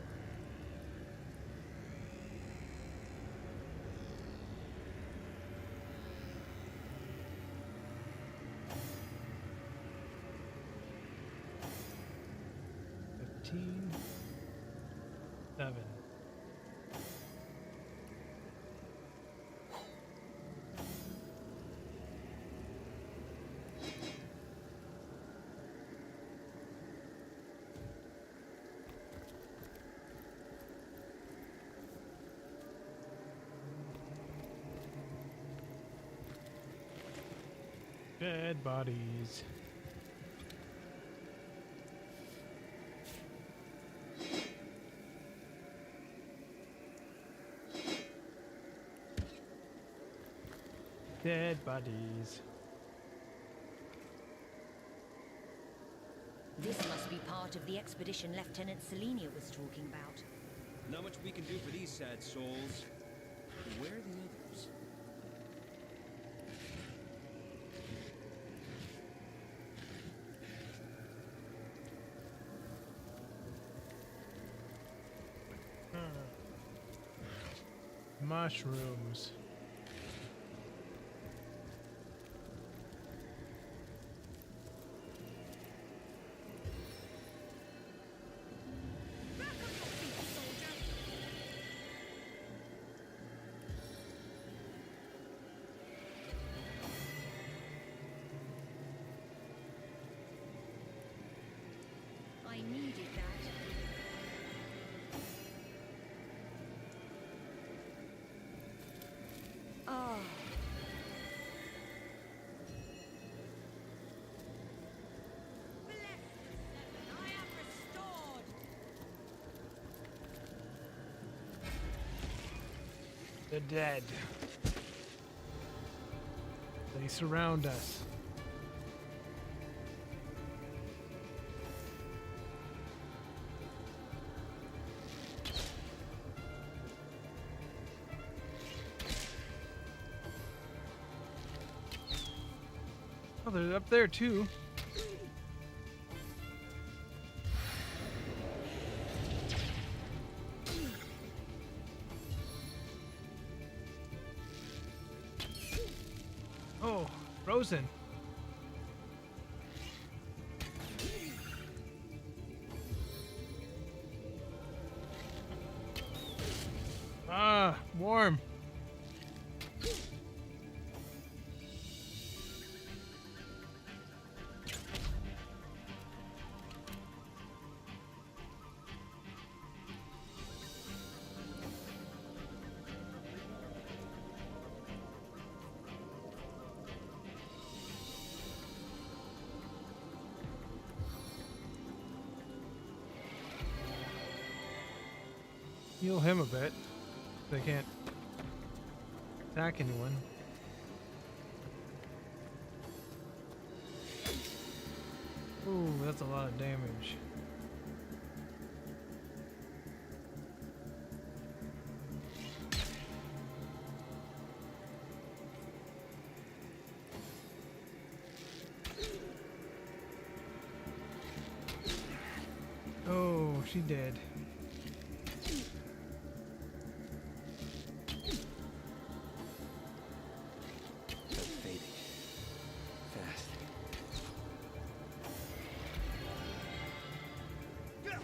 Seven. Dead bodies. Dead bodies. This must be part of the expedition Lieutenant Selenia was talking about. Not much we can do for these sad souls. Where are the others? Mushrooms. I needed that. Oh. The dead. They surround us. Oh, they're up there too. Oh, frozen. Ah, warm. Heal him a bit. They can't attack anyone. Ooh, that's a lot of damage. Oh, she dead.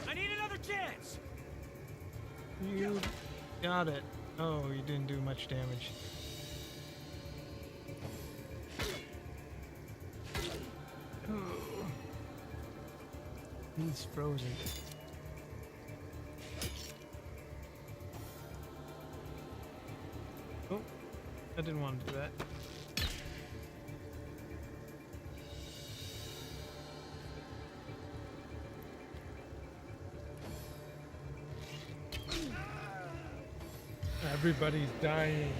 I need another chance! You got it. Oh, you didn't do much damage. Oh. He's frozen. Oh, I didn't want to do that. Everybody's dying.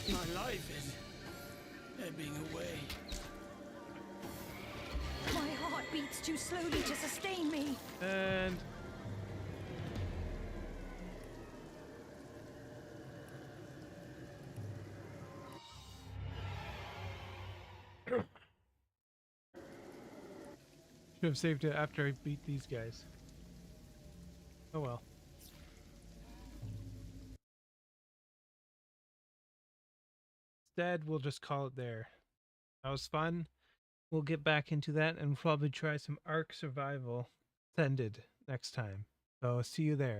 My life is ebbing away. My heart beats too slowly to sustain me. And should have saved it after I beat these guys. Oh well. Instead, we'll just call it there. That was fun. We'll get back into that and probably try some Ark Survival Ascended next time. So see you there.